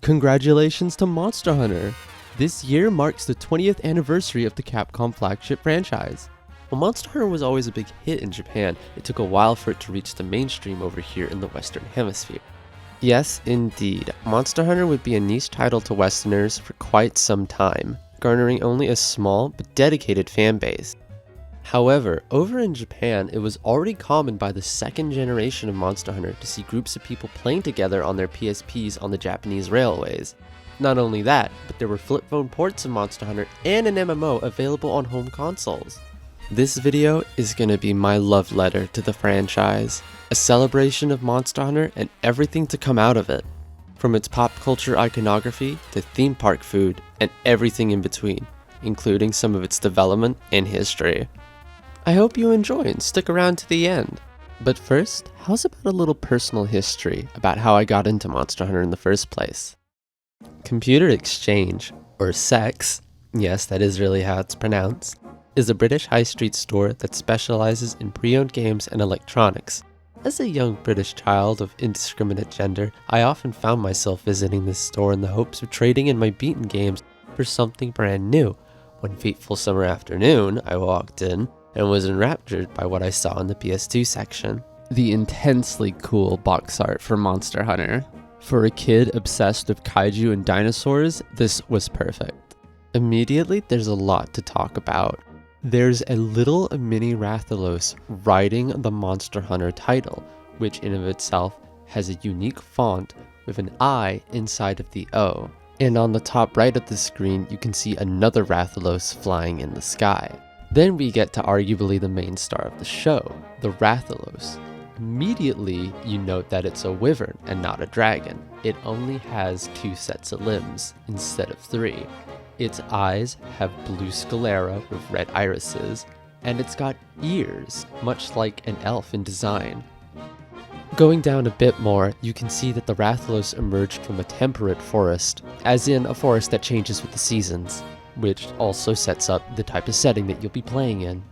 Congratulations to Monster Hunter! This year marks the 20th anniversary of the Capcom flagship franchise. While Monster Hunter was always a big hit in Japan, it took a while for it to reach the mainstream over here in the Western Hemisphere. Yes, indeed, Monster Hunter would be a niche title to Westerners for quite some time, garnering only a small but dedicated fan base. However, over in Japan, it was already common by the second generation of Monster Hunter to see groups of people playing together on their PSPs on the Japanese railways. Not only that, but there were flip phone ports of Monster Hunter and an MMO available on home consoles. This video is gonna be my love letter to the franchise, a celebration of Monster Hunter and everything to come out of it, from its pop culture iconography to theme park food and everything in between, including some of its development and history. I hope you enjoy and stick around to the end. But first, how's about a little personal history about how I got into Monster Hunter in the first place? Computer Exchange, or SEX, yes, that is really how it's pronounced, is a British high street store that specializes in pre-owned games and electronics. As a young British child of indiscriminate gender, I often found myself visiting this store in the hopes of trading in my beaten games for something brand new. One fateful summer afternoon, I walked in and was enraptured by what I saw in the PS2 section. The intensely cool box art for Monster Hunter. For a kid obsessed with kaiju and dinosaurs, this was perfect. Immediately, there's a lot to talk about. There's a little mini Rathalos riding the Monster Hunter title, which in of itself has a unique font with an I inside of the O. And on the top right of the screen, you can see another Rathalos flying in the sky. Then we get to arguably the main star of the show, the Rathalos. Immediately, you note that it's a wyvern and not a dragon. It only has 2 sets of limbs instead of 3. Its eyes have blue sclera with red irises, and it's got ears, much like an elf in design. Going down a bit more, you can see that the Rathalos emerged from a temperate forest, as in a forest that changes with the seasons, which also sets up the type of setting that you'll be playing in.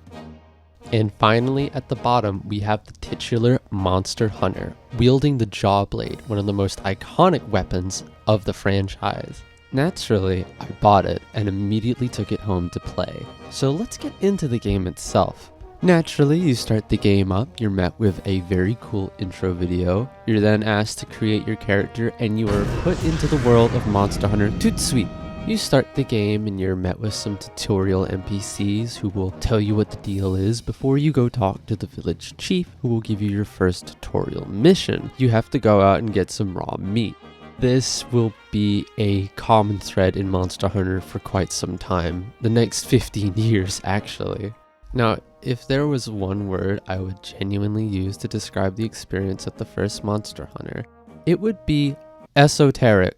And finally, at the bottom, we have the titular Monster Hunter, wielding the Jaw Blade, one of the most iconic weapons of the franchise. Naturally, I bought it and immediately took it home to play. So let's get into the game itself. Naturally, you start the game up, you're met with a very cool intro video. You're then asked to create your character and you are put into the world of Monster Hunter tout de suite. You start the game and you're met with some tutorial NPCs who will tell you what the deal is before you go talk to the village chief, who will give you your first tutorial mission. You have to go out and get some raw meat. This will be a common thread in Monster Hunter for quite some time, the next 15 years actually. Now, if there was one word I would genuinely use to describe the experience of the first Monster Hunter, it would be esoteric.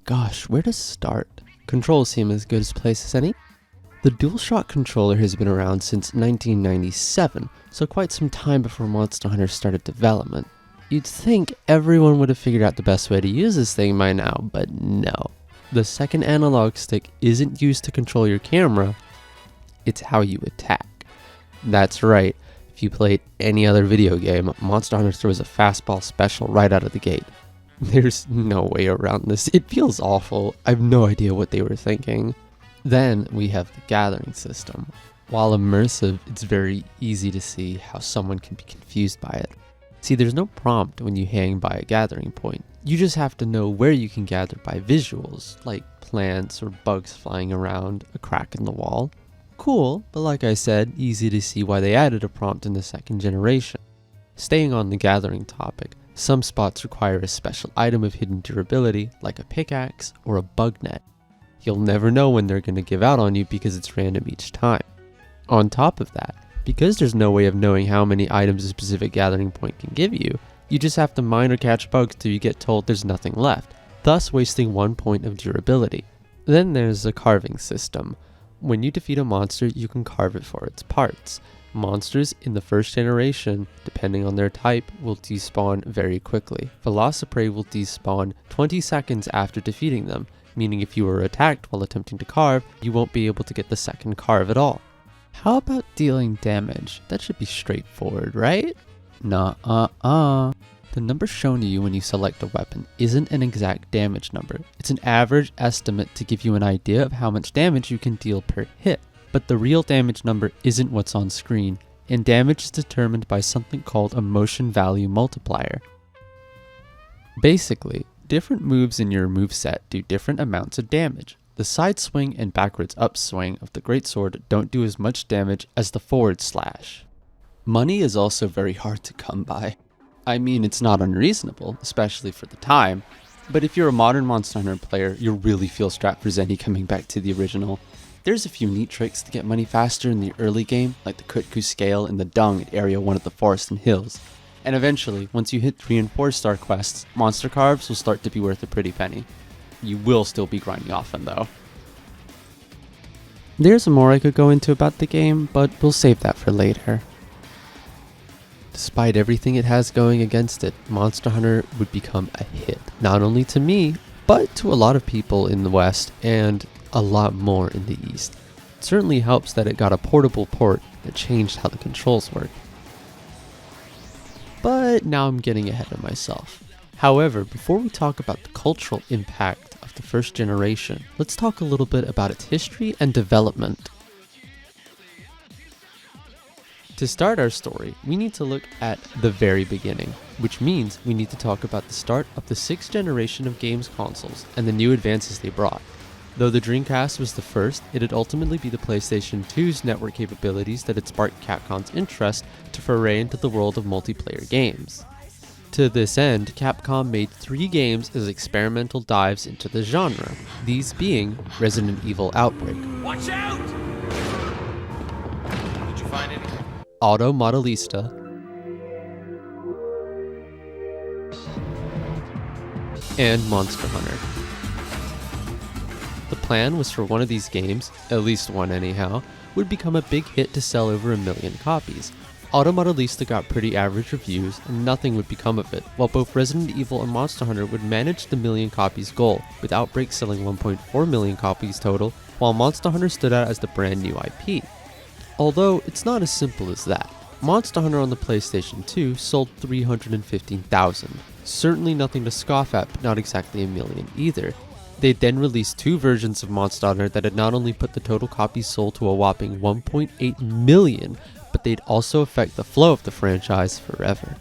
Gosh, where to start? Controls seem as good a place as any. The DualShock controller has been around since 1997, so quite some time before Monster Hunter started development. You'd think everyone would have figured out the best way to use this thing by now, but no. The second analog stick isn't used to control your camera, it's how you attack. That's right, if you played any other video game, Monster Hunter throws a fastball special right out of the gate. There's no way around this. It feels awful. I have no idea what they were thinking. Then we have the gathering system. While immersive, it's very easy to see how someone can be confused by it. See, there's no prompt when you hang by a gathering point. You just have to know where you can gather by visuals, like plants or bugs flying around, a crack in the wall. Cool, but like I said, easy to see why they added a prompt in the second generation. Staying on the gathering topic, some spots require a special item of hidden durability, like a pickaxe or a bug net. You'll never know when they're going to give out on you because it's random each time. On top of that, because there's no way of knowing how many items a specific gathering point can give you, you just have to mine or catch bugs till you get told there's nothing left. thus wasting 1 point of durability. Then there's the carving system. When you defeat a monster, you can carve it for its parts. Monsters in the first generation, depending on their type, will despawn very quickly. Velociprey will despawn 20 seconds after defeating them, meaning if you were attacked while attempting to carve, you won't be able to get the second carve at all. How about dealing damage? That should be straightforward, right? Nuh-uh-uh. The number shown to you when you select a weapon isn't an exact damage number. It's an average estimate to give you an idea of how much damage you can deal per hit. But the real damage number isn't what's on screen, and damage is determined by something called a motion value multiplier. Basically, different moves in your moveset do different amounts of damage. The side swing and backwards upswing of the greatsword don't do as much damage as the forward slash. Money is also very hard to come by. I mean, it's not unreasonable, especially for the time, but if you're a modern Monster Hunter player, you'll really feel strapped for Zenny coming back to the original. There's a few neat tricks to get money faster in the early game, like the Kutku scale and the dung at Area 1 of the Forest and Hills. And eventually, once you hit 3 and 4 star quests, monster carves will start to be worth a pretty penny. You will still be grinding often though. There's more I could go into about the game, but we'll save that for later. Despite everything it has going against it, Monster Hunter would become a hit, not only to me, but to a lot of people in the West and a lot more in the East. It certainly helps that it got a portable port that changed how the controls work. But now I'm getting ahead of myself. However, before we talk about the cultural impact of the first generation, let's talk a little bit about its history and development. To start our story, we need to look at the very beginning, which means we need to talk about the start of the 6th generation of games consoles and the new advances they brought. Though the Dreamcast was the first, it'd ultimately be the PlayStation 2's network capabilities that had sparked Capcom's interest to foray into the world of multiplayer games. To this end, Capcom made 3 games as experimental dives into the genre, these being Resident Evil Outbreak, Watch out! Did you find anything? Auto Modelista, and Monster Hunter. The plan was for one of these games, at least one anyhow, would become a big hit to sell over 1 million copies. Auto Modelista got pretty average reviews and nothing would become of it, while both Resident Evil and Monster Hunter would manage the 1 million copies goal, with Outbreak selling 1.4 million copies total, while Monster Hunter stood out as the brand new IP. Although, it's not as simple as that. Monster Hunter on the PlayStation 2 sold 315,000. Certainly nothing to scoff at, but not exactly 1 million either. They then released 2 versions of Monster Hunter that had not only put the total copies sold to a whopping 1.8 million, but they'd also affect the flow of the franchise forever.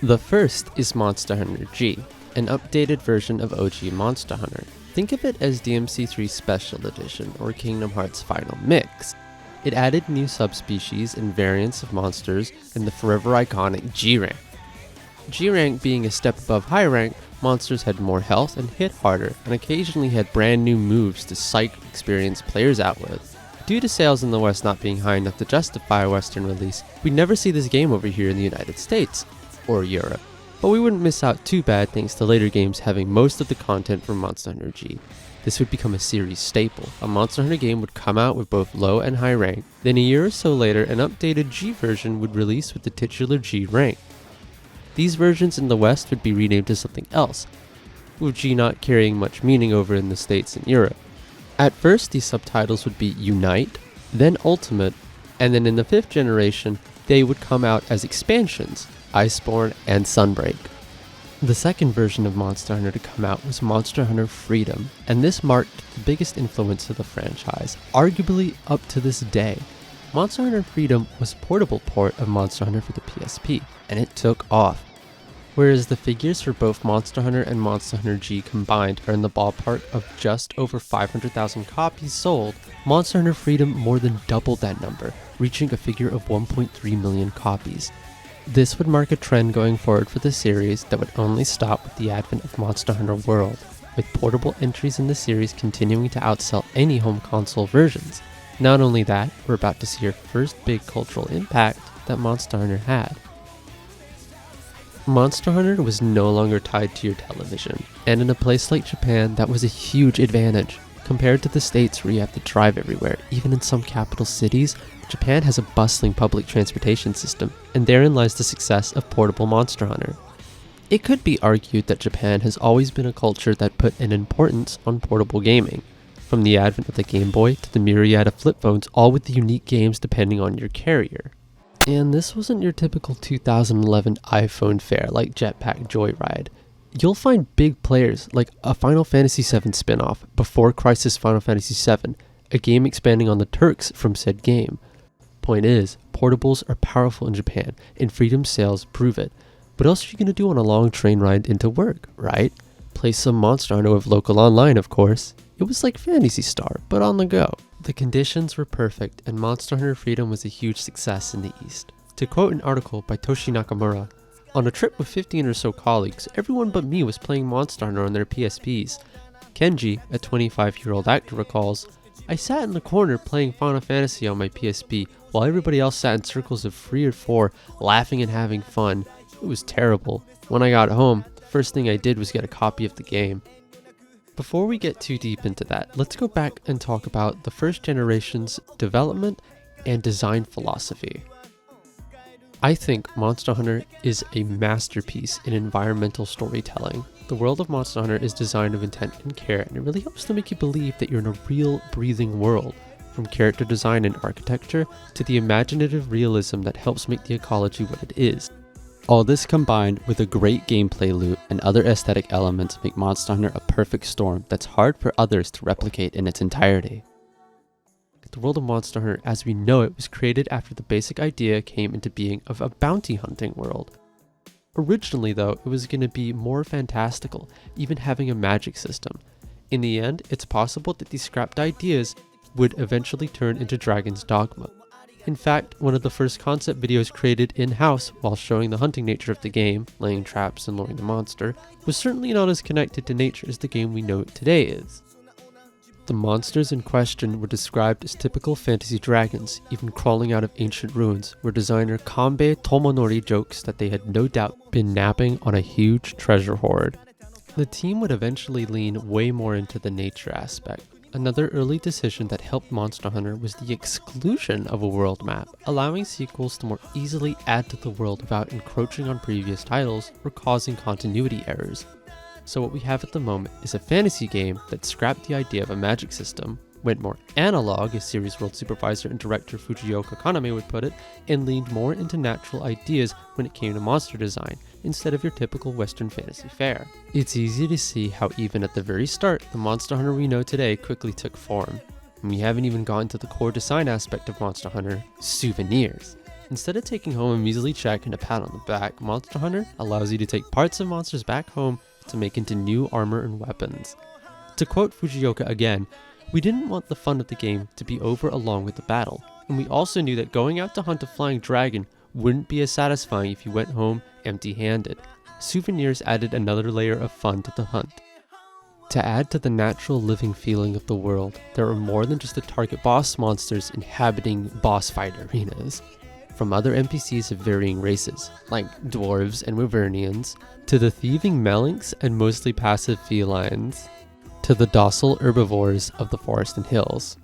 The first is Monster Hunter G, an updated version of OG Monster Hunter. Think of it as DMC3 Special Edition or Kingdom Hearts Final Mix. It added new subspecies and variants of monsters and the forever iconic G rank. G rank being a step above high rank, monsters had more health and hit harder, and occasionally had brand new moves to psych experienced players out with. Due to sales in the West not being high enough to justify a Western release, we'd never see this game over here in the United States, or Europe. But we wouldn't miss out too bad thanks to later games having most of the content from Monster Hunter G. This would become a series staple. A Monster Hunter game would come out with both low and high rank, then a year or so later an updated G version would release with the titular G rank. These versions in the West would be renamed to something else, with G not carrying much meaning over in the States and Europe. At first these subtitles would be Unite, then Ultimate, and then in the 5th generation they would come out as expansions, Iceborne and Sunbreak. The second version of Monster Hunter to come out was Monster Hunter Freedom, and this marked the biggest influence of the franchise, arguably up to this day. Monster Hunter Freedom was a portable port of Monster Hunter for the PSP, and it took off. Whereas the figures for both Monster Hunter and Monster Hunter G combined are in the ballpark of just over 500,000 copies sold, Monster Hunter Freedom more than doubled that number, reaching a figure of 1.3 million copies. This would mark a trend going forward for the series that would only stop with the advent of Monster Hunter World, with portable entries in the series continuing to outsell any home console versions. Not only that, we're about to see our first big cultural impact that Monster Hunter had. Monster Hunter was no longer tied to your television, and in a place like Japan, that was a huge advantage. Compared to the States where you have to drive everywhere, even in some capital cities, Japan has a bustling public transportation system, and therein lies the success of portable Monster Hunter. It could be argued that Japan has always been a culture that put an importance on portable gaming, from the advent of the Game Boy to the myriad of flip phones, all with the unique games depending on your carrier. And this wasn't your typical 2011 iPhone fare like Jetpack Joyride. You'll find big players like a Final Fantasy VII spin-off, Before Crisis Final Fantasy VII, a game expanding on the Turks from said game. Point is, portables are powerful in Japan, and Freedom sales prove it. What else are you going to do on a long train ride into work, right? Play some Monster Hunter with local online, of course. It was like Phantasy Star, but on the go. The conditions were perfect, and Monster Hunter Freedom was a huge success in the East. To quote an article by Toshi Nakamura, "On a trip with 15 or so colleagues, everyone but me was playing Monster Hunter on their PSPs. Kenji, a 25-year-old actor, recalls, I sat in the corner playing Final Fantasy on my PSP, while everybody else sat in circles of 3 or 4, laughing and having fun. It was terrible. When I got home, the first thing I did was get a copy of the game." Before we get too deep into that, let's go back and talk about the first generation's development and design philosophy. I think Monster Hunter is a masterpiece in environmental storytelling. The world of Monster Hunter is designed with intent and care, and it really helps to make you believe that you're in a real, breathing world, from character design and architecture to the imaginative realism that helps make the ecology what it is. All this combined with a great gameplay loop and other aesthetic elements make Monster Hunter a perfect storm that's hard for others to replicate in its entirety. The world of Monster Hunter as we know it was created after the basic idea came into being of a bounty hunting world. Originally though, it was going to be more fantastical, even having a magic system. In the end, it's possible that these scrapped ideas would eventually turn into Dragon's Dogma. In fact, one of the first concept videos created in-house while showing the hunting nature of the game, laying traps and luring the monster, was certainly not as connected to nature as the game we know it today is. The monsters in question were described as typical fantasy dragons, even crawling out of ancient ruins, where designer Kanbei Tomonori jokes that they had no doubt been napping on a huge treasure hoard. The team would eventually lean way more into the nature aspect. Another early decision that helped Monster Hunter was the exclusion of a world map, allowing sequels to more easily add to the world without encroaching on previous titles or causing continuity errors. So what we have at the moment is a fantasy game that scrapped the idea of a magic system, went more analog, as series world supervisor and director Fujioka Kaname would put it, and leaned more into natural ideas when it came to monster design, instead of your typical Western fantasy fare. It's easy to see how even at the very start, the Monster Hunter we know today quickly took form. And we haven't even gotten to the core design aspect of Monster Hunter, souvenirs. Instead of taking home a measly check and a pat on the back, Monster Hunter allows you to take parts of monsters back home to make into new armor and weapons. To quote Fujioka again, "We didn't want the fun of the game to be over along with the battle, and we also knew that going out to hunt a flying dragon wouldn't be as satisfying if you went home empty-handed. Souvenirs added another layer of fun to the hunt." To add to the natural living feeling of the world, there are more than just the target boss monsters inhabiting boss fight arenas. From other NPCs of varying races, like dwarves and wyvernians, to the thieving melinks and mostly passive felines, to the docile herbivores of the forest and hills.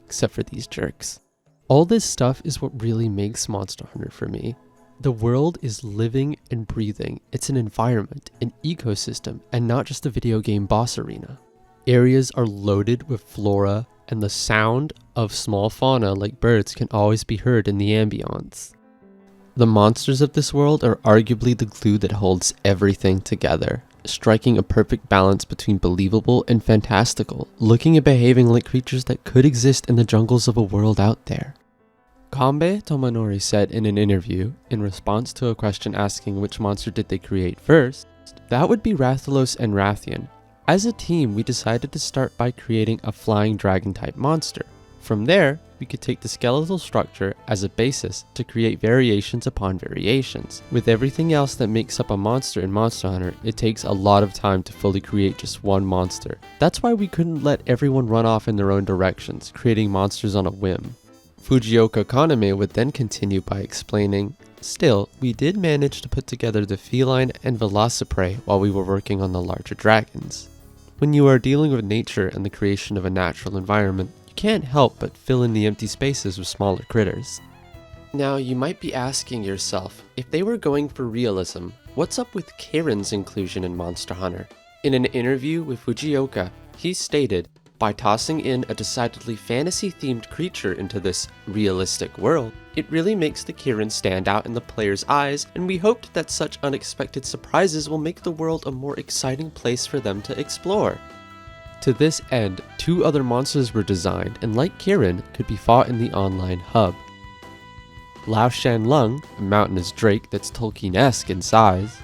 Except for these jerks. All this stuff is what really makes Monster Hunter for me. The world is living and breathing. It's an environment, an ecosystem, and not just a video game boss arena. Areas are loaded with flora, and the sound of small fauna like birds can always be heard in the ambience. The monsters of this world are arguably the glue that holds everything together, striking a perfect balance between believable and fantastical, looking and behaving like creatures that could exist in the jungles of a world out there. Kanbei Tomonori said in an interview, in response to a question asking which monster did they create first, that would be Rathalos and Rathian. As a team, we decided to start by creating a flying dragon type monster. From there, we could take the skeletal structure as a basis to create variations upon variations. With everything else that makes up a monster in Monster Hunter, it takes a lot of time to fully create just one monster. That's why we couldn't let everyone run off in their own directions, creating monsters on a whim. Fujioka Kaname would then continue by explaining, Still, we did manage to put together the feline and velociprey while we were working on the larger dragons. When you are dealing with nature and the creation of a natural environment, you can't help but fill in the empty spaces with smaller critters. Now, you might be asking yourself, if they were going for realism, what's up with Karen's inclusion in Monster Hunter? In an interview with Fujioka, he stated, by tossing in a decidedly fantasy-themed creature into this realistic world, it really makes the Kirin stand out in the player's eyes, and we hoped that such unexpected surprises will make the world a more exciting place for them to explore. To this end, 2 other monsters were designed, and like Kirin, could be fought in the online hub. Lao Shan Lung, a mountainous drake that's Tolkien-esque in size,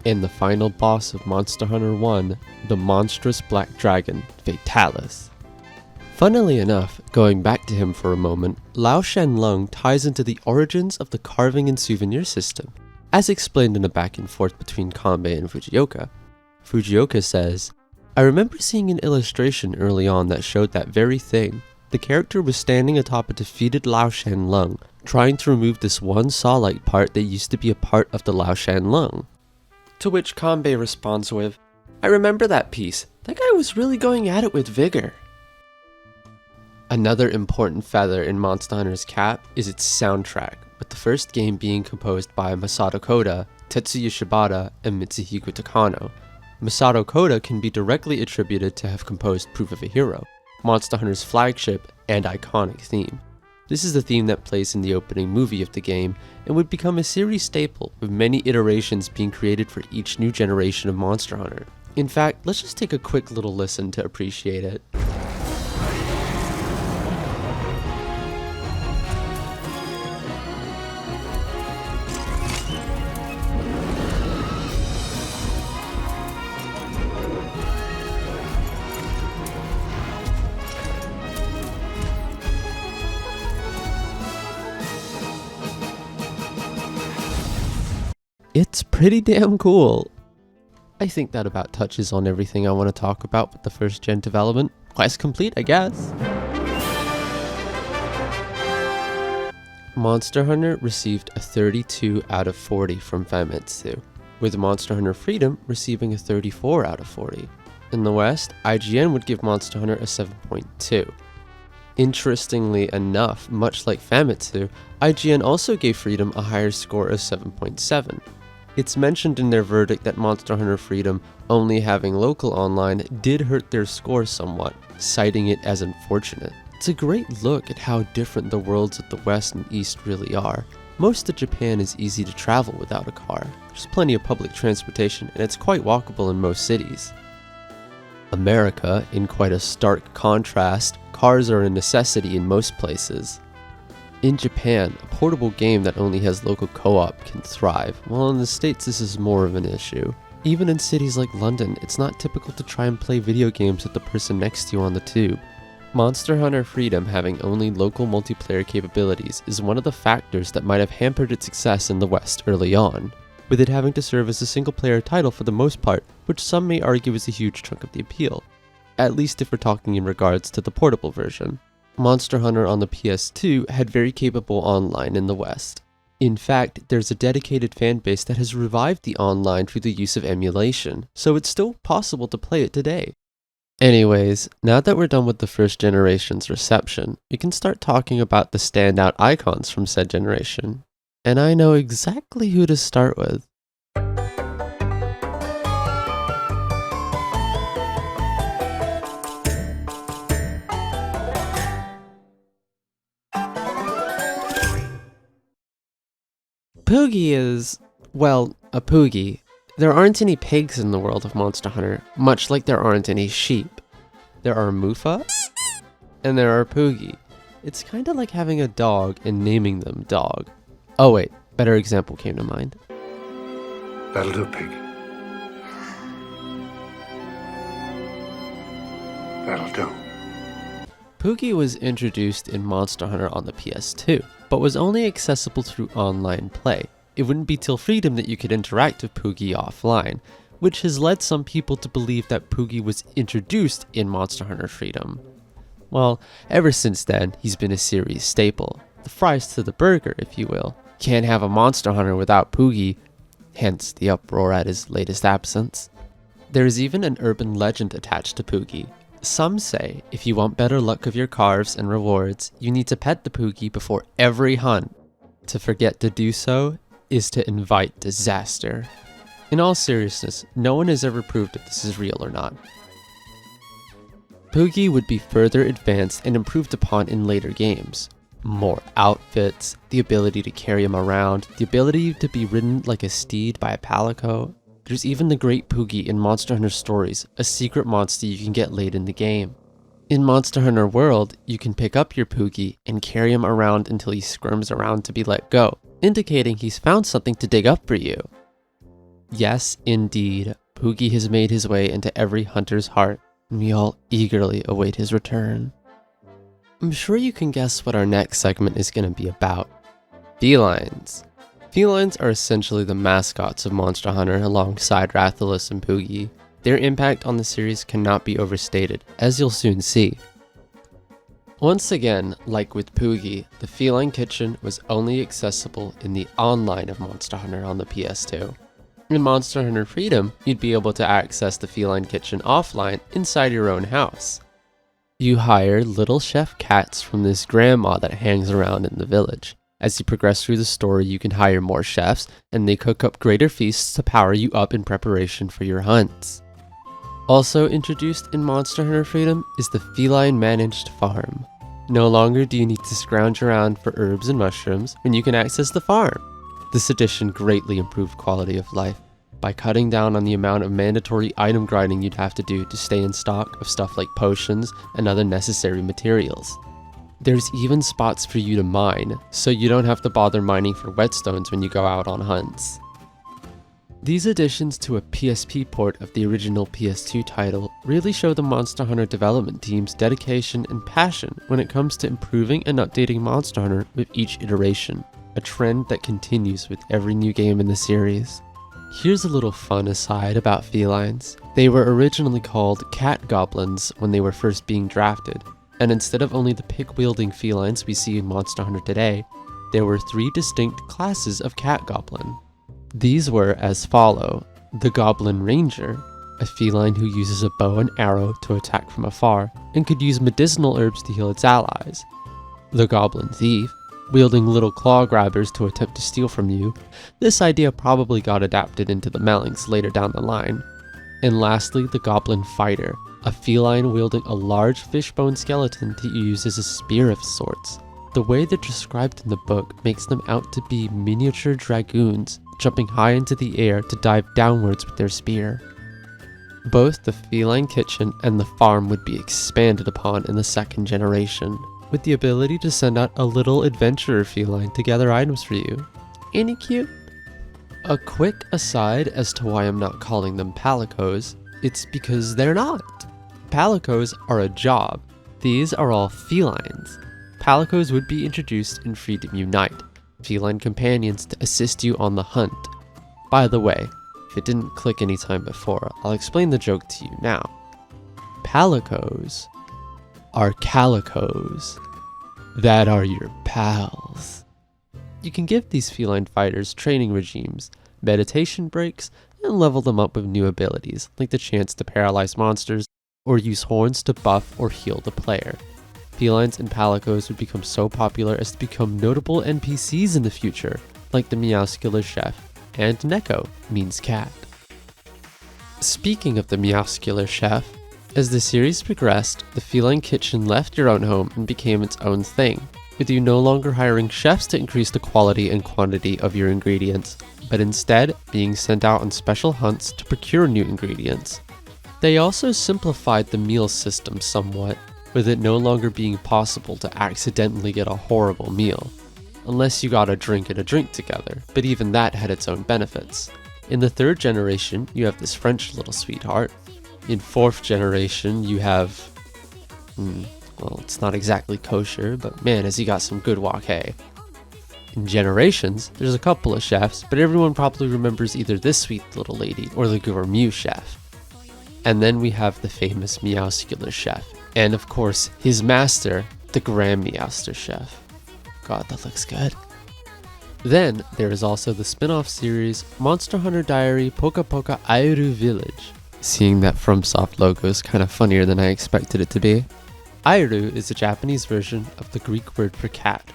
and the final boss of Monster Hunter 1, the monstrous black dragon, Fatalis. Funnily enough, going back to him for a moment, Lao Shan Lung ties into the origins of the carving and souvenir system, as explained in a back and forth between Kanbei and Fujioka. Fujioka says, I remember seeing an illustration early on that showed that very thing. The character was standing atop a defeated Lao Shan Lung, trying to remove this one saw-like part that used to be a part of the Lao Shan Lung. To which Kanbei responds with, I remember that piece. That guy was really going at it with vigor. Another important feather in Monster Hunter's cap is its soundtrack, with the first game being composed by Masato Koda, Tetsuya Shibata, and Mitsuhiko Takano. Masato Koda can be directly attributed to have composed Proof of a Hero, Monster Hunter's flagship and iconic theme. This is the theme that plays in the opening movie of the game, and would become a series staple, with many iterations being created for each new generation of Monster Hunter. In fact, let's just take a quick little listen to appreciate it. It's pretty damn cool. I think that about touches on everything I want to talk about with the first gen development. Quest complete, I guess. Monster Hunter received a 32 out of 40 from Famitsu, with Monster Hunter Freedom receiving a 34 out of 40. In the West, IGN would give Monster Hunter a 7.2. Interestingly enough, much like Famitsu, IGN also gave Freedom a higher score of 7.7. It's mentioned in their verdict that Monster Hunter Freedom only having local online did hurt their score somewhat, citing it as unfortunate. It's a great look at how different the worlds of the West and East really are. Most of Japan is easy to travel without a car. There's plenty of public transportation and it's quite walkable in most cities. America, in quite a stark contrast, cars are a necessity in most places. In Japan, a portable game that only has local co-op can thrive, while in the States this is more of an issue. Even in cities like London, it's not typical to try and play video games with the person next to you on the tube. Monster Hunter Freedom having only local multiplayer capabilities is one of the factors that might have hampered its success in the West early on, with it having to serve as a single-player title for the most part, which some may argue is a huge chunk of the appeal, at least if we're talking in regards to the portable version. Monster Hunter on the PS2 had very capable online in the West. In fact, there's a dedicated fanbase that has revived the online through the use of emulation, so it's still possible to play it today. Anyways, now that we're done with the first generation's reception, we can start talking about the standout icons from said generation. And I know exactly who to start with. Poogie is, well, a Poogie. There aren't any pigs in the world of Monster Hunter, much like there aren't any sheep. There are Mufa, and there are Poogie. It's kinda like having a dog and naming them Dog. Oh wait, better example came to mind. That'll do, pig. That'll do. Poogie was introduced in Monster Hunter on the PS2, but was only accessible through online play. It wouldn't be till Freedom that you could interact with Poogie offline, which has led some people to believe that Poogie was introduced in Monster Hunter Freedom. Well, ever since then, he's been a series staple. the fries to the burger, if you will. Can't have a Monster Hunter without Poogie, hence the uproar at his latest absence. There is even an urban legend attached to Poogie. Some say if you want better luck of your carves and rewards, you need to pet the Poogie before every hunt. To forget to do so is to invite disaster. In all seriousness, no one has ever proved if this is real or not. Poogie would be further advanced and improved upon in later games. More outfits, the ability to carry him around, the ability to be ridden like a steed by a palico. There's even the Great Poogie in Monster Hunter Stories, a secret monster you can get late in the game. In Monster Hunter World, you can pick up your Poogie and carry him around until he squirms around to be let go, indicating he's found something to dig up for you. Yes, indeed, Poogie has made his way into every hunter's heart, and we all eagerly await his return. I'm sure you can guess what our next segment is going to be about. Felines. Felines are essentially the mascots of Monster Hunter alongside Rathalos and Poogie. Their impact on the series cannot be overstated, as you'll soon see. Once again, like with Poogie, the Feline Kitchen was only accessible in the online of Monster Hunter on the PS2. In Monster Hunter Freedom, you'd be able to access the Feline Kitchen offline inside your own house. You hire little chef cats from this grandma that hangs around in the village. As you progress through the story, you can hire more chefs, and they cook up greater feasts to power you up in preparation for your hunts. Also introduced in Monster Hunter Freedom is the Feline Managed Farm. No longer do you need to scrounge around for herbs and mushrooms when you can access the farm. This addition greatly improved quality of life by cutting down on the amount of mandatory item grinding you'd have to do to stay in stock of stuff like potions and other necessary materials. There's even spots for you to mine, so you don't have to bother mining for whetstones when you go out on hunts. These additions to a PSP port of the original PS2 title really show the Monster Hunter development team's dedication and passion when it comes to improving and updating Monster Hunter with each iteration, a trend that continues with every new game in the series. Here's a little fun aside about felines. They were originally called cat goblins when they were first being drafted, and instead of only the pick-wielding felines we see in Monster Hunter today, there were 3 distinct classes of cat goblin. These were as follow: the Goblin Ranger, a feline who uses a bow and arrow to attack from afar, and could use medicinal herbs to heal its allies. The Goblin Thief, wielding little claw grabbers to attempt to steal from you. This idea probably got adapted into the Melings later down the line. And lastly, the Goblin Fighter, a feline wielding a large fishbone skeleton to use as a spear of sorts. The way they're described in the book makes them out to be miniature dragoons, jumping high into the air to dive downwards with their spear. Both the Feline Kitchen and the farm would be expanded upon in the second generation, with the ability to send out a little adventurer feline to gather items for you. Ain't he cute? A quick aside as to why I'm not calling them palicos, it's because they're not. Palicos are a job. These are all felines. Palicos would be introduced in Freedom Unite, feline companions to assist you on the hunt. By the way, if it didn't click any time before, I'll explain the joke to you now. Palicos are calicos that are your pals. You can give these feline fighters training regimes, meditation breaks, and level them up with new abilities, like the chance to paralyze monsters, or use horns to buff or heal the player. Felines and palicos would become so popular as to become notable NPCs in the future, like the Meowscular Chef, and Neko means cat. Speaking of the Meowscular Chef, as the series progressed, the Feline Kitchen left your own home and became its own thing, with you no longer hiring chefs to increase the quality and quantity of your ingredients, but instead being sent out on special hunts to procure new ingredients. They also simplified the meal system somewhat, with it no longer being possible to accidentally get a horrible meal, unless you got a drink and a drink together, but even that had its own benefits. In the 3rd generation, you have this French little sweetheart. In 4th generation, you have, well, it's not exactly kosher, but man, has he got some good wok hay. In Generations, there's a couple of chefs, but everyone probably remembers either this sweet little lady or the gourmet chef. And then we have the famous Meowscular Chef, and of course, his master, the Grand Meowster Chef. God, that looks good. Then there is also the spin-off series Monster Hunter Diary Poka Poka Airu Village. Seeing that FromSoft logo is kind of funnier than I expected it to be. Airu is a Japanese version of the Greek word for cat,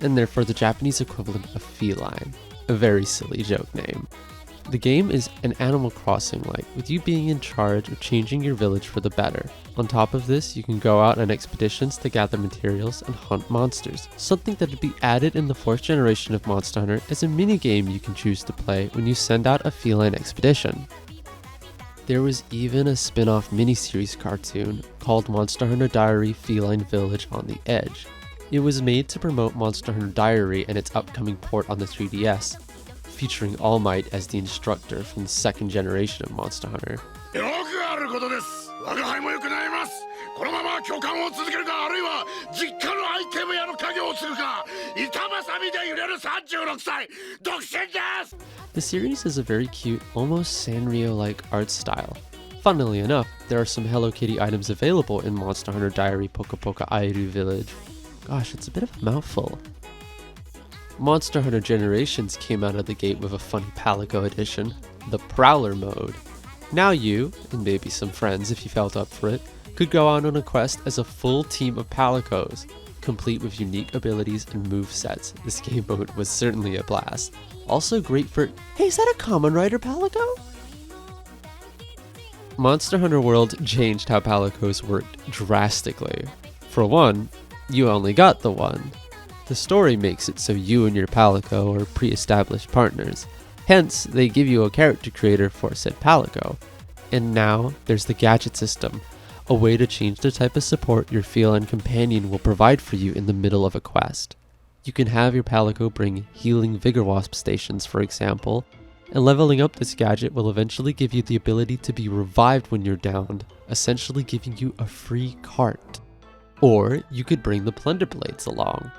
and therefore the Japanese equivalent of feline. A very silly joke name. The game is an Animal Crossing-like, with you being in charge of changing your village for the better. On top of this, you can go out on expeditions to gather materials and hunt monsters, something that would be added in the 4th generation of Monster Hunter as a minigame you can choose to play when you send out a feline expedition. There was even a spin-off miniseries cartoon called Monster Hunter Diary Feline Village on the Edge. It was made to promote Monster Hunter Diary and its upcoming port on the 3DS, featuring All Might as the instructor from the 2nd generation of Monster Hunter. The series has a very cute, almost Sanrio-like art style. Funnily enough, there are some Hello Kitty items available in Monster Hunter Diary Poka Poka Airu Village. Gosh, it's a bit of a mouthful. Monster Hunter Generations came out of the gate with a funny Palico edition, the Prowler mode. Now you, and maybe some friends if you felt up for it, could go out on a quest as a full team of Palicos, complete with unique abilities and movesets. This game mode was certainly a blast. Also great for, hey, is that a Kamen Rider Palico? Monster Hunter World changed how Palicos worked drastically. For one, you only got the one. The story makes it so you and your Palico are pre-established partners. Hence, they give you a character creator for said Palico. And now, there's the gadget system, a way to change the type of support your feline companion will provide for you in the middle of a quest. You can have your Palico bring healing Vigor Wasp stations, for example, and leveling up this gadget will eventually give you the ability to be revived when you're downed, essentially giving you a free cart. Or you could bring the Plunder Blades along.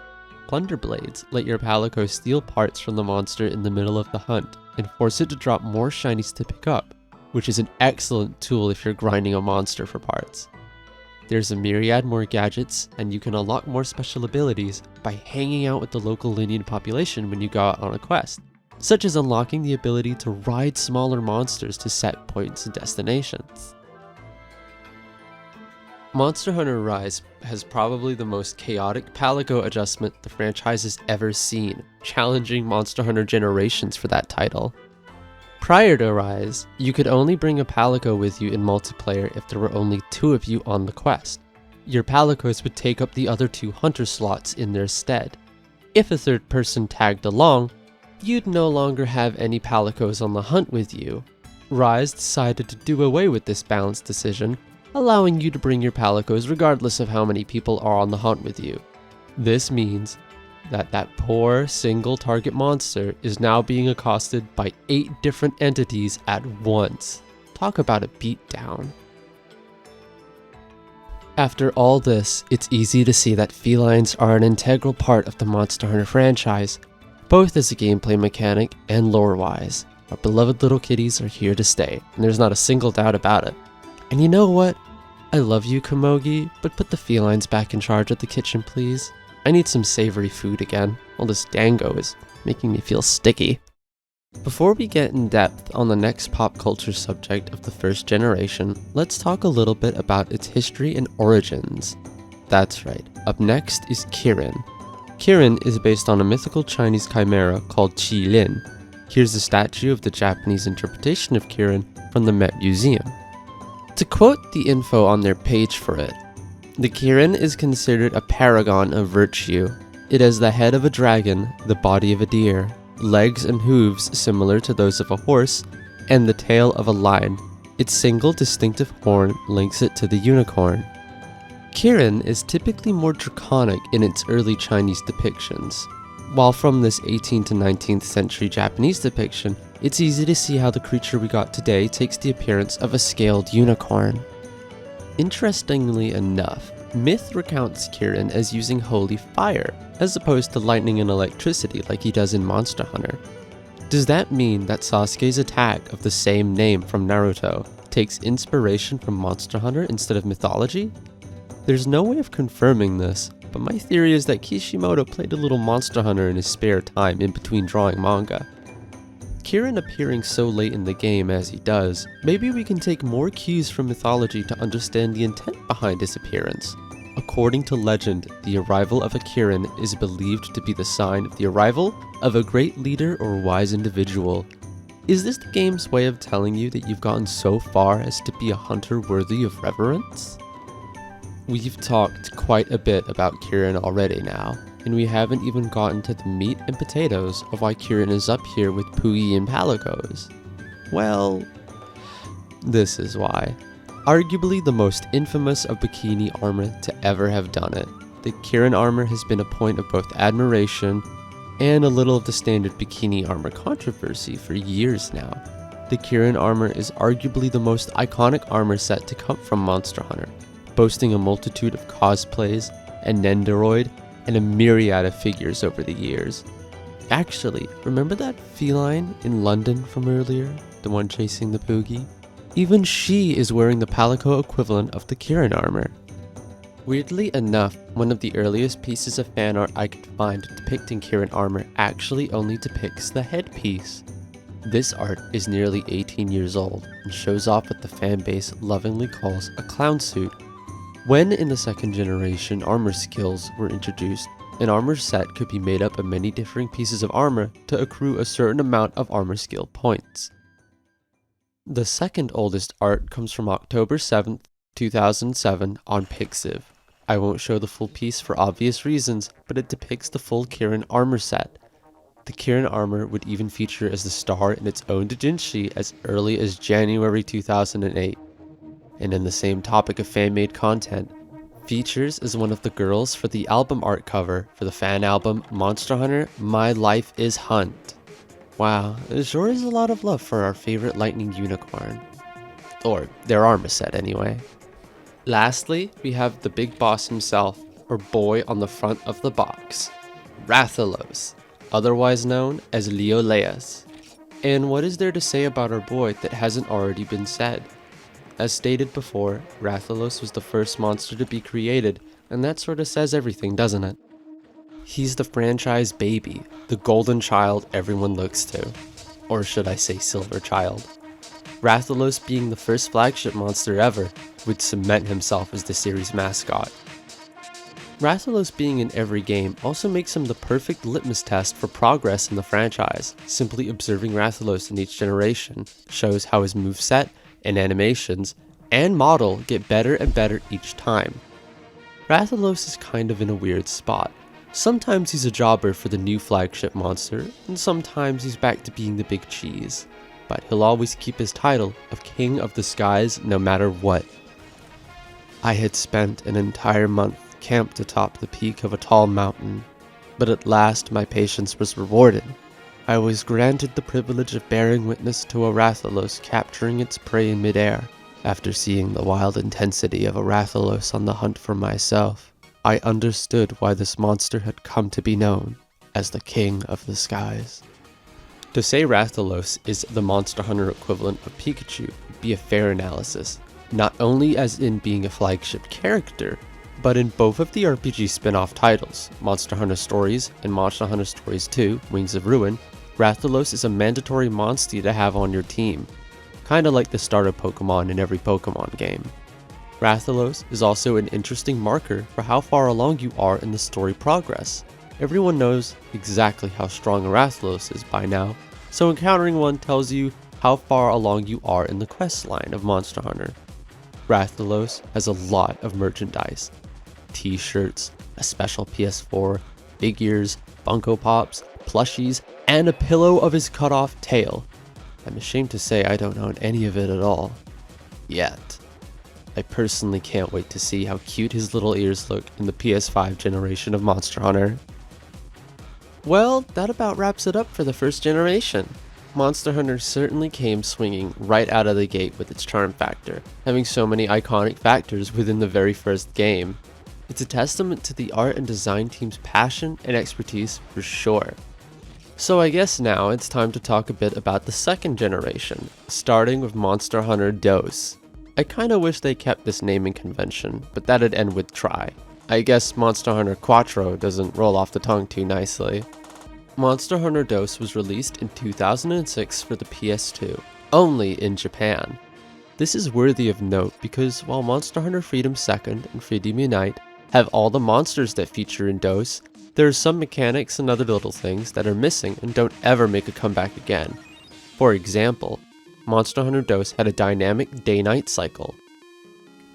Plunder Blades let your Palico steal parts from the monster in the middle of the hunt and force it to drop more shinies to pick up, which is an excellent tool if you're grinding a monster for parts. There's a myriad more gadgets, and you can unlock more special abilities by hanging out with the local Linian population when you go out on a quest, such as unlocking the ability to ride smaller monsters to set points and destinations. Monster Hunter Rise has probably the most chaotic Palico adjustment the franchise has ever seen, challenging Monster Hunter Generations for that title. Prior to Rise, you could only bring a Palico with you in multiplayer if there were only 2 of you on the quest. Your Palicos would take up the other 2 hunter slots in their stead. If a third person tagged along, you'd no longer have any Palicos on the hunt with you. Rise decided to do away with this balanced decision, allowing you to bring your Palicos regardless of how many people are on the hunt with you. This means that poor single target monster is now being accosted by 8 different entities at once. Talk about a beatdown. After all this, it's easy to see that felines are an integral part of the Monster Hunter franchise, both as a gameplay mechanic and lore-wise. Our beloved little kitties are here to stay, and there's not a single doubt about it. And you know what? I love you, Komogi, but put the felines back in charge of the kitchen, please. I need some savory food again. All this dango is making me feel sticky. Before we get in depth on the next pop culture subject of the 1st generation, let's talk a little bit about its history and origins. That's right, up next is Kirin. Kirin is based on a mythical Chinese chimera called Qilin. Here's a statue of the Japanese interpretation of Kirin from the Met Museum. To quote the info on their page for it, the Kirin is considered a paragon of virtue. It has the head of a dragon, the body of a deer, legs and hooves similar to those of a horse, and the tail of a lion. Its single distinctive horn links it to the unicorn. Kirin is typically more draconic in its early Chinese depictions, while from this 18th to 19th century Japanese depiction, it's easy to see how the creature we got today takes the appearance of a scaled unicorn. Interestingly enough, myth recounts Kirin as using holy fire, as opposed to lightning and electricity like he does in Monster Hunter. Does that mean that Sasuke's attack of the same name from Naruto takes inspiration from Monster Hunter instead of mythology? There's no way of confirming this, but my theory is that Kishimoto played a little Monster Hunter in his spare time in between drawing manga. Kirin appearing so late in the game as he does, maybe we can take more cues from mythology to understand the intent behind his appearance. According to legend, the arrival of a Kirin is believed to be the sign of the arrival of a great leader or wise individual. Is this the game's way of telling you that you've gotten so far as to be a hunter worthy of reverence? We've talked quite a bit about Kirin already now, and we haven't even gotten to the meat and potatoes of why Kirin is up here with Puyi and Palicos. Well, this is why. Arguably the most infamous of bikini armor to ever have done it, the Kirin armor has been a point of both admiration and a little of the standard bikini armor controversy for years now. The Kirin armor is arguably the most iconic armor set to come from Monster Hunter, boasting a multitude of cosplays, a Nendoroid, and a myriad of figures over the years. Actually, remember that feline in London from earlier? The one chasing the Poogie? Even she is wearing the Palico equivalent of the Kirin armor. Weirdly enough, one of the earliest pieces of fan art I could find depicting Kirin armor actually only depicts the headpiece. This art is nearly 18 years old and shows off what the fanbase lovingly calls a clown suit. When in the second generation armor skills were introduced, an armor set could be made up of many differing pieces of armor to accrue a certain amount of armor skill points. The second oldest art comes from October 7th, 2007 on Pixiv. I won't show the full piece for obvious reasons, but it depicts the full Kirin armor set. The Kirin armor would even feature as the star in its own doujinshi as early as January 2008. And in the same topic of fan-made content, features as one of the girls for the album art cover for the fan album Monster Hunter My Life is Hunt. Wow, there sure is a lot of love for our favorite lightning unicorn. Or their armor set anyway. Lastly, we have the big boss himself, or boy on the front of the box, Rathalos, otherwise known as Leoleus. And what is there to say about our boy that hasn't already been said? As stated before, Rathalos was the first monster to be created, and that sort of says everything, doesn't it? He's the franchise baby, the golden child everyone looks to. Or should I say silver child. Rathalos being the first flagship monster ever would cement himself as the series mascot. Rathalos being in every game also makes him the perfect litmus test for progress in the franchise. Simply observing Rathalos in each generation shows how his moveset and animations and model get better and better each time. Rathalos is kind of in a weird spot. Sometimes he's a jobber for the new flagship monster, and sometimes he's back to being the big cheese. But he'll always keep his title of King of the Skies no matter what. I had spent an entire month camped atop the peak of a tall mountain, but at last my patience was rewarded. I was granted the privilege of bearing witness to a Rathalos capturing its prey in midair. After seeing the wild intensity of a Rathalos on the hunt for myself, I understood why this monster had come to be known as the King of the Skies. To say Rathalos is the Monster Hunter equivalent of Pikachu would be a fair analysis, not only as in being a flagship character, but in both of the RPG spin-off titles, Monster Hunter Stories and Monster Hunter Stories 2, Wings of Ruin. Rathalos is a mandatory monster to have on your team, kinda like the starter Pokemon in every Pokemon game. Rathalos is also an interesting marker for how far along you are in the story progress. Everyone knows exactly how strong a Rathalos is by now, so encountering one tells you how far along you are in the quest line of Monster Hunter. Rathalos has a lot of merchandise. T-shirts, a special PS4, figures, Funko Pops, plushies, and a pillow of his cut-off tail. I'm ashamed to say I don't own any of it at all. Yet. I personally can't wait to see how cute his little ears look in the PS5 generation of Monster Hunter. Well, that about wraps it up for the first generation. Monster Hunter certainly came swinging right out of the gate with its charm factor, having so many iconic factors within the very first game. It's a testament to the art and design team's passion and expertise for sure. So I guess now it's time to talk a bit about the second generation, starting with Monster Hunter DOS. I kinda wish they kept this naming convention, but that'd end with try. I guess Monster Hunter Quattro doesn't roll off the tongue too nicely. Monster Hunter DOS was released in 2006 for the PS2, only in Japan. This is worthy of note because while Monster Hunter Freedom 2nd and Freedom Unite have all the monsters that feature in DOS, there are some mechanics and other little things that are missing and don't ever make a comeback again. For example, Monster Hunter DOS had a dynamic day-night cycle.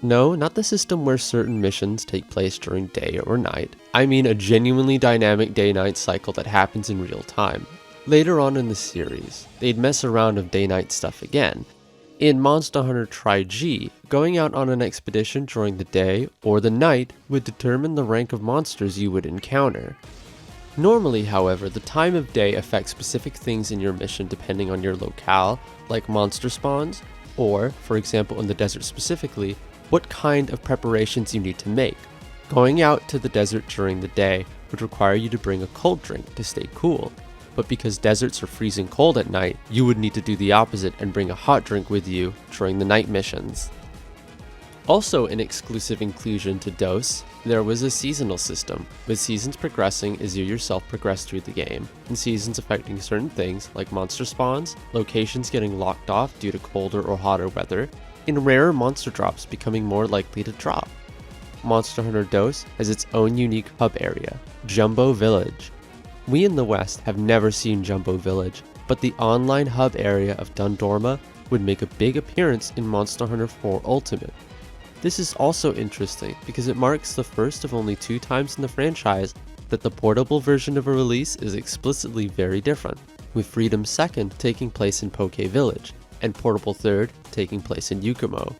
No, not the system where certain missions take place during day or night. I mean a genuinely dynamic day-night cycle that happens in real time. Later on in the series, they'd mess around with day-night stuff again. In Monster Hunter Tri-G, going out on an expedition during the day or the night would determine the rank of monsters you would encounter. Normally, however, the time of day affects specific things in your mission depending on your locale, like monster spawns, or, for example in the desert specifically, what kind of preparations you need to make. Going out to the desert during the day would require you to bring a cold drink to stay cool, but because deserts are freezing cold at night, you would need to do the opposite and bring a hot drink with you during the night missions. Also an exclusive inclusion to DOS, there was a seasonal system, with seasons progressing as you yourself progress through the game, and seasons affecting certain things like monster spawns, locations getting locked off due to colder or hotter weather, and rarer monster drops becoming more likely to drop. Monster Hunter DOS has its own unique hub area, Jumbo Village. We in the West have never seen Jumbo Village, but the online hub area of Dundorma would make a big appearance in Monster Hunter 4 Ultimate. This is also interesting because it marks the first of only 2 times in the franchise that the portable version of a release is explicitly very different, with Freedom 2nd taking place in Poke Village, and Portable 3rd taking place in Yukumo.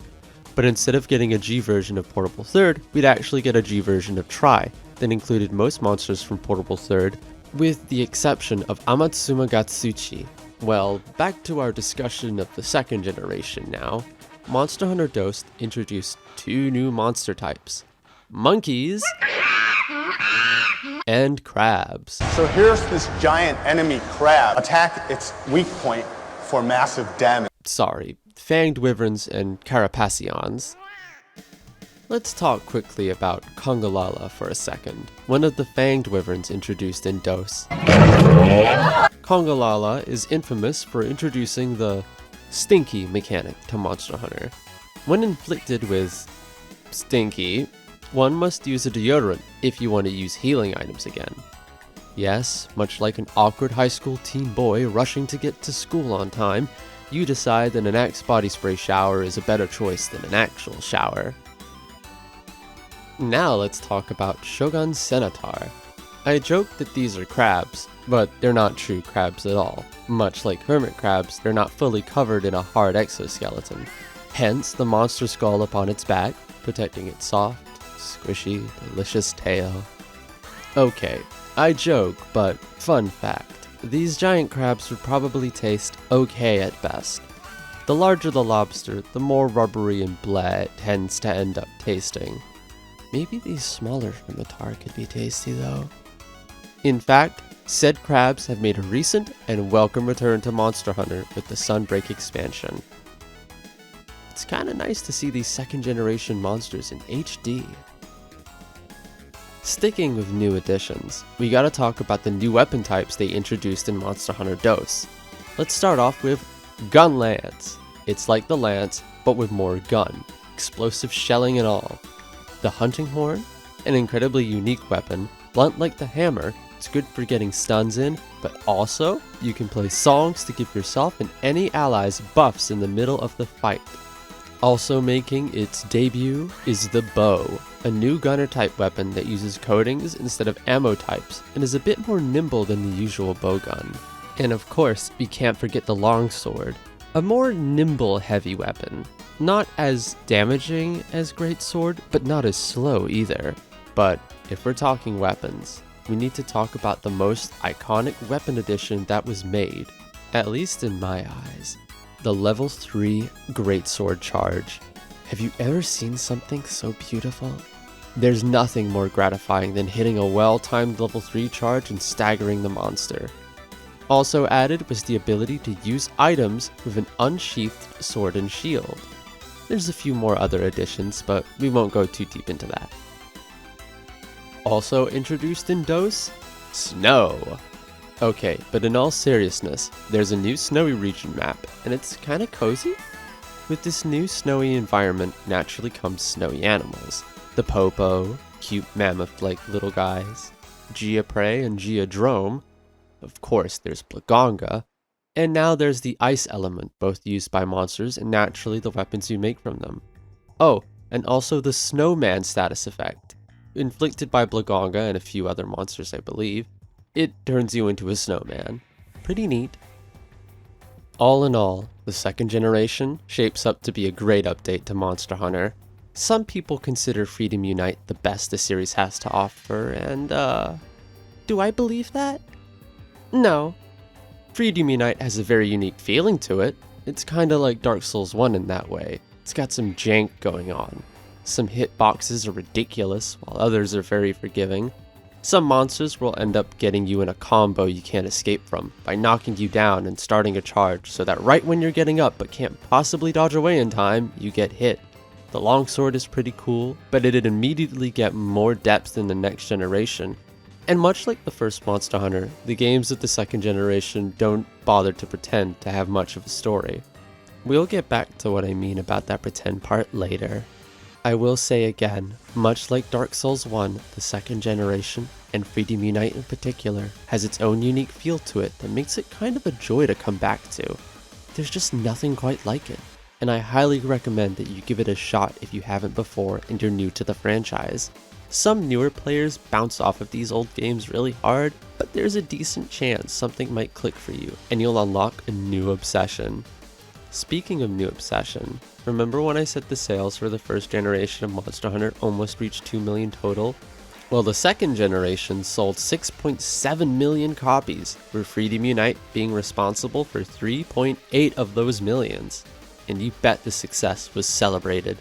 But instead of getting a G version of Portable 3rd, we'd actually get a G version of Tri that included most monsters from Portable 3rd, with the exception of Amatsuma Gatsuchi. Well, back to our discussion of the second generation now. Monster Hunter DOS introduced 2 new monster types, monkeys and crabs. So here's this giant enemy crab. Attack its weak point for massive damage. Sorry, fanged wyverns and carapacians. Let's talk quickly about Congalala for a second, one of the fanged wyverns introduced in DOS. Congalala is infamous for introducing the stinky mechanic to Monster Hunter. When inflicted with stinky, one must use a deodorant if you want to use healing items again. Yes, much like an awkward high school teen boy rushing to get to school on time, you decide that an Axe body spray shower is a better choice than an actual shower. Now let's talk about Shogun Senator. I joke that these are crabs, but they're not true crabs at all. Much like hermit crabs, they're not fully covered in a hard exoskeleton. Hence the monster skull upon its back, protecting its soft, squishy, delicious tail. Okay, I joke, but fun fact, these giant crabs would probably taste okay at best. The larger the lobster, the more rubbery and bleh it tends to end up tasting. Maybe these smaller Scimitar could be tasty though. In fact, said crabs have made a recent and welcome return to Monster Hunter with the Sunbreak expansion. It's kinda nice to see these second generation monsters in HD. Sticking with new additions, we gotta talk about the new weapon types they introduced in Monster Hunter DOS. Let's start off with Gun Lance. It's like the Lance, but with more gun, explosive shelling and all. The Hunting Horn, an incredibly unique weapon, blunt like the hammer. It's good for getting stuns in, but also you can play songs to give yourself and any allies buffs in the middle of the fight. Also making its debut is the Bow, a new gunner type weapon that uses coatings instead of ammo types and is a bit more nimble than the usual bow gun. And of course, we can't forget the Longsword, a more nimble heavy weapon. Not as damaging as Greatsword, but not as slow either. But if we're talking weapons, we need to talk about the most iconic weapon addition that was made, at least in my eyes. The level 3 Greatsword Charge. Have you ever seen something so beautiful? There's nothing more gratifying than hitting a well-timed level 3 charge and staggering the monster. Also added was the ability to use items with an unsheathed sword and shield. There's a few more other additions, but we won't go too deep into that. Also introduced in DOS? Snow. Okay, but in all seriousness, there's a new snowy region map, and it's kinda cozy? With this new snowy environment naturally comes snowy animals. The Popo, cute mammoth-like little guys, Geoprey and Geodrome, of course there's Blagonga, and now there's the ice element, both used by monsters and naturally the weapons you make from them. Oh, and also the Snowman status effect. Inflicted by Blagonga and a few other monsters, I believe, it turns you into a snowman. Pretty neat. All in all, the second generation shapes up to be a great update to Monster Hunter. Some people consider Freedom Unite the best the series has to offer, and do I believe that? No. Freedom Unite has a very unique feeling to it. It's kinda like Dark Souls 1 in that way. It's got some jank going on. Some hitboxes are ridiculous, while others are very forgiving. Some monsters will end up getting you in a combo you can't escape from, by knocking you down and starting a charge, so that right when you're getting up but can't possibly dodge away in time, you get hit. The longsword is pretty cool, but it'd immediately get more depth in the next generation. And much like the first Monster Hunter, the games of the second generation don't bother to pretend to have much of a story. We'll get back to what I mean about that pretend part later. I will say again, much like Dark Souls 1, the second generation, and Freedom Unite in particular, has its own unique feel to it that makes it kind of a joy to come back to. There's just nothing quite like it, and I highly recommend that you give it a shot if you haven't before and you're new to the franchise. Some newer players bounce off of these old games really hard, but there's a decent chance something might click for you, and you'll unlock a new obsession. Speaking of new obsession, remember when I said the sales for the first generation of Monster Hunter almost reached 2 million total? Well, the second generation sold 6.7 million copies, with Freedom Unite being responsible for 3.8 of those millions. And you bet the success was celebrated.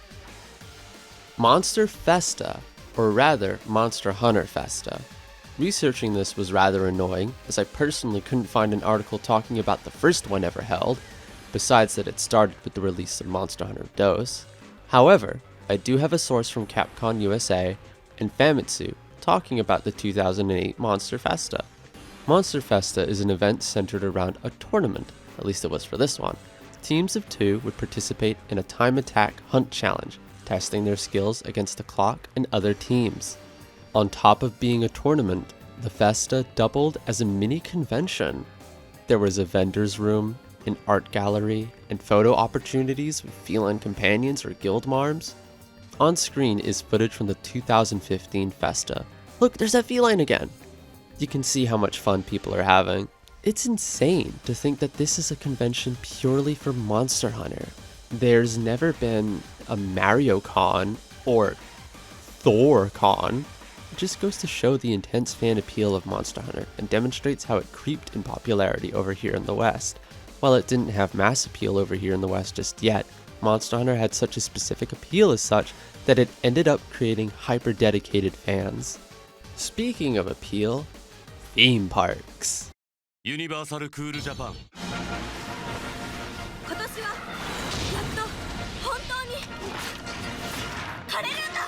Monster Festa, or rather Monster Hunter Festa. Researching this was rather annoying, as I personally couldn't find an article talking about the first one ever held, besides that it started with the release of Monster Hunter DOS. However, I do have a source from Capcom USA and Famitsu talking about the 2008 Monster Festa. Monster Festa is an event centered around a tournament, at least it was for this one. Teams of 2 would participate in a time attack hunt challenge, testing their skills against the clock and other teams. On top of being a tournament, the Festa doubled as a mini convention. There was a vendor's room, an art gallery, and photo opportunities with feline companions or guild marms. On screen is footage from the 2015 Festa. Look, there's that feline again! You can see how much fun people are having. It's insane to think that this is a convention purely for Monster Hunter. There's never been a Mario Con or Thor Con. It just goes to show the intense fan appeal of Monster Hunter and demonstrates how it creeped in popularity over here in the West. While it didn't have mass appeal over here in the West just yet, Monster Hunter had such a specific appeal as such that it ended up creating hyper-dedicated fans. Speaking of appeal, theme parks. Universal Cool Japan. 今年はやっと本当に晴れるんだ。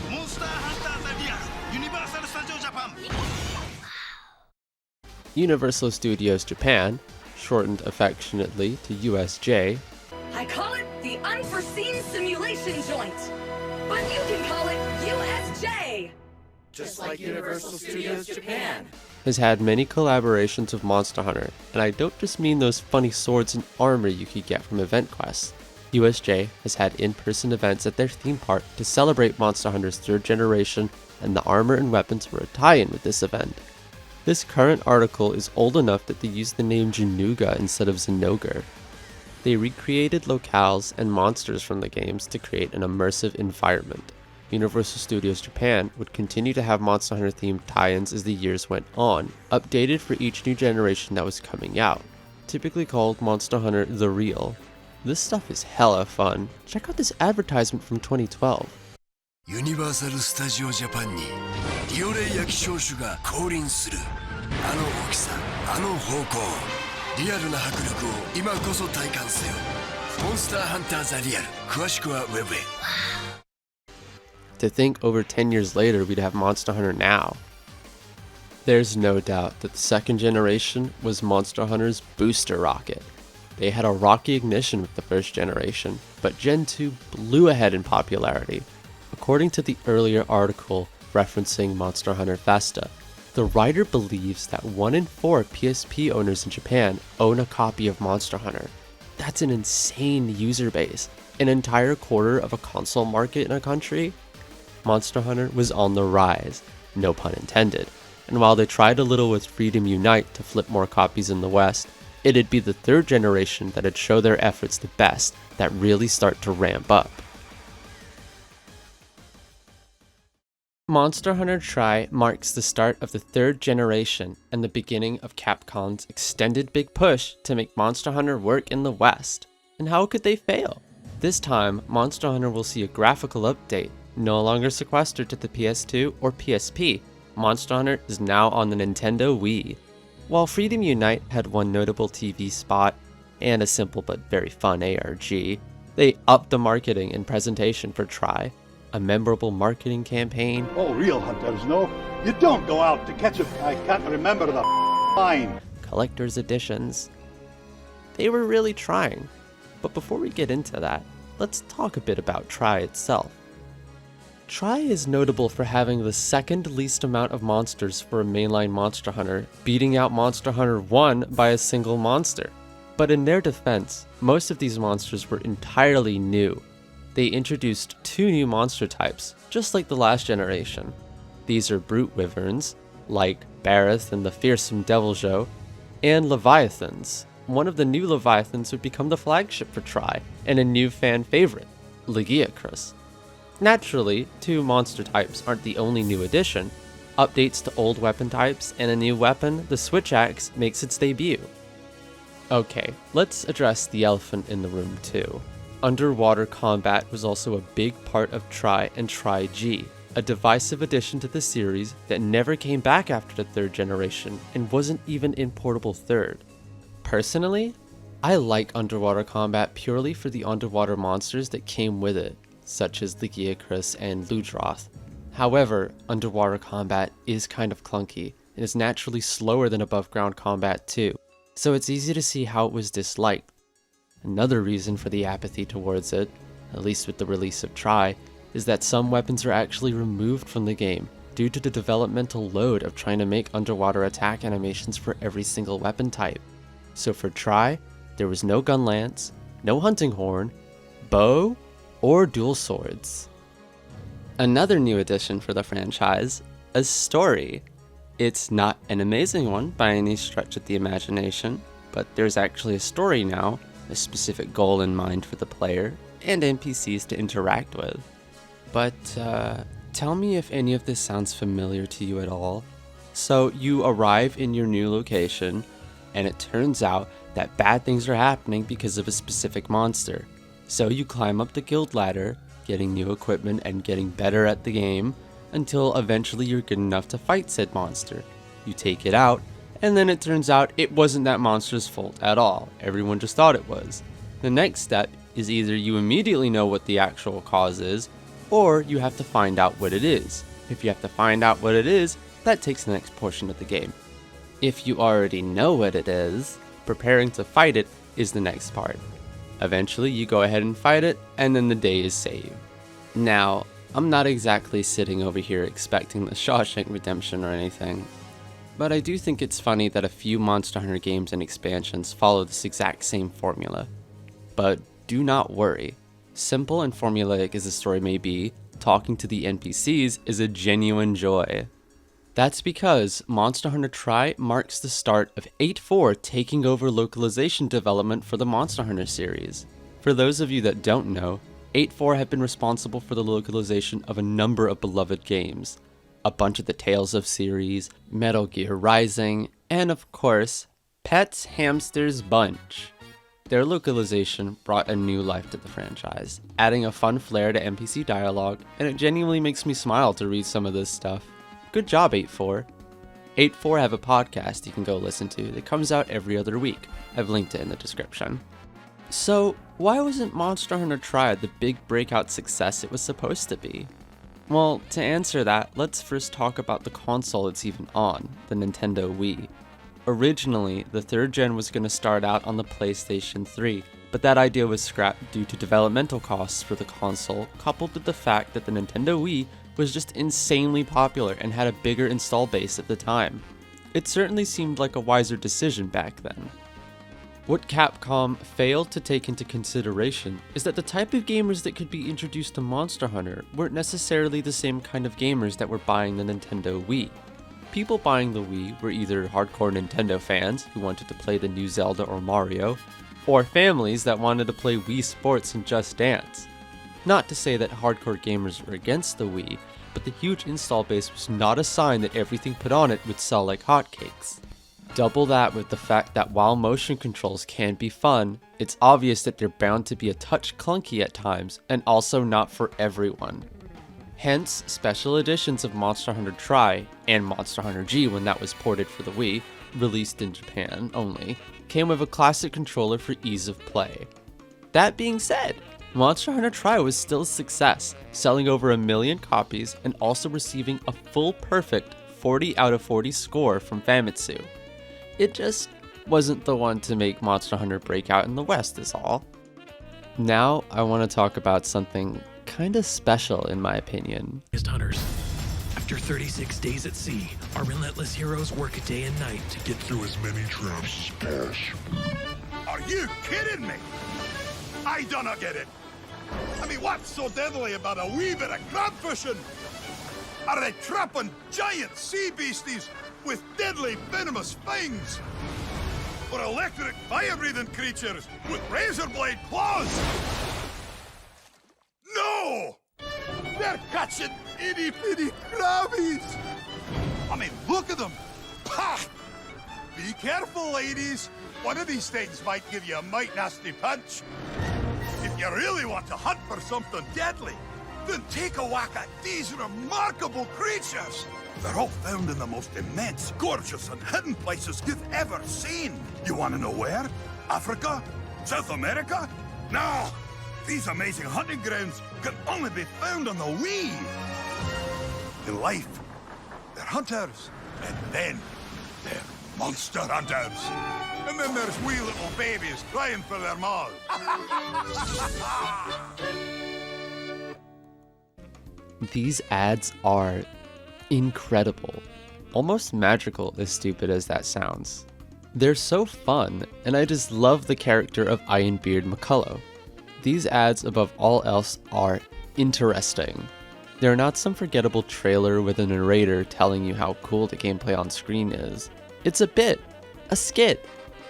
モンスターハンターザリアルユニバーサル・スタジオ・ジャパン Universal Studios Japan, shortened affectionately to USJ, I call it the unforeseen simulation joint, but you can call it USJ. Just like Universal Studios Japan. has had many collaborations with Monster Hunter, and I don't just mean those funny swords and armor you could get from event quests. USJ has had in-person events at their theme park to celebrate Monster Hunter's 3rd generation, and the armor and weapons were a tie-in with this event. This current article is old enough that they use the name Januga instead of Zenogre. They recreated locales and monsters from the games to create an immersive environment. Universal Studios Japan would continue to have Monster Hunter themed tie-ins as the years went on, updated for each new generation that was coming out, typically called Monster Hunter The Real. This stuff is hella fun. Check out this advertisement from 2012. ユニバーサル・スタジオ・ジャパンにリオレイ焼き証書が降臨する。あの大きさ、あの方向、リアルな迫力を今こそ体感せよ。モンスターハンターザリアル、詳しくはウェブへ。To think over 10 years later we'd have Monster Hunter now. There's no doubt that the second generation was Monster Hunter's booster rocket. They had a rocky ignition with the first generation, but Gen 2 blew ahead in popularity. According to the earlier article referencing Monster Hunter Festa, the writer believes that 1 in 4 PSP owners in Japan own a copy of Monster Hunter. That's an insane user base, an entire quarter of a console market in a country. Monster Hunter was on the rise, no pun intended, and while they tried a little with Freedom Unite to flip more copies in the West, it'd be the third generation that'd show their efforts the best, that really start to ramp up. Monster Hunter Tri marks the start of the third generation and the beginning of Capcom's extended big push to make Monster Hunter work in the West. And how could they fail? This time, Monster Hunter will see a graphical update, no longer sequestered to the PS2 or PSP. Monster Hunter is now on the Nintendo Wii. While Freedom Unite had one notable TV spot and a simple but very fun ARG, they upped the marketing and presentation for Tri. A memorable marketing campaign. Oh, real hunters know. You don't go out to catch a... I can't remember the line. Collector's editions. They were really trying. But before we get into that, let's talk a bit about Tri itself. Tri is notable for having the second least amount of monsters for a mainline Monster Hunter, beating out Monster Hunter 1 by a single monster. But in their defense, most of these monsters were entirely new. They introduced 2 new monster types, just like the last generation. These are brute wyverns, like Barroth and the fearsome Deviljho, and leviathans. One of the new leviathans would become the flagship for Tri, and a new fan favorite, Legiacrus. Naturally, 2 monster types aren't the only new addition. Updates to old weapon types and a new weapon, the Switch Axe, makes its debut. Okay, let's address the elephant in the room too. Underwater combat was also a big part of Tri and Tri-G, a divisive addition to the series that never came back after the third generation and wasn't even in Portable Third. Personally, I like underwater combat purely for the underwater monsters that came with it, such as Legiacrus and Ludroth. However, underwater combat is kind of clunky and is naturally slower than above ground combat too, so it's easy to see how it was disliked. Another reason for the apathy towards it, at least with the release of Tri, is that some weapons are actually removed from the game due to the developmental load of trying to make underwater attack animations for every single weapon type. So for Tri, there was no gun lance, no hunting horn, bow, or dual swords. Another new addition for the franchise, a story. It's not an amazing one by any stretch of the imagination, but there's actually a story now, a specific goal in mind for the player, and NPCs to interact with. But tell me if any of this sounds familiar to you at all. So you arrive in your new location, and it turns out that bad things are happening because of a specific monster. So you climb up the guild ladder, getting new equipment and getting better at the game, until eventually you're good enough to fight said monster. You take it out, and then it turns out it wasn't that monster's fault at all. Everyone just thought it was. The next step is either you immediately know what the actual cause is, or you have to find out what it is. If you have to find out what it is, that takes the next portion of the game. If you already know what it is, preparing to fight it is the next part. Eventually you go ahead and fight it, and then the day is saved. Now, I'm not exactly sitting over here expecting the Shawshank Redemption or anything, but I do think it's funny that a few Monster Hunter games and expansions follow this exact same formula. But do not worry. Simple and formulaic as the story may be, talking to the NPCs is a genuine joy. That's because Monster Hunter Tri marks the start of 8.4 taking over localization development for the Monster Hunter series. For those of you that don't know, 8.4 have been responsible for the localization of a number of beloved games. A bunch of the Tales of series, Metal Gear Rising, and of course, Pets Hamsters Bunch. Their localization brought a new life to the franchise, adding a fun flair to NPC dialogue, and it genuinely makes me smile to read some of this stuff. Good job, 8.4. 8.4 have a podcast you can go listen to that comes out every other week. I've linked it in the description. So, why wasn't Monster Hunter Tri the big breakout success it was supposed to be? Well, to answer that, let's first talk about the console it's even on, the Nintendo Wii. Originally, the 3rd gen was going to start out on the PlayStation 3, but that idea was scrapped due to developmental costs for the console, coupled with the fact that the Nintendo Wii was just insanely popular and had a bigger install base at the time. It certainly seemed like a wiser decision back then. What Capcom failed to take into consideration is that the type of gamers that could be introduced to Monster Hunter weren't necessarily the same kind of gamers that were buying the Nintendo Wii. People buying the Wii were either hardcore Nintendo fans who wanted to play the new Zelda or Mario, or families that wanted to play Wii Sports and Just Dance. Not to say that hardcore gamers were against the Wii, but the huge install base was not a sign that everything put on it would sell like hotcakes. Double that with the fact that while motion controls can be fun, it's obvious that they're bound to be a touch clunky at times, and also not for everyone. Hence, special editions of Monster Hunter Tri, and Monster Hunter G when that was ported for the Wii, released in Japan only, came with a classic controller for ease of play. That being said, Monster Hunter Tri was still a success, selling over 1 million copies and also receiving a full perfect 40 out of 40 score from Famitsu. It just wasn't the one to make Monster Hunter break out in the West is all. Now I want to talk about something kinda special in my opinion. Hunters. After 36 days at sea, our relentless heroes work day and night to get through as many traps as possible. Are you kidding me? I don't get it. I mean, what's so deadly about a wee bit of crab fishing? Are they trapping giant sea beasties with deadly venomous fangs? Or electric fire-breathing creatures with razor blade claws? No! They're catching itty-bitty crabbies! I mean, look at them! Pah! Be careful, ladies! One of these things might give you a mighty nasty punch. If you really want to hunt for something deadly, then take a whack at these remarkable creatures. They're all found in the most immense, gorgeous, and hidden places you've ever seen. You want to know where? Africa? South America? No! These amazing hunting grounds can only be found on the Wii. In life, they're hunters, and then they're monster hunters. And then there's wee little babies crying for their maws. These ads are incredible. Almost magical, as stupid as that sounds. They're so fun, and I just love the character of Ironbeard McCullough. These ads, above all else, are interesting. They're not some forgettable trailer with a narrator telling you how cool the gameplay on screen is. It's a bit, a skit,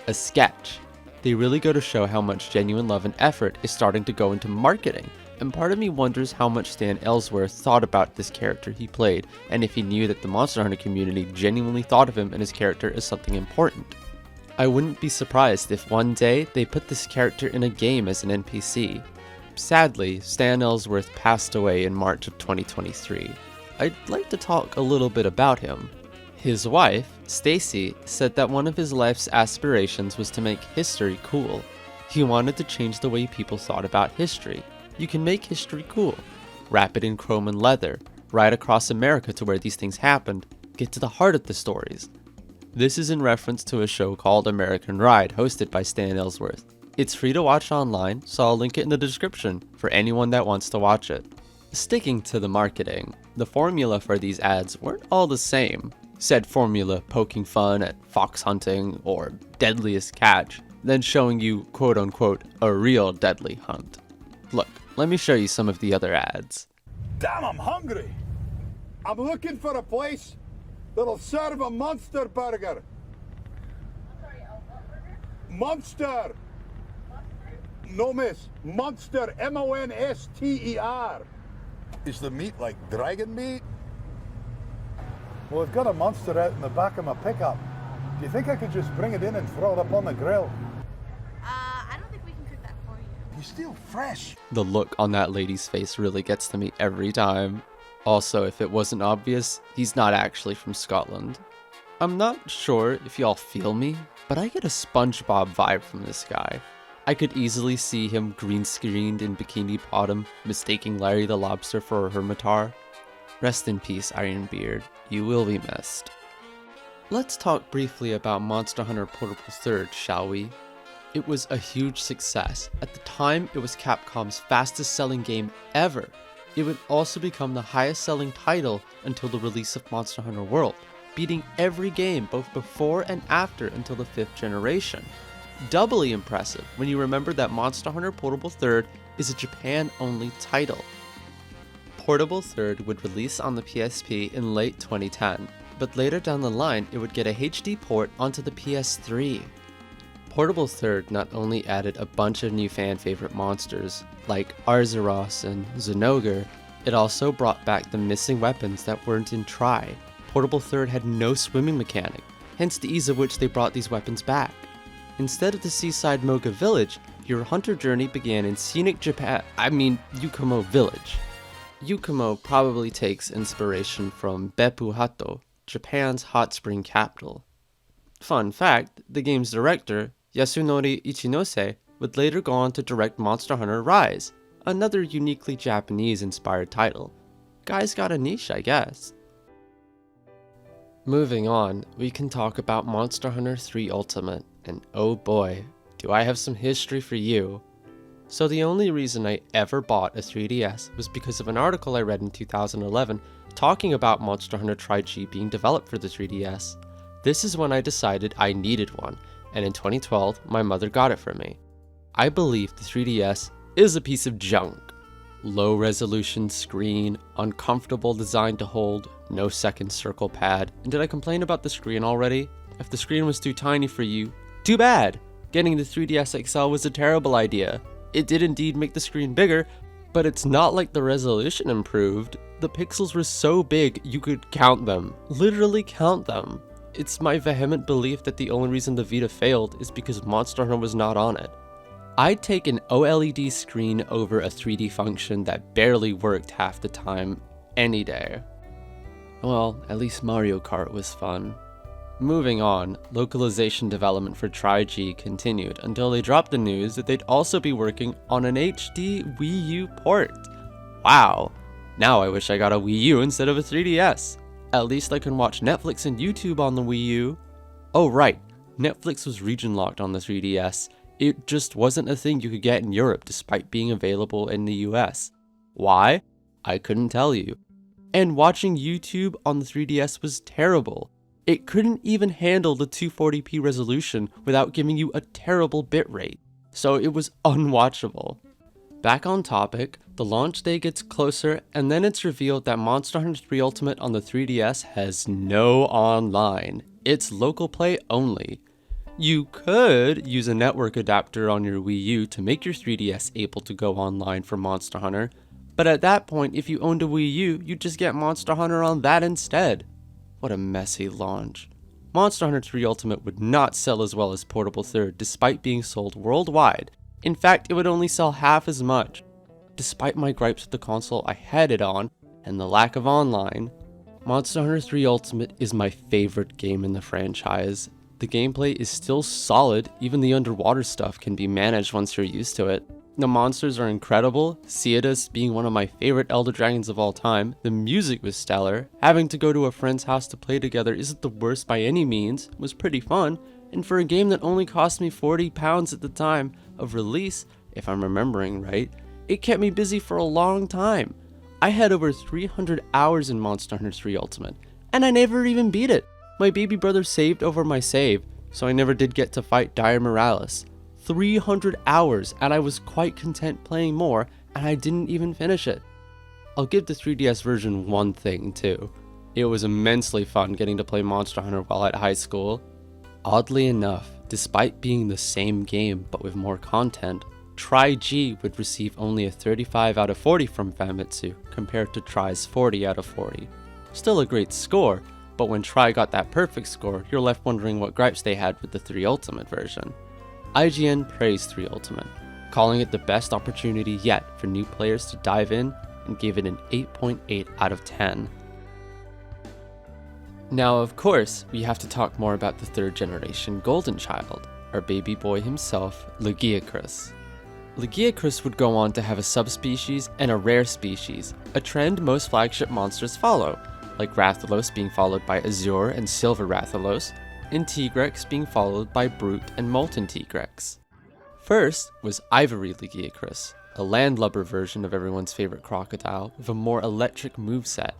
a sketch. They really go to show how much genuine love and effort is starting to go into marketing, and part of me wonders how much Stan Ellsworth thought about this character he played, and if he knew that the Monster Hunter community genuinely thought of him and his character as something important. I wouldn't be surprised if one day they put this character in a game as an NPC. Sadly, Stan Ellsworth passed away in March of 2023. I'd like to talk a little bit about him. His wife, Stacy, said that one of his life's aspirations was to make history cool. He wanted to change the way people thought about history. You can make history cool. Wrap it in chrome and leather, ride across America to where these things happened, get to the heart of the stories. This is in reference to a show called American Ride, hosted by Stan Ellsworth. It's free to watch online, so I'll link it in the description for anyone that wants to watch it. Sticking to the marketing, the formula for these ads weren't all the same. Said formula poking fun at fox hunting or deadliest catch, then showing you quote-unquote a real deadly hunt. Look, let me show you some of the other ads. Damn, I'm hungry. I'm looking for a place that'll serve a monster burger. Monster. No, miss. Monster. M-O-N-S-T-E-R. Is the meat like dragon meat? Well, I've got a monster out in the back of my pickup. Do you think I could just bring it in and throw it up on the grill? I don't think we can cook that for you. He's still fresh. The look on that lady's face really gets to me every time. Also, if it wasn't obvious, he's not actually from Scotland. I'm not sure if y'all feel me, but I get a SpongeBob vibe from this guy. I could easily see him green screened in Bikini Bottom, mistaking Larry the Lobster for a Hermitar. Rest in peace, Ironbeard. You will be missed. Let's talk briefly about Monster Hunter Portable 3rd, shall we? It was a huge success. At the time, it was Capcom's fastest selling game ever. It would also become the highest selling title until the release of Monster Hunter World, beating every game both before and after until the 5th generation. Doubly impressive when you remember that Monster Hunter Portable 3rd is a Japan-only title. Portable 3rd would release on the PSP in late 2010, but later down the line it would get a HD port onto the PS3. Portable 3rd not only added a bunch of new fan-favorite monsters, like Arzuros and Zenogre, it also brought back the missing weapons that weren't in Tri. Portable 3rd had no swimming mechanic, hence the ease of which they brought these weapons back. Instead of the seaside Moga village, your hunter journey began in scenic Yukumo village. Yukumo probably takes inspiration from Beppu Hato, Japan's hot spring capital. Fun fact, the game's director, Yasunori Ichinose, would later go on to direct Monster Hunter Rise, another uniquely Japanese-inspired title. Guy's got a niche, I guess. Moving on, we can talk about Monster Hunter 3 Ultimate, and oh boy, do I have some history for you. So the only reason I ever bought a 3DS was because of an article I read in 2011 talking about Monster Hunter Tri-G being developed for the 3DS. This is when I decided I needed one, and in 2012, my mother got it for me. I believe the 3DS is a piece of junk. Low resolution screen, uncomfortable design to hold, no second circle pad, and did I complain about the screen already? If the screen was too tiny for you, too bad! Getting the 3DS XL was a terrible idea. It did indeed make the screen bigger, but it's not like the resolution improved. The pixels were so big you could count them. Literally count them. It's my vehement belief that the only reason the Vita failed is because Monster Hunter was not on it. I'd take an OLED screen over a 3D function that barely worked half the time any day. Well, at least Mario Kart was fun. Moving on, localization development for Tri-G continued until they dropped the news that they'd also be working on an HD Wii U port. Wow, now I wish I got a Wii U instead of a 3DS. At least I can watch Netflix and YouTube on the Wii U. Oh right, Netflix was region locked on the 3DS. It just wasn't a thing you could get in Europe despite being available in the US. Why? I couldn't tell you. And watching YouTube on the 3DS was terrible. It couldn't even handle the 240p resolution without giving you a terrible bitrate, so it was unwatchable. Back on topic, the launch day gets closer and then it's revealed that Monster Hunter 3 Ultimate on the 3DS has no online. It's local play only. You could use a network adapter on your Wii U to make your 3DS able to go online for Monster Hunter, but at that point if you owned a Wii U, you'd just get Monster Hunter on that instead. What a messy launch. Monster Hunter 3 Ultimate would not sell as well as Portable 3rd despite being sold worldwide. In fact, it would only sell half as much. Despite my gripes with the console I had it on, and the lack of online, Monster Hunter 3 Ultimate is my favorite game in the franchise. The gameplay is still solid, even the underwater stuff can be managed once you're used to it. The monsters are incredible, Ceadeus being one of my favorite Elder Dragons of all time, the music was stellar, having to go to a friend's house to play together isn't the worst by any means, it was pretty fun, and for a game that only cost me £40 at the time of release, if I'm remembering right, it kept me busy for a long time. I had over 300 hours in Monster Hunter 3 Ultimate, and I never even beat it. My baby brother saved over my save, so I never did get to fight Dire Morales. 300 hours, and I was quite content playing more, and I didn't even finish it. I'll give the 3DS version one thing too. It was immensely fun getting to play Monster Hunter while at high school. Oddly enough, despite being the same game but with more content, Tri-G would receive only a 35 out of 40 from Famitsu compared to Tri's 40 out of 40. Still a great score, but when Tri got that perfect score, you're left wondering what gripes they had with the 3 Ultimate version. IGN praised 3 Ultimate, calling it the best opportunity yet for new players to dive in and gave it an 8.8 out of 10. Now of course, we have to talk more about the 3rd generation Golden Child, our baby boy himself, Lagiacrus. Legiacris would go on to have a subspecies and a rare species, a trend most flagship monsters follow, like Rathalos being followed by Azure and Silver Rathalos, and Tigrex being followed by Brute and Molten Tigrex. First was Ivory Legiacris, a landlubber version of everyone's favorite crocodile with a more electric moveset.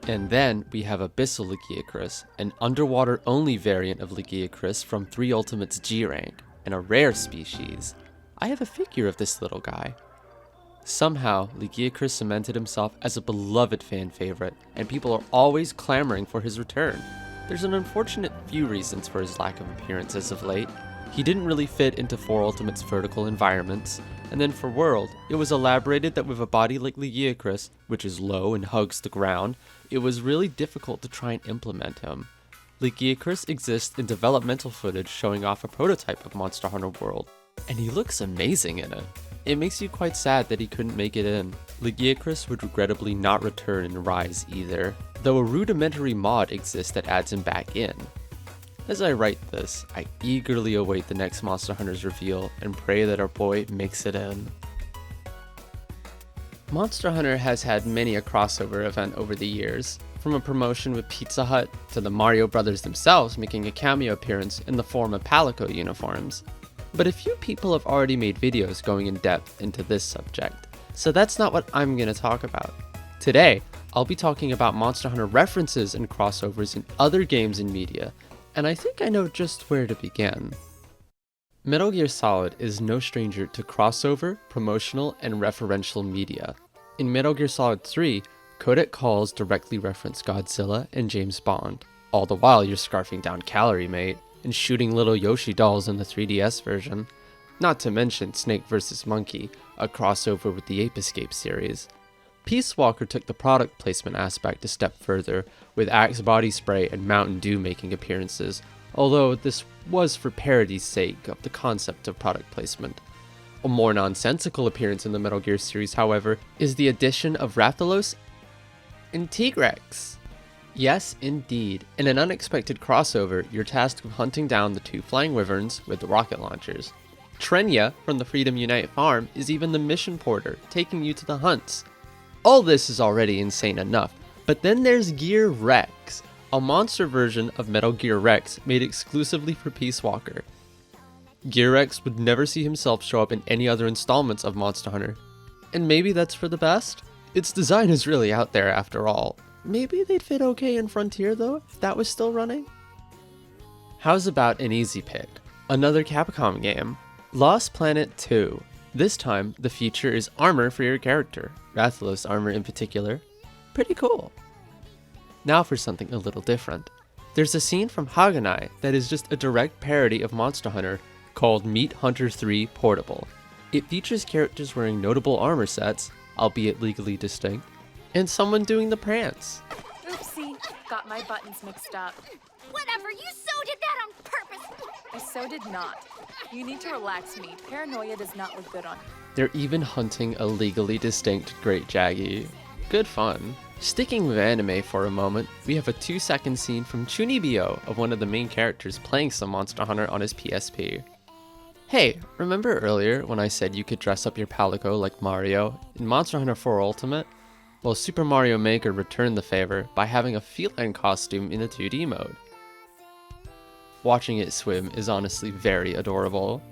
And then we have Abyssal Legiacris, an underwater-only variant of Legiacris from 3 Ultimates G-Rank, and a rare species. I have a figure of this little guy. Somehow, Legiacris cemented himself as a beloved fan favorite, and people are always clamoring for his return. There's an unfortunate few reasons for his lack of appearance as of late. He didn't really fit into 4 Ultimates vertical environments, and then for World, it was elaborated that with a body like Legiacris, which is low and hugs the ground, it was really difficult to try and implement him. Legiacris exists in developmental footage showing off a prototype of Monster Hunter World, and he looks amazing in it. It makes you quite sad that he couldn't make it in. Legiacris would regrettably not return in Rise either, though a rudimentary mod exists that adds him back in. As I write this, I eagerly await the next Monster Hunter's reveal and pray that our boy makes it in. Monster Hunter has had many a crossover event over the years, from a promotion with Pizza Hut to the Mario Brothers themselves making a cameo appearance in the form of Palico uniforms. But a few people have already made videos going in depth into this subject, so that's not what I'm going to talk about. Today, I'll be talking about Monster Hunter references and crossovers in other games and media, and I think I know just where to begin. Metal Gear Solid is no stranger to crossover, promotional, and referential media. In Metal Gear Solid 3, codec calls directly reference Godzilla and James Bond, all the while you're scarfing down Calorie Mate and shooting little Yoshi dolls in the 3DS version. Not to mention Snake vs. Monkey, a crossover with the Ape Escape series. Peace Walker took the product placement aspect a step further, with Axe body spray and Mountain Dew making appearances, although this was for parody's sake of the concept of product placement. A more nonsensical appearance in the Metal Gear series, however, is the addition of Rathalos and Tigrex. Yes, indeed. In an unexpected crossover, you're tasked with hunting down the 2 flying wyverns with the rocket launchers. Trenya from the Freedom Unite farm is even the mission porter, taking you to the hunts. All this is already insane enough, but then there's Gear Rex, a monster version of Metal Gear Rex made exclusively for Peace Walker. Gear Rex would never see himself show up in any other installments of Monster Hunter, and maybe that's for the best? Its design is really out there after all. Maybe they'd fit okay in Frontier though, if that was still running? How's about an easy pick? Another Capcom game, Lost Planet 2. This time, the feature is armor for your character, Rathalos armor in particular. Pretty cool. Now for something a little different. There's a scene from Haganai that is just a direct parody of Monster Hunter called Meat Hunter 3 Portable. It features characters wearing notable armor sets, albeit legally distinct, and someone doing the prance. Oopsie, got my buttons mixed up. Whatever, you so did that on purpose. I so did not. You need to relax me. Paranoia does not look good on you. They're even hunting a legally distinct Great Jaggy. Good fun. Sticking with anime for a moment, we have a 2-second scene from Chunibyo of one of the main characters playing some Monster Hunter on his PSP. Hey, remember earlier when I said you could dress up your Palico like Mario in Monster Hunter 4 Ultimate? Well, Super Mario Maker returned the favor by having a feline costume in the 2D mode. Watching it swim is honestly very adorable.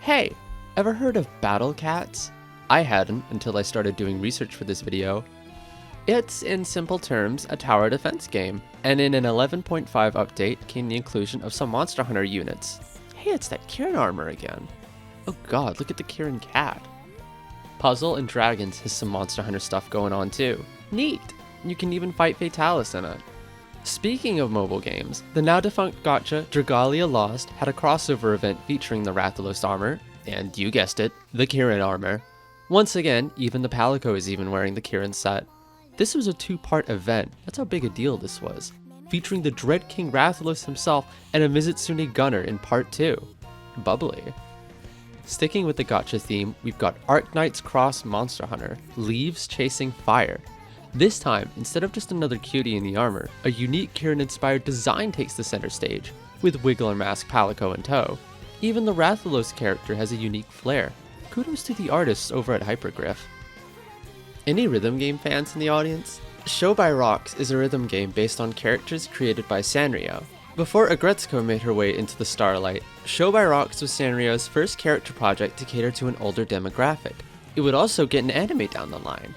Hey, ever heard of Battle Cats? I hadn't until I started doing research for this video. It's, in simple terms, a tower defense game, and in an 11.5 update came the inclusion of some Monster Hunter units. Hey, it's that Kirin armor again. Oh god, look at the Kirin cat. Puzzle and Dragons has some Monster Hunter stuff going on too. Neat! You can even fight Fatalis in it. Speaking of mobile games, the now defunct gacha Dragalia Lost had a crossover event featuring the Rathalos armor, and you guessed it, the Kirin armor. Once again, even the Palico is even wearing the Kirin set. This was a 2-part event, that's how big a deal this was, featuring the Dread King Rathalos himself and a Mizitsune Gunner in part 2. Bubbly. Sticking with the gacha theme, we've got Arknight's Cross Monster Hunter, Leaves Chasing Fire. This time, instead of just another cutie in the armor, a unique Kirin-inspired design takes the center stage, with Wiggler Mask Palico in tow. Even the Rathalos character has a unique flair. Kudos to the artists over at Hypergriff. Any rhythm game fans in the audience? Show by Rocks is a rhythm game based on characters created by Sanrio. Before Agretzko made her way into the Starlight, Show by Rocks was Sanrio's first character project to cater to an older demographic. It would also get an anime down the line.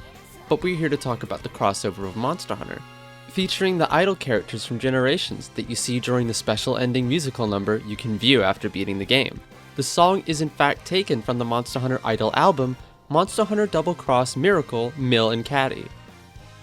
But we're here to talk about the crossover of Monster Hunter, featuring the idol characters from Generations that you see during the special ending musical number you can view after beating the game. The song is in fact taken from the Monster Hunter Idol album, Monster Hunter Double Cross Miracle, Mill and Caddy.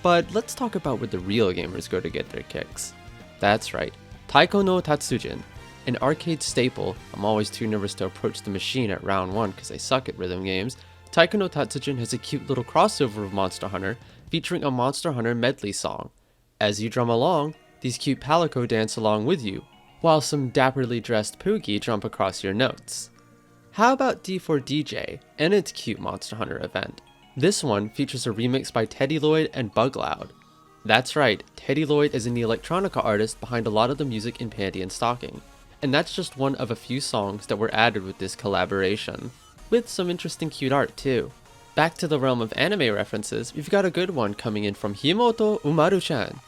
But let's talk about where the real gamers go to get their kicks. That's right, Taiko no Tatsujin, an arcade staple. I'm always too nervous to approach the machine at round 1 because I suck at rhythm games. Taiko no Tatsujin has a cute little crossover of Monster Hunter, featuring a Monster Hunter medley song. As you drum along, these cute Palico dance along with you, while some dapperly dressed Poogie jump across your notes. How about D4DJ and its cute Monster Hunter event? This one features a remix by Teddy Lloyd and Bugloud. That's right, Teddy Lloyd is an electronica artist behind a lot of the music in Panty and Stocking, and that's just one of a few songs that were added with this collaboration, with some interesting cute art too. Back to the realm of anime references, we've got a good one coming in from Himoto Umaru-chan.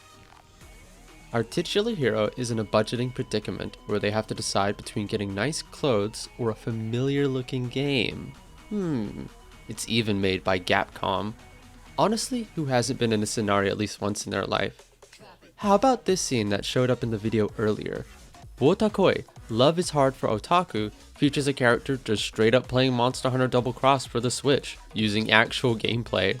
Our titular hero is in a budgeting predicament where they have to decide between getting nice clothes or a familiar looking game. It's even made by Capcom. Honestly, who hasn't been in a scenario at least once in their life? How about this scene that showed up in the video earlier? Wotakoi, Love is Hard for Otaku, features a character just straight up playing Monster Hunter Double Cross for the Switch, using actual gameplay.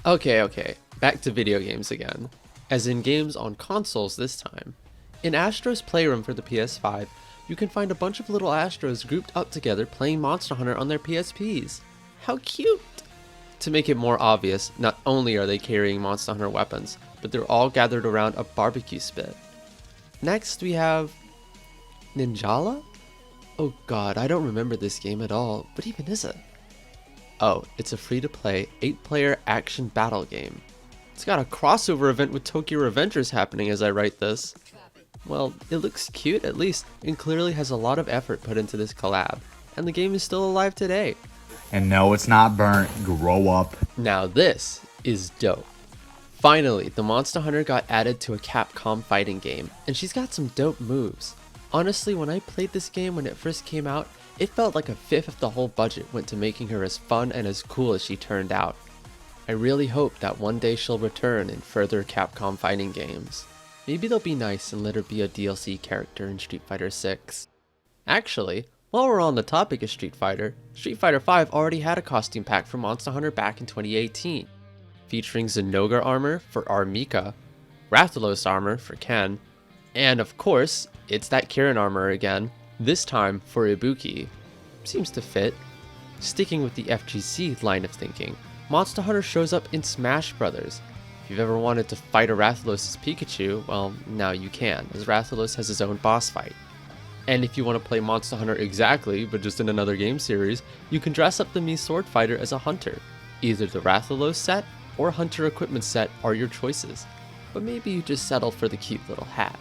Okay, back to video games again. As in games on consoles this time. In Astro's Playroom for the PS5, you can find a bunch of little Astros grouped up together playing Monster Hunter on their PSPs. How cute! To make it more obvious, not only are they carrying Monster Hunter weapons, but they're all gathered around a barbecue spit. Next we have Ninjala? Oh god, I don't remember this game at all. What even is it? Oh, it's a free-to-play 8-player action battle game. It's got a crossover event with Tokyo Revengers happening as I write this. Well, it looks cute at least, and clearly has a lot of effort put into this collab, and the game is still alive today. And no, it's not burnt. Grow up. Now this is dope. Finally, the Monster Hunter got added to a Capcom fighting game, and she's got some dope moves. Honestly, when I played this game when it first came out, it felt like a fifth of the whole budget went to making her as fun and as cool as she turned out. I really hope that one day she'll return in further Capcom fighting games. Maybe they'll be nice and let her be a DLC character in Street Fighter 6. Actually, while we're on the topic of Street Fighter V already had a costume pack for Monster Hunter back in 2018, featuring Zenogre armor for Armika, Rathalos armor for Ken, and of course, it's that Kirin armor again, this time for Ibuki. Seems to fit. Sticking with the FGC line of thinking, Monster Hunter shows up in Smash Bros. If you've ever wanted to fight a Rathalos' Pikachu, well, now you can, as Rathalos has his own boss fight. And if you want to play Monster Hunter exactly, but just in another game series, you can dress up the Mii Sword Fighter as a hunter. Either the Rathalos set or Hunter Equipment set are your choices, but maybe you just settle for the cute little hat.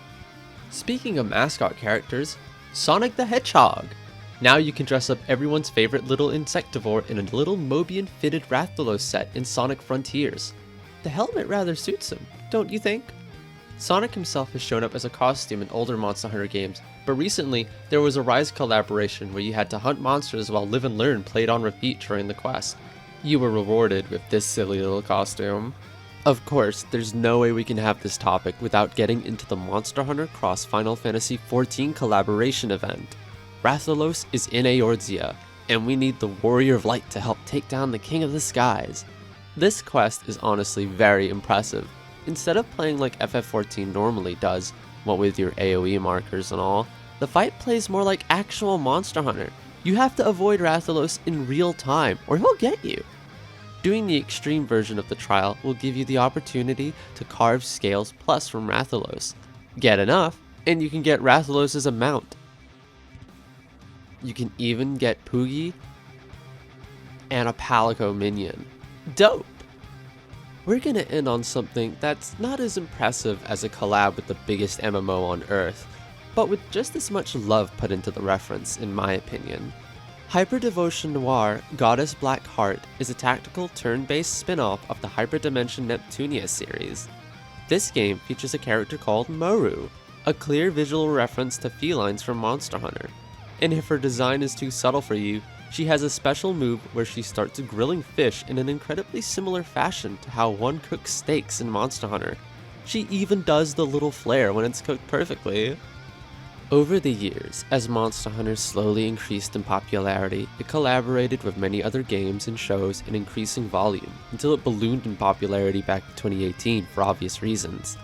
Speaking of mascot characters, Sonic the Hedgehog! Now you can dress up everyone's favorite little insectivore in a little Mobian fitted Rathalos set in Sonic Frontiers. The helmet rather suits him, don't you think? Sonic himself has shown up as a costume in older Monster Hunter games, but recently there was a Rise collaboration where you had to hunt monsters while Live and Learn played on repeat during the quest. You were rewarded with this silly little costume. Of course, there's no way we can have this topic without getting into the Monster Hunter Cross Final Fantasy XIV collaboration event. Rathalos is in Eorzea, and we need the Warrior of Light to help take down the King of the Skies. This quest is honestly very impressive. Instead of playing like FF14 normally does, what with your AoE markers and all, the fight plays more like actual Monster Hunter. You have to avoid Rathalos in real time, or he'll get you. Doing the extreme version of the trial will give you the opportunity to carve Scales Plus from Rathalos. Get enough, and you can get Rathalos as a mount. You can even get Poogie and a Palico minion. Dope! We're gonna end on something that's not as impressive as a collab with the biggest MMO on Earth, but with just as much love put into the reference, in my opinion. Hyper Devotion Noir Goddess Black Heart is a tactical turn-based spin-off of the Hyperdimension Neptunia series. This game features a character called Moru, a clear visual reference to felines from Monster Hunter. And if her design is too subtle for you, she has a special move where she starts grilling fish in an incredibly similar fashion to how one cooks steaks in Monster Hunter. She even does the little flare when it's cooked perfectly. Over the years, as Monster Hunter slowly increased in popularity, it collaborated with many other games and shows in increasing volume, until it ballooned in popularity back in 2018 for obvious reasons.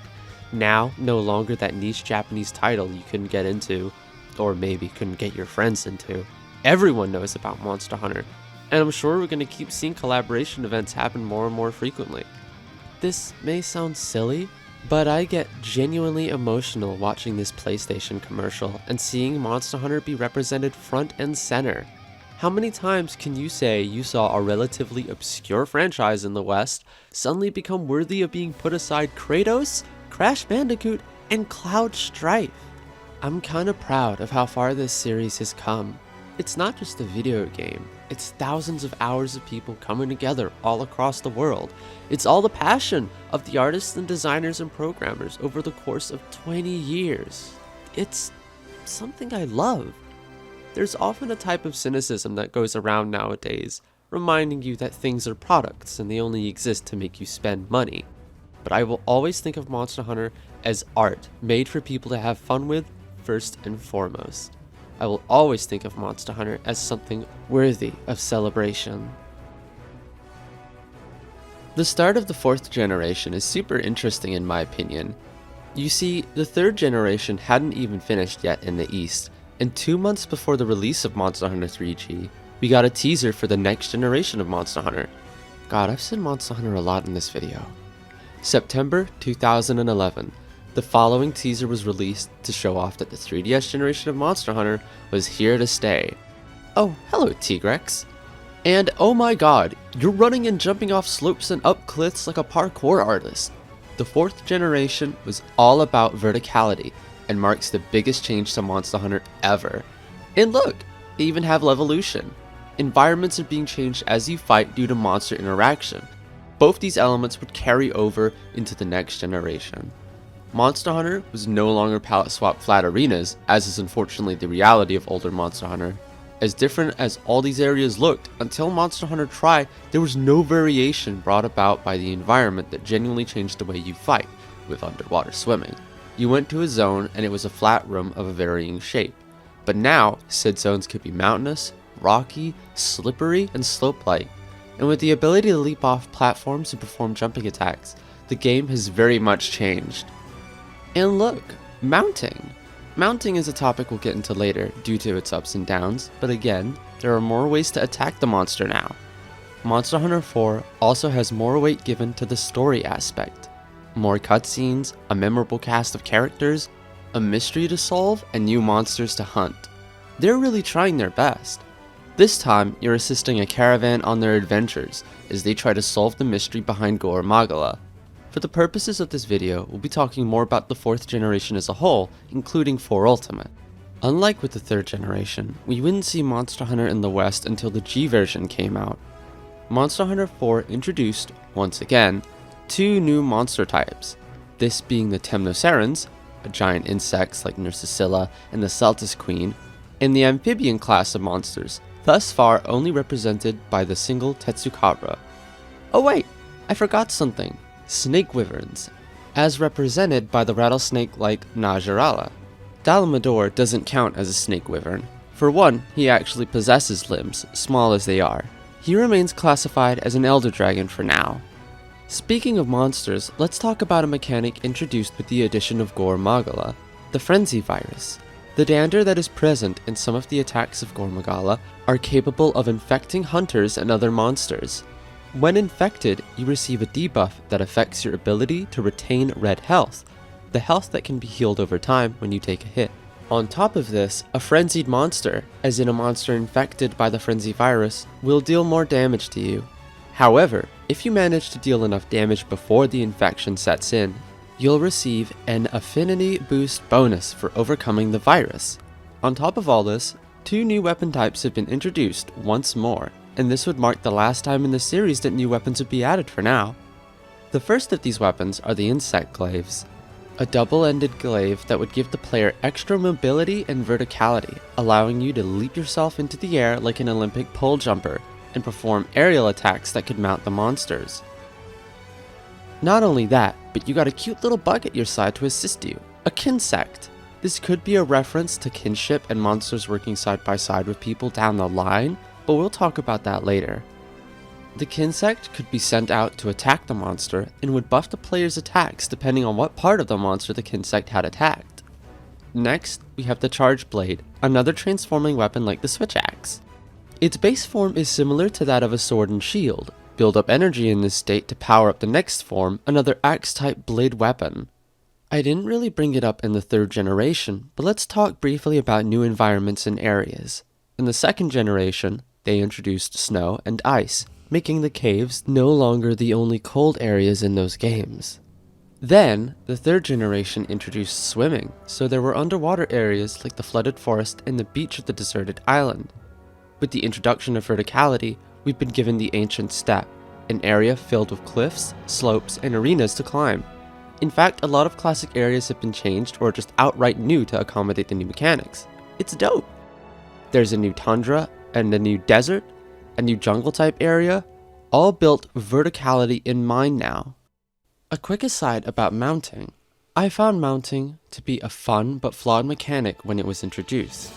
Now, no longer that niche Japanese title you couldn't get into, or maybe couldn't get your friends into. Everyone knows about Monster Hunter, and I'm sure we're going to keep seeing collaboration events happen more and more frequently. This may sound silly, but I get genuinely emotional watching this PlayStation commercial and seeing Monster Hunter be represented front and center. How many times can you say you saw a relatively obscure franchise in the West suddenly become worthy of being put aside Kratos, Crash Bandicoot, and Cloud Strife? I'm kinda proud of how far this series has come. It's not just a video game, it's thousands of hours of people coming together all across the world. It's all the passion of the artists and designers and programmers over the course of 20 years. It's something I love. There's often a type of cynicism that goes around nowadays, reminding you that things are products and they only exist to make you spend money. But I will always think of Monster Hunter as art, made for people to have fun with, first and foremost. I will always think of Monster Hunter as something worthy of celebration. The start of the 4th generation is super interesting in my opinion. You see, the 3rd generation hadn't even finished yet in the East, and 2 months before the release of Monster Hunter 3G, we got a teaser for the next generation of Monster Hunter. God, I've said Monster Hunter a lot in this video. September 2011. The following teaser was released to show off that the 3DS generation of Monster Hunter was here to stay. Oh, hello Tigrex. And oh my god, you're running and jumping off slopes and up cliffs like a parkour artist. The 4th generation was all about verticality and marks the biggest change to Monster Hunter ever. And look, they even have Levolution. Environments are being changed as you fight due to monster interaction. Both these elements would carry over into the next generation. Monster Hunter was no longer palette swap flat arenas, as is unfortunately the reality of older Monster Hunter. As different as all these areas looked, until Monster Hunter Tri, there was no variation brought about by the environment that genuinely changed the way you fight, with underwater swimming. You went to a zone and it was a flat room of a varying shape. But now, said zones could be mountainous, rocky, slippery, and slope-like. And with the ability to leap off platforms and perform jumping attacks, the game has very much changed. And look, mounting. Mounting is a topic we'll get into later due to its ups and downs, but again, there are more ways to attack the monster now. Monster Hunter 4 also has more weight given to the story aspect. More cutscenes, a memorable cast of characters, a mystery to solve, and new monsters to hunt. They're really trying their best. This time, you're assisting a caravan on their adventures as they try to solve the mystery behind Gore Magala. For the purposes of this video, we'll be talking more about the 4th generation as a whole, including 4 Ultimate. Unlike with the 3rd generation, we wouldn't see Monster Hunter in the West until the G version came out. Monster Hunter 4 introduced, once again, 2 new monster types, this being the Temnocerans, a giant insects like Nursicilla and the Celtis Queen, and the amphibian class of monsters, thus far only represented by the single Tetsukabra. Oh wait, I forgot something. Snake Wyverns, as represented by the rattlesnake-like Najarala. Dalamador doesn't count as a snake wyvern. For one, he actually possesses limbs, small as they are. He remains classified as an elder dragon for now. Speaking of monsters, let's talk about a mechanic introduced with the addition of Gore Magala, the Frenzy Virus. The dander that is present in some of the attacks of Gore Magala are capable of infecting hunters and other monsters. When infected, you receive a debuff that affects your ability to retain red health, the health that can be healed over time when you take a hit. On top of this, a frenzied monster, as in a monster infected by the frenzy virus, will deal more damage to you. However, if you manage to deal enough damage before the infection sets in, you'll receive an affinity boost bonus for overcoming the virus. On top of all this, 2 new weapon types have been introduced once more, and this would mark the last time in the series that new weapons would be added for now. The first of these weapons are the insect glaives, a double-ended glaive that would give the player extra mobility and verticality, allowing you to leap yourself into the air like an Olympic pole jumper and perform aerial attacks that could mount the monsters. Not only that, but you got a cute little bug at your side to assist you, a kinsect. This could be a reference to kinship and monsters working side by side with people down the line, but we'll talk about that later. The kinsect could be sent out to attack the monster and would buff the player's attacks depending on what part of the monster the kinsect had attacked. Next, we have the charge blade, another transforming weapon like the switch axe. Its base form is similar to that of a sword and shield. Build up energy in this state to power up the next form, another axe-type blade weapon. I didn't really bring it up in the 3rd generation, but let's talk briefly about new environments and areas. In the 2nd generation, they introduced snow and ice, making the caves no longer the only cold areas in those games. Then, the 3rd generation introduced swimming, so there were underwater areas like the flooded forest and the beach of the deserted island. With the introduction of verticality, we've been given the ancient steppe, an area filled with cliffs, slopes, and arenas to climb. In fact, a lot of classic areas have been changed or just outright new to accommodate the new mechanics. It's dope! There's a new tundra and a new desert, a new jungle type area, all built verticality in mind now. A quick aside about mounting. I found mounting to be a fun but flawed mechanic when it was introduced.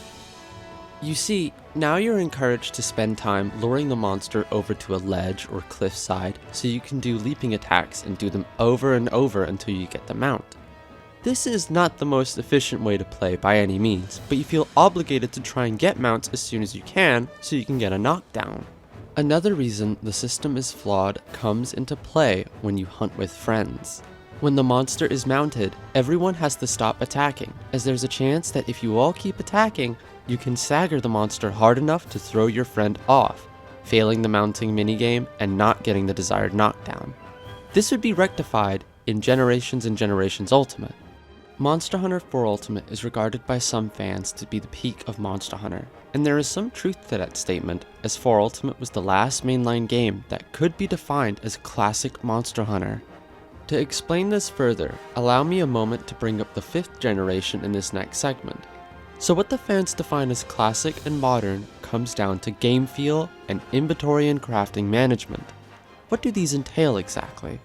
You see, now you're encouraged to spend time luring the monster over to a ledge or cliffside so you can do leaping attacks and do them over and over until you get the mount. This is not the most efficient way to play by any means, but you feel obligated to try and get mounts as soon as you can so you can get a knockdown. Another reason the system is flawed comes into play when you hunt with friends. When the monster is mounted, everyone has to stop attacking, as there's a chance that if you all keep attacking, you can stagger the monster hard enough to throw your friend off, failing the mounting minigame and not getting the desired knockdown. This would be rectified in Generations and Generations Ultimate. Monster Hunter 4 Ultimate is regarded by some fans to be the peak of Monster Hunter, and there is some truth to that statement, as 4 Ultimate was the last mainline game that could be defined as classic Monster Hunter. To explain this further, allow me a moment to bring up the 5th generation in this next segment. So what the fans define as classic and modern comes down to game feel and inventory and crafting management. What do these entail exactly?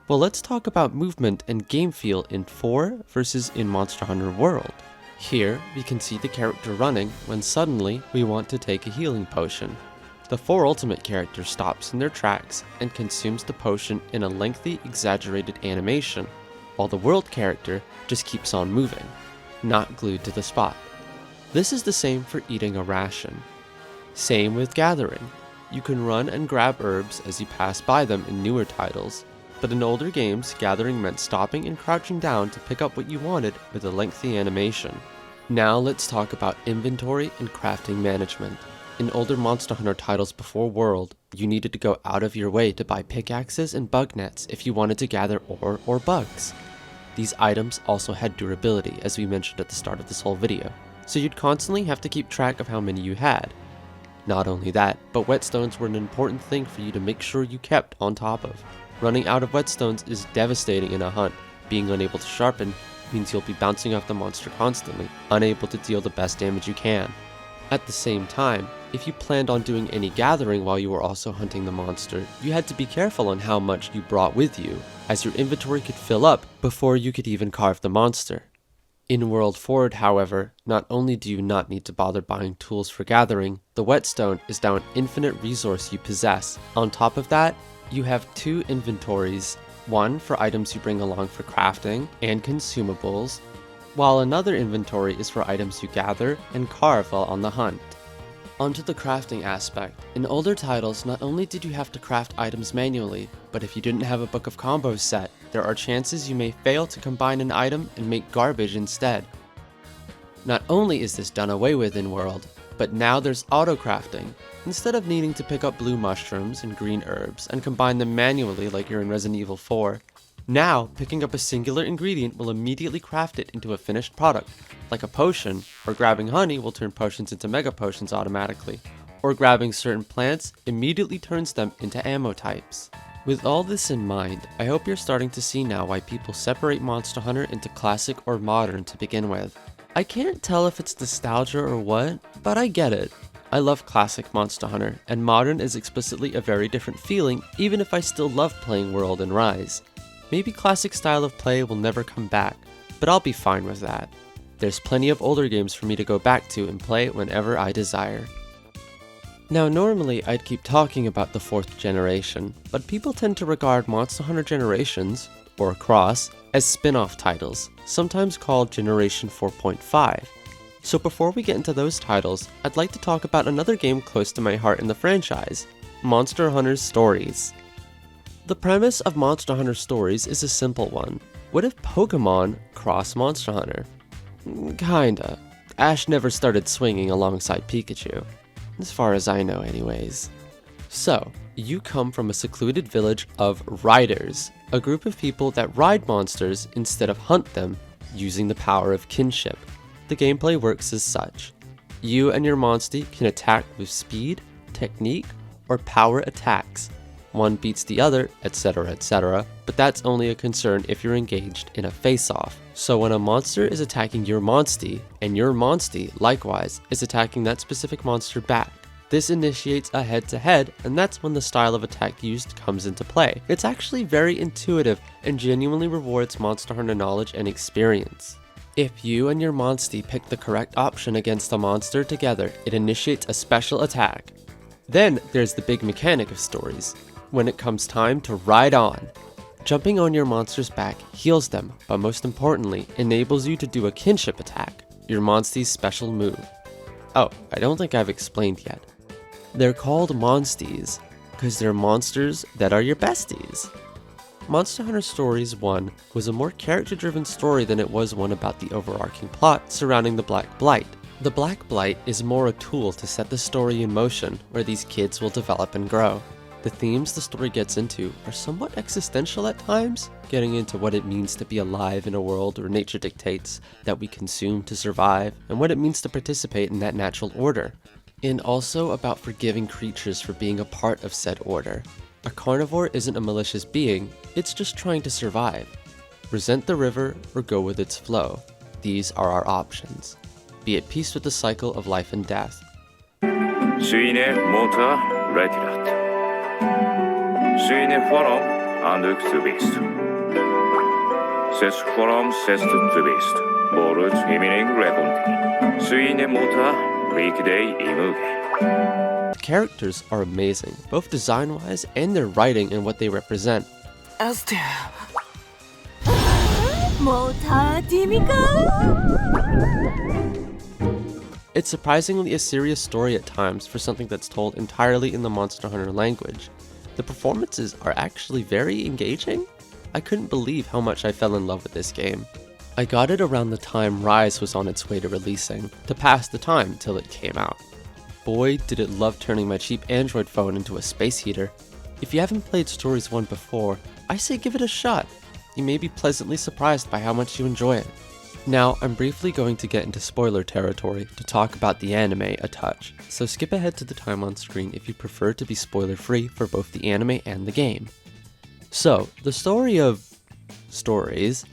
Well, let's talk about movement and game feel in 4 versus in Monster Hunter World. Here, we can see the character running when suddenly we want to take a healing potion. The 4 Ultimate character stops in their tracks and consumes the potion in a lengthy, exaggerated animation, while the World character just keeps on moving, not glued to the spot. This is the same for eating a ration. Same with gathering. You can run and grab herbs as you pass by them in newer titles, but in older games, gathering meant stopping and crouching down to pick up what you wanted with a lengthy animation. Now let's talk about inventory and crafting management. In older Monster Hunter titles before World, you needed to go out of your way to buy pickaxes and bug nets if you wanted to gather ore or bugs. These items also had durability, as we mentioned at the start of this whole video, so you'd constantly have to keep track of how many you had. Not only that, but whetstones were an important thing for you to make sure you kept on top of. Running out of whetstones is devastating in a hunt. Being unable to sharpen means you'll be bouncing off the monster constantly, unable to deal the best damage you can. At the same time, if you planned on doing any gathering while you were also hunting the monster, you had to be careful on how much you brought with you, as your inventory could fill up before you could even carve the monster. In World Forward, however, not only do you not need to bother buying tools for gathering, the whetstone is now an infinite resource you possess. On top of that, you have 2 inventories, one for items you bring along for crafting and consumables, while another inventory is for items you gather and carve while on the hunt. Onto the crafting aspect. In older titles, not only did you have to craft items manually, but if you didn't have a book of combos set, there are chances you may fail to combine an item and make garbage instead. Not only is this done away with in World, but now there's auto-crafting. Instead of needing to pick up blue mushrooms and green herbs and combine them manually like you're in Resident Evil 4, Now, picking up a singular ingredient will immediately craft it into a finished product, like a potion, or grabbing honey will turn potions into mega potions automatically, or grabbing certain plants immediately turns them into ammo types. With all this in mind, I hope you're starting to see now why people separate Monster Hunter into classic or modern to begin with. I can't tell if it's nostalgia or what, but I get it. I love classic Monster Hunter, and modern is explicitly a very different feeling even if I still love playing World and Rise. Maybe classic style of play will never come back, but I'll be fine with that. There's plenty of older games for me to go back to and play whenever I desire. Now normally I'd keep talking about the 4th generation, but people tend to regard Monster Hunter Generations, or Cross, as spin-off titles, sometimes called Generation 4.5. So before we get into those titles, I'd like to talk about another game close to my heart in the franchise, Monster Hunter Stories. The premise of Monster Hunter Stories is a simple one. What if Pokemon cross Monster Hunter? Kinda. Ash never started swinging alongside Pikachu. As far as I know anyways. So, you come from a secluded village of riders, a group of people that ride monsters instead of hunt them, using the power of kinship. The gameplay works as such. You and your monstie can attack with speed, technique, or power attacks. One beats the other, etc., but that's only a concern if you're engaged in a face-off. So when a monster is attacking your monstie, and your monstie, likewise, is attacking that specific monster back, this initiates a head-to-head, and that's when the style of attack used comes into play. It's actually very intuitive and genuinely rewards Monster Hunter knowledge and experience. If you and your monstie pick the correct option against a monster together, it initiates a special attack. Then there's the big mechanic of Stories, when it comes time to ride on. Jumping on your monster's back heals them, but most importantly, enables you to do a kinship attack, your monstie's special move. Oh, I don't think I've explained yet. They're called monsties, because they're monsters that are your besties. Monster Hunter Stories 1 was a more character-driven story than it was one about the overarching plot surrounding the Black Blight. The Black Blight is more a tool to set the story in motion, where these kids will develop and grow. The themes the story gets into are somewhat existential at times, getting into what it means to be alive in a world where nature dictates that we consume to survive, and what it means to participate in that natural order. And also about forgiving creatures for being a part of said order. A carnivore isn't a malicious being, it's just trying to survive. Resent the river or go with its flow. These are our options. Be at peace with the cycle of life and death. 주인의 모터 레티라트 주인의 포럼 안득 투비스트 세스 포럼 세스트 투비스트 모르 히미닝 레본티 주인의 모터 위크데이 이무게. The characters are amazing, both design-wise and their writing and what they represent. Esther. It's surprisingly a serious story at times for something that's told entirely in the Monster Hunter language. The performances are actually very engaging. I couldn't believe how much I fell in love with this game. I got it around the time Rise was on its way to releasing, to pass the time till it came out. Boy, did it love turning my cheap Android phone into a space heater. If you haven't played Stories 1 before, I say give it a shot. You may be pleasantly surprised by how much you enjoy it. Now, I'm briefly going to get into spoiler territory to talk about the anime a touch, so skip ahead to the time on screen if you prefer to be spoiler-free for both the anime and the game. So, the story of Stories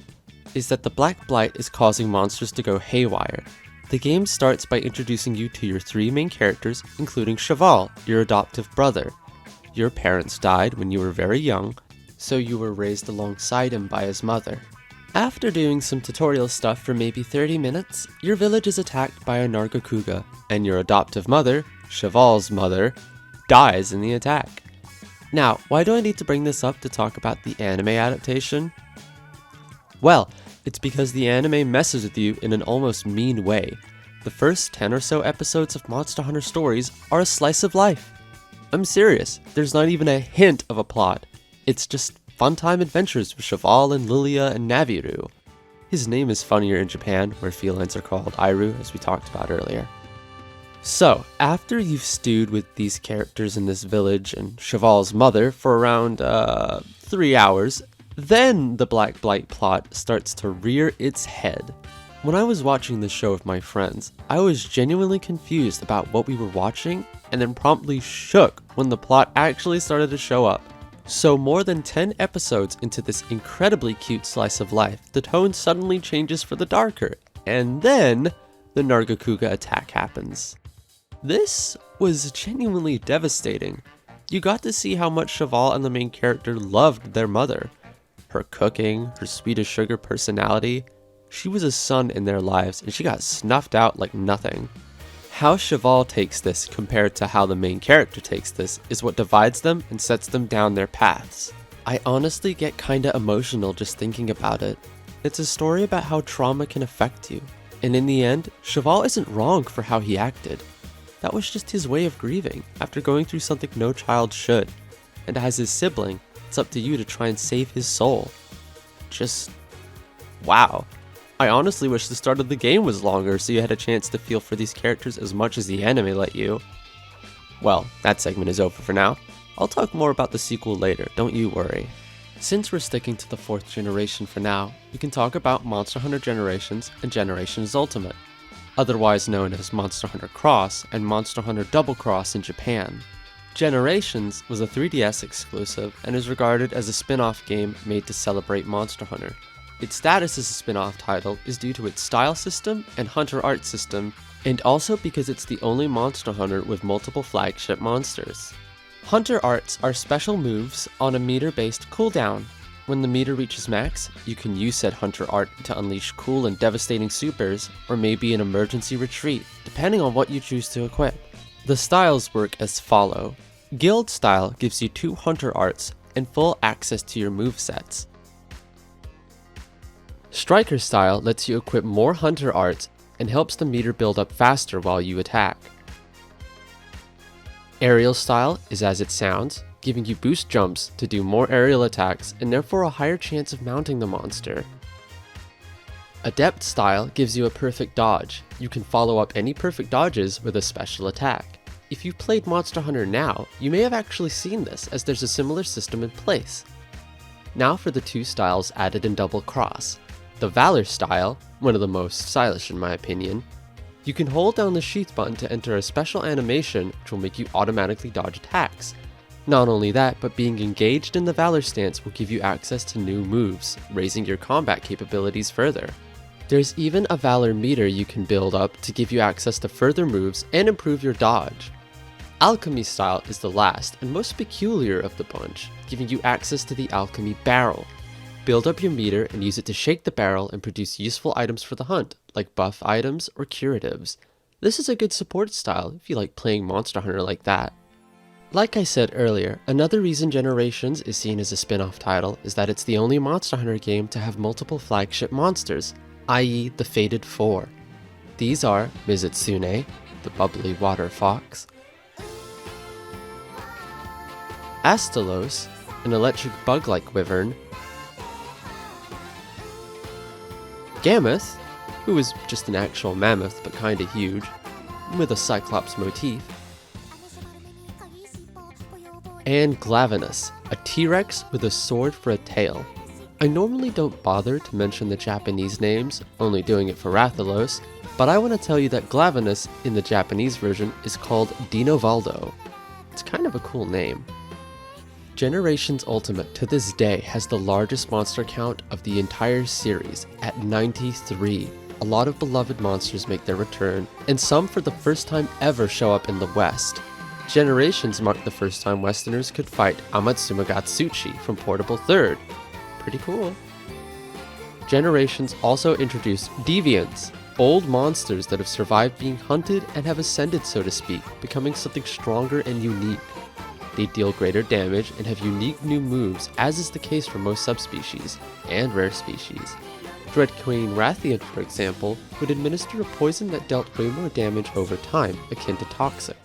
is that the Black Blight is causing monsters to go haywire. The game starts by introducing you to your three main characters, including Cheval, your adoptive brother. Your parents died when you were very young, so you were raised alongside him by his mother. After doing some tutorial stuff for maybe 30 minutes, your village is attacked by a Nargacuga, and your adoptive mother, Cheval's mother, dies in the attack. Now, why do I need to bring this up to talk about the anime adaptation? Well, it's because the anime messes with you in an almost mean way. The first 10 or so episodes of Monster Hunter Stories are a slice of life. I'm serious, there's not even a hint of a plot. It's just fun-time adventures with Cheval and Lilia and Naviru. His name is funnier in Japan, where felines are called Airu, as we talked about earlier. So, after you've stewed with these characters in this village and Cheval's mother for around 3 hours, Then the Black Blight plot starts to rear its head. When I was watching this show with my friends, I was genuinely confused about what we were watching and then promptly shook when the plot actually started to show up. So more than 10 episodes into this incredibly cute slice of life, the tone suddenly changes for the darker, and then the Nargacuga attack happens. This was genuinely devastating. You got to see how much Cheval and the main character loved their mother. Her cooking, her sweet as sugar personality. She was a sun in their lives and she got snuffed out like nothing. How Cheval takes this compared to how the main character takes this is what divides them and sets them down their paths. I honestly get kinda emotional just thinking about it. It's a story about how trauma can affect you. And in the end, Cheval isn't wrong for how he acted. That was just his way of grieving after going through something no child should. And as his sibling, it's up to you to try and save his soul. Just wow. I honestly wish the start of the game was longer so you had a chance to feel for these characters as much as the anime let you. Well, that segment is over for now. I'll talk more about the sequel later, don't you worry. Since we're sticking to the 4th generation for now, we can talk about Monster Hunter Generations and Generations Ultimate, otherwise known as Monster Hunter Cross and Monster Hunter Double Cross in Japan. Generations was a 3DS exclusive and is regarded as a spin-off game made to celebrate Monster Hunter. Its status as a spin-off title is due to its style system and hunter art system, and also because it's the only Monster Hunter with multiple flagship monsters. Hunter arts are special moves on a meter-based cooldown. When the meter reaches max, you can use said hunter art to unleash cool and devastating supers, or maybe an emergency retreat, depending on what you choose to equip. The styles work as follow. Guild style gives you 2 hunter arts and full access to your movesets. Striker style lets you equip more hunter arts and helps the meter build up faster while you attack. Aerial style is as it sounds, giving you boost jumps to do more aerial attacks and therefore a higher chance of mounting the monster. Adept style gives you a perfect dodge. You can follow up any perfect dodges with a special attack. If you've played Monster Hunter now, you may have actually seen this as there's a similar system in place. Now for the 2 styles added in Double Cross. The Valor style, one of the most stylish in my opinion, you can hold down the sheath button to enter a special animation which will make you automatically dodge attacks. Not only that, but being engaged in the Valor stance will give you access to new moves, raising your combat capabilities further. There's even a Valor meter you can build up to give you access to further moves and improve your dodge. Alchemy style is the last and most peculiar of the bunch, giving you access to the Alchemy Barrel. Build up your meter and use it to shake the barrel and produce useful items for the hunt, like buff items or curatives. This is a good support style if you like playing Monster Hunter like that. Like I said earlier, another reason Generations is seen as a spin-off title is that it's the only Monster Hunter game to have multiple flagship monsters, i.e. the Fated 4. These are Mizitsune, the bubbly water fox, Astalos, an electric bug-like wyvern, Gammoth, who is just an actual mammoth but kinda huge, with a cyclops motif, and Glavenus, a T-Rex with a sword for a tail. I normally don't bother to mention the Japanese names, only doing it for Rathalos, but I want to tell you that Glavenus in the Japanese version is called Dinovaldo. It's kind of a cool name. Generations Ultimate to this day has the largest monster count of the entire series at 93. A lot of beloved monsters make their return, and some for the first time ever show up in the West. Generations marked the first time Westerners could fight Amatsuma Gatsuchi from Portable 3rd. Pretty cool. Generations also introduced Deviants, old monsters that have survived being hunted and have ascended, so to speak, becoming something stronger and unique. They deal greater damage and have unique new moves, as is the case for most subspecies, and rare species. Dread Queen Rathian, for example, would administer a poison that dealt way more damage over time, akin to Toxic.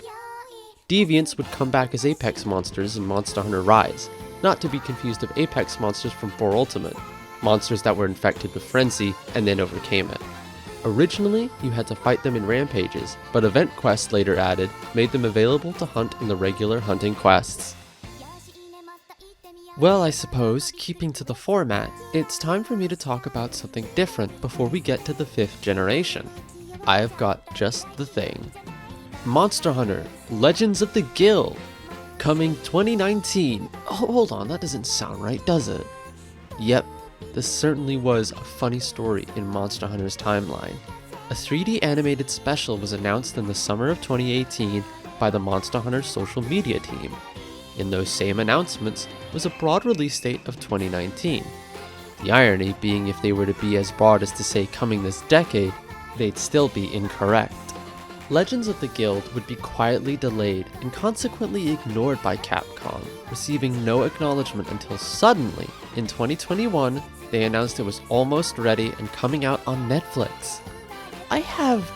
Deviants would come back as Apex monsters in Monster Hunter Rise, not to be confused with Apex monsters from 4 Ultimate, monsters that were infected with Frenzy and then overcame it. Originally, you had to fight them in rampages, but event quests later added made them available to hunt in the regular hunting quests. Well, I suppose, keeping to the format, it's time for me to talk about something different before we get to the 5th generation. I have got just the thing. Monster Hunter Legends of the Guild, coming 2019. Oh, hold on, that doesn't sound right, does it? Yep, this certainly was a funny story in Monster Hunter's timeline. A 3D animated special was announced in the summer of 2018 by the Monster Hunter social media team. In those same announcements was a broad release date of 2019. The irony being if they were to be as broad as to say coming this decade, they'd still be incorrect. Legends of the Guild would be quietly delayed and consequently ignored by Capcom, receiving no acknowledgement until suddenly, in 2021, they announced it was almost ready and coming out on Netflix. I have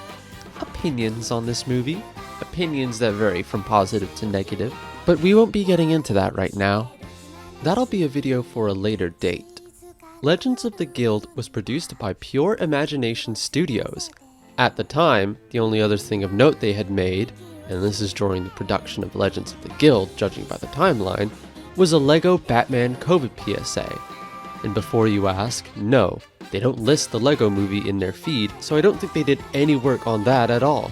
opinions on this movie, opinions that vary from positive to negative, but we won't be getting into that right now. That'll be a video for a later date. Legends of the Guild was produced by Pure Imagination Studios. At the time, the only other thing of note they had made, and this is during the production of Legends of the Guild, judging by the timeline, was a LEGO Batman COVID PSA. And before you ask, no, they don't list the LEGO movie in their feed, so I don't think they did any work on that at all.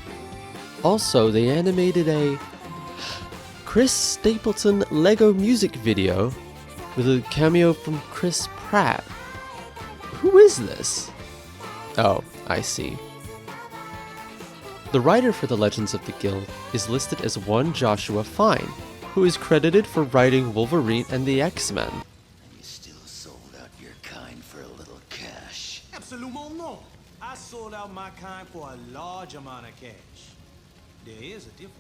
Also, they animated a Chris Stapleton LEGO music video with a cameo from Chris Pratt. Who is this? Oh, I see. The writer for the Legends of the Guild is listed as one Joshua Fine, who is credited for writing Wolverine and the X-Men. You still sold out your kind for a little cash. Absolument no. I sold out my kind for a large amount of cash. There is a difference.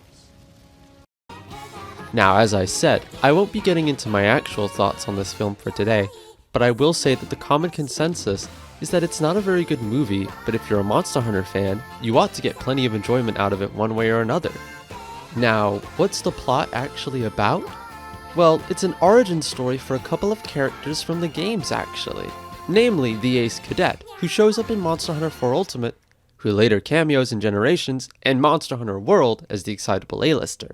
Now, as I said, I won't be getting into my actual thoughts on this film for today, but I will say that the common consensus is that it's not a very good movie, but if you're a Monster Hunter fan, you ought to get plenty of enjoyment out of it one way or another. Now, what's the plot actually about? Well, it's an origin story for a couple of characters from the games actually, namely the Ace Cadet, who shows up in Monster Hunter 4 Ultimate, who later cameos in Generations, and Monster Hunter World as the excitable A-lister.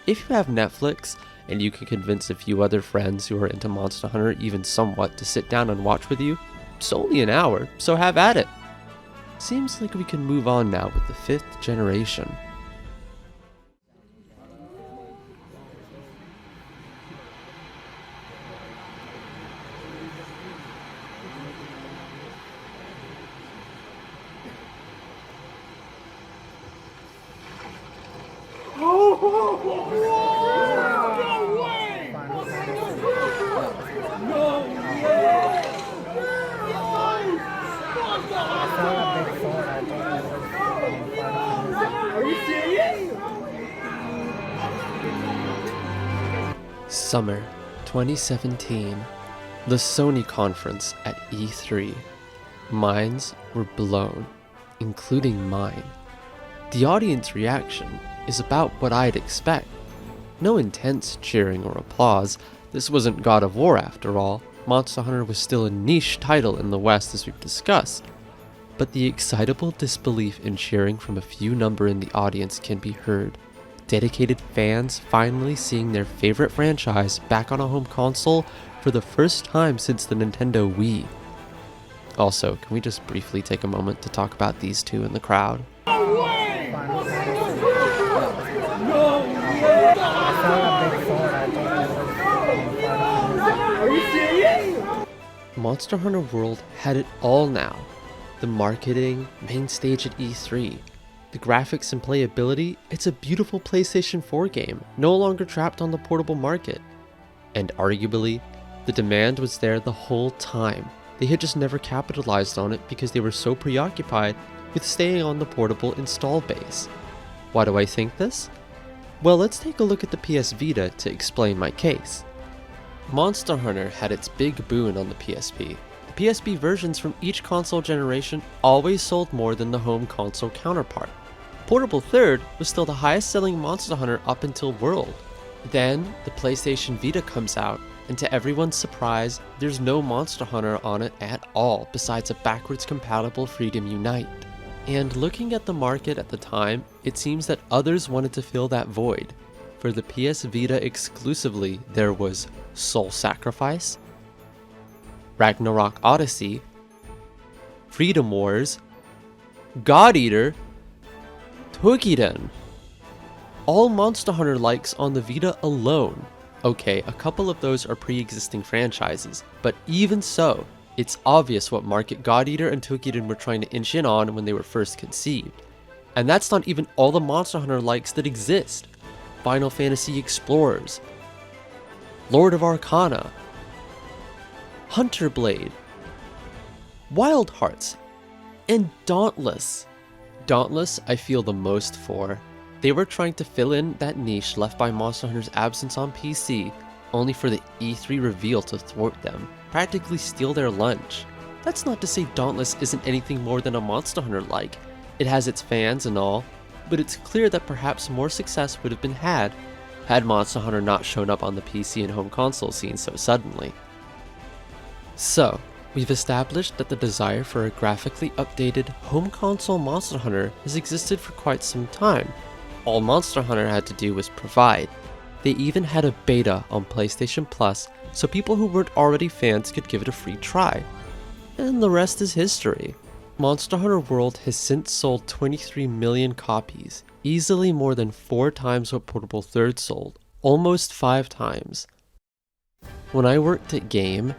If you have Netflix, and you can convince a few other friends who are into Monster Hunter even somewhat to sit down and watch with you, it's only an hour, so have at it. Seems like we can move on now with the 5th generation. Summer 2017, the Sony conference at E3. Minds were blown, including mine. The audience reaction is about what I'd expect. No intense cheering or applause. This wasn't God of War after all. Monster Hunter was still a niche title in the West as we've discussed. But the excitable disbelief and cheering from a few number in the audience can be heard. Dedicated fans finally seeing their favorite franchise back on a home console for the first time since the Nintendo Wii. Also, can we just briefly take a moment to talk about these two in the crowd? Monster Hunter World had it all now. The marketing, main stage at E3, the graphics and playability, it's a beautiful PlayStation 4 game, no longer trapped on the portable market. And arguably, the demand was there the whole time. They had just never capitalized on it because they were so preoccupied with staying on the portable install base. Why do I think this? Well, let's take a look at the PS Vita to explain my case. Monster Hunter had its big boon on the PSP. The PSP versions from each console generation always sold more than the home console counterpart. Portable Third was still the highest selling Monster Hunter up until World. Then, the PlayStation Vita comes out, and to everyone's surprise, there's no Monster Hunter on it at all besides a backwards compatible Freedom Unite. And looking at the market at the time, it seems that others wanted to fill that void. For the PS Vita exclusively, there was Soul Sacrifice, Ragnarok Odyssey, Freedom Wars, God Eater, Toukiden. All Monster Hunter likes on the Vita alone. Okay, a couple of those are pre-existing franchises, but even so, it's obvious what market God Eater and Toukiden were trying to inch in on when they were first conceived. And that's not even all the Monster Hunter likes that exist. Final Fantasy Explorers, Lord of Arcana, Hunter Blade, Wild Hearts, and Dauntless. Dauntless I feel the most for. They were trying to fill in that niche left by Monster Hunter's absence on PC, only for the E3 reveal to thwart them, practically steal their lunch. That's not to say Dauntless isn't anything more than a Monster Hunter like. It has its fans and all, but it's clear that perhaps more success would have been had Monster Hunter not shown up on the PC and home console scene so suddenly. So, we've established that the desire for a graphically updated home console Monster Hunter has existed for quite some time. All Monster Hunter had to do was provide. They even had a beta on PlayStation Plus so people who weren't already fans could give it a free try. And the rest is history. Monster Hunter World has since sold 23 million copies, easily more than 4 times what Portable Third sold, almost 5 times. When I worked at Game,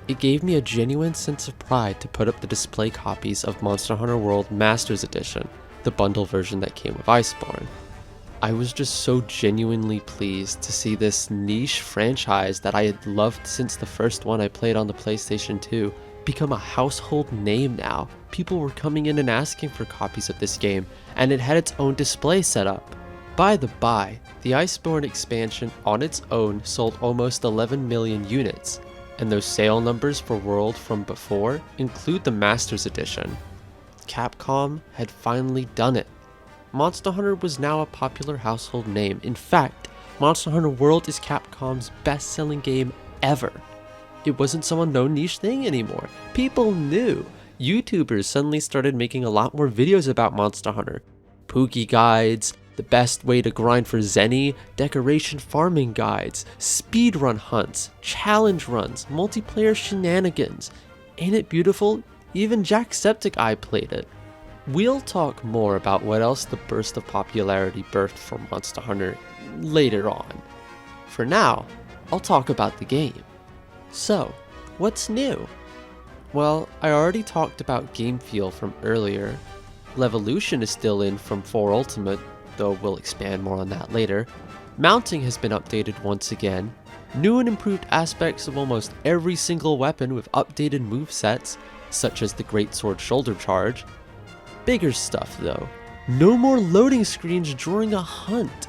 it gave me a genuine sense of pride to put up the display copies of Monster Hunter World Masters Edition, the bundle version that came with Iceborne. I was just so genuinely pleased to see this niche franchise that I had loved since the first one I played on the PlayStation 2 become a household name now. People were coming in and asking for copies of this game, and it had its own display set up. By the by, the Iceborne expansion on its own sold almost 11 million units, and those sale numbers for World from before include the Masters Edition. Capcom had finally done it. Monster Hunter was now a popular household name. In fact, Monster Hunter World is Capcom's best-selling game ever. It wasn't some unknown niche thing anymore. People knew. YouTubers suddenly started making a lot more videos about Monster Hunter. Pookie guides, the best way to grind for Zenny, decoration farming guides, speedrun hunts, challenge runs, multiplayer shenanigans. Ain't it beautiful? Even Jacksepticeye played it. We'll talk more about what else the burst of popularity birthed for Monster Hunter later on. For now, I'll talk about the game. So, what's new? Well, I already talked about game feel from earlier. Levolution is still in from 4 Ultimate, though we'll expand more on that later. Mounting has been updated once again. New and improved aspects of almost every single weapon with updated movesets, such as the Greatsword Shoulder Charge. Bigger stuff though. No more loading screens during a hunt.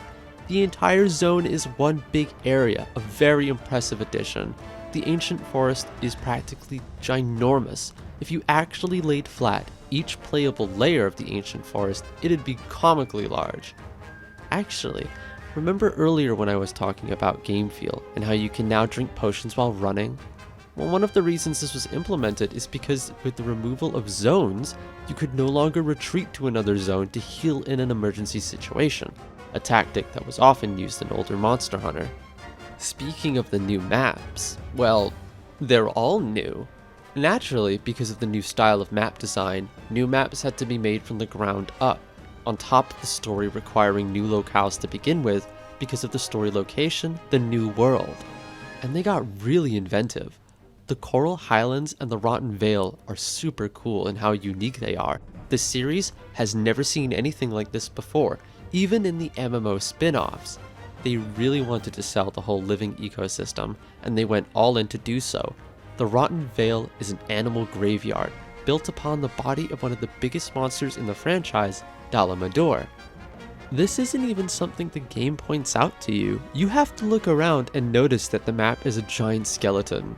The entire zone is one big area, a very impressive addition. The ancient forest is practically ginormous. If you actually laid flat each playable layer of the ancient forest, it'd be comically large. Actually, remember earlier when I was talking about game feel and how you can now drink potions while running? Well, one of the reasons this was implemented is because with the removal of zones, you could no longer retreat to another zone to heal in an emergency situation, a tactic that was often used in older Monster Hunter. Speaking of the new maps, well, they're all new. Naturally, because of the new style of map design, new maps had to be made from the ground up, on top of the story requiring new locales to begin with because of the story location, the New World. And they got really inventive. The Coral Highlands and the Rotten Vale are super cool in how unique they are. The series has never seen anything like this before, even in the MMO spin-offs. They really wanted to sell the whole living ecosystem, and they went all in to do so. The Rotten Vale is an animal graveyard, built upon the body of one of the biggest monsters in the franchise, Dalamador. This isn't even something the game points out to you. You have to look around and notice that the map is a giant skeleton.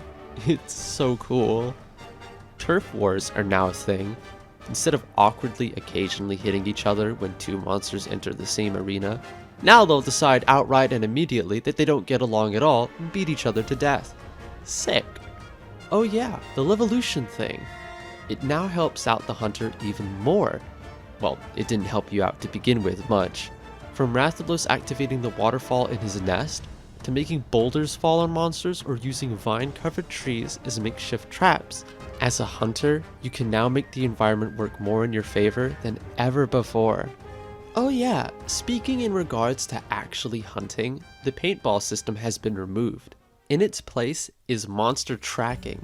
It's so cool. Turf wars are now a thing. Instead of awkwardly occasionally hitting each other when 2 monsters enter the same arena, now they'll decide outright and immediately that they don't get along at all and beat each other to death. Sick. Oh yeah, the Levolution thing. It now helps out the hunter even more. Well, it didn't help you out to begin with much. From Rathalos activating the waterfall in his nest, to making boulders fall on monsters or using vine-covered trees as makeshift traps. As a hunter, you can now make the environment work more in your favor than ever before. Oh yeah, speaking in regards to actually hunting, the paintball system has been removed. In its place is monster tracking.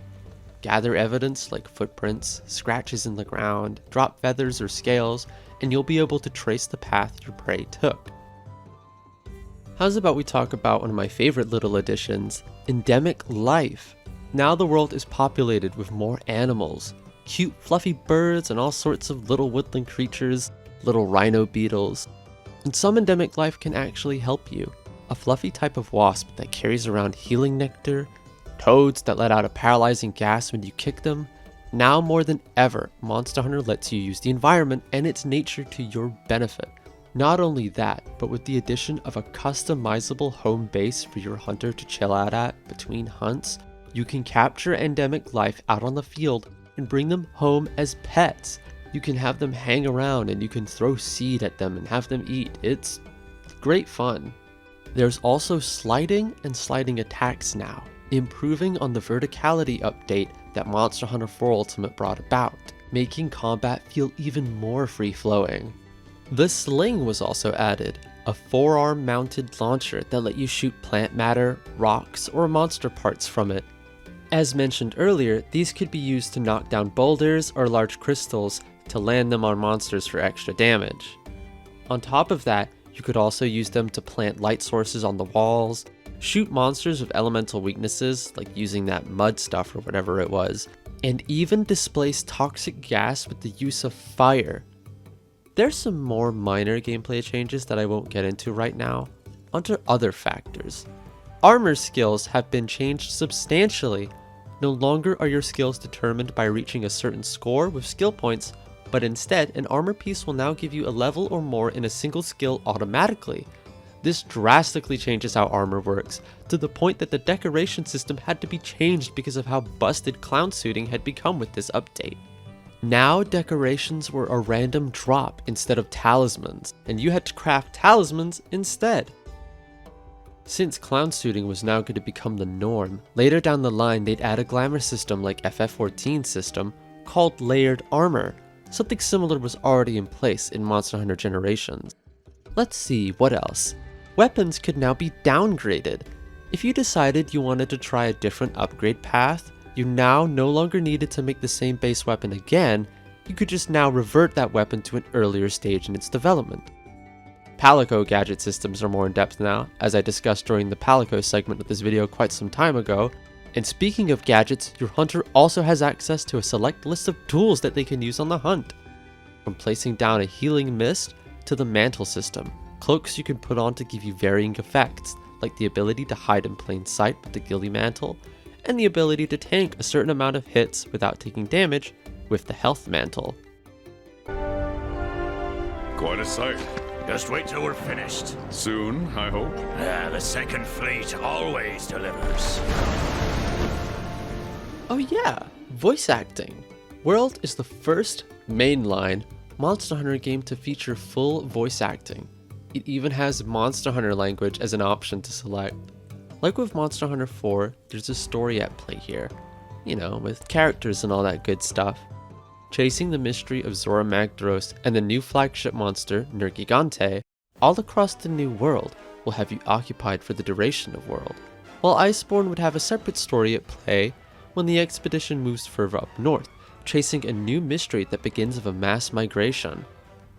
Gather evidence like footprints, scratches in the ground, drop feathers or scales, and you'll be able to trace the path your prey took. How's about we talk about one of my favorite little additions, endemic life. Now the world is populated with more animals, cute fluffy birds and all sorts of little woodland creatures, little rhino beetles. And some endemic life can actually help you. A fluffy type of wasp that carries around healing nectar, toads that let out a paralyzing gas when you kick them. Now more than ever, Monster Hunter lets you use the environment and its nature to your benefit. Not only that, but with the addition of a customizable home base for your hunter to chill out at between hunts, you can capture endemic life out on the field and bring them home as pets. You can have them hang around and you can throw seed at them and have them eat. It's great fun. There's also sliding and sliding attacks now, improving on the verticality update that Monster Hunter 4 Ultimate brought about, making combat feel even more free-flowing. The sling was also added, a forearm mounted launcher that let you shoot plant matter, rocks, or monster parts from it. As mentioned earlier, these could be used to knock down boulders or large crystals to land them on monsters for extra damage. On top of that, you could also use them to plant light sources on the walls, shoot monsters with elemental weaknesses, like using that mud stuff or whatever it was, and even displace toxic gas with the use of fire. There's some more minor gameplay changes that I won't get into right now. Onto other factors. Armor skills have been changed substantially. No longer are your skills determined by reaching a certain score with skill points, but instead an armor piece will now give you a level or more in a single skill automatically. This drastically changes how armor works, to the point that the decoration system had to be changed because of how busted clown suiting had become with this update. Now decorations were a random drop instead of talismans, and you had to craft talismans instead. Since clown suiting was now going to become the norm, later down the line they'd add a glamour system like FF14 system called layered armor. Something similar was already in place in Monster Hunter Generations. Let's see, what else? Weapons could now be downgraded. If you decided you wanted to try a different upgrade path, you now no longer needed to make the same base weapon again, you could just now revert that weapon to an earlier stage in its development. Palico gadget systems are more in depth now, as I discussed during the Palico segment of this video quite some time ago. And speaking of gadgets, your hunter also has access to a select list of tools that they can use on the hunt. From placing down a healing mist to the mantle system, cloaks you can put on to give you varying effects, like the ability to hide in plain sight with the ghillie mantle, and the ability to tank a certain amount of hits without taking damage with the health mantle. Quite a sight. Just wait till we're finished. Soon, I hope. The second fleet always delivers. Oh yeah, voice acting. World is the first mainline Monster Hunter game to feature full voice acting. It even has Monster Hunter language as an option to select. Like with Monster Hunter 4, there's a story at play here. You know, with characters and all that good stuff. Chasing the mystery of Zora Magdaros and the new flagship monster, Nergigante, all across the new world will have you occupied for the duration of world, while Iceborne would have a separate story at play when the expedition moves further up north, chasing a new mystery that begins with a mass migration.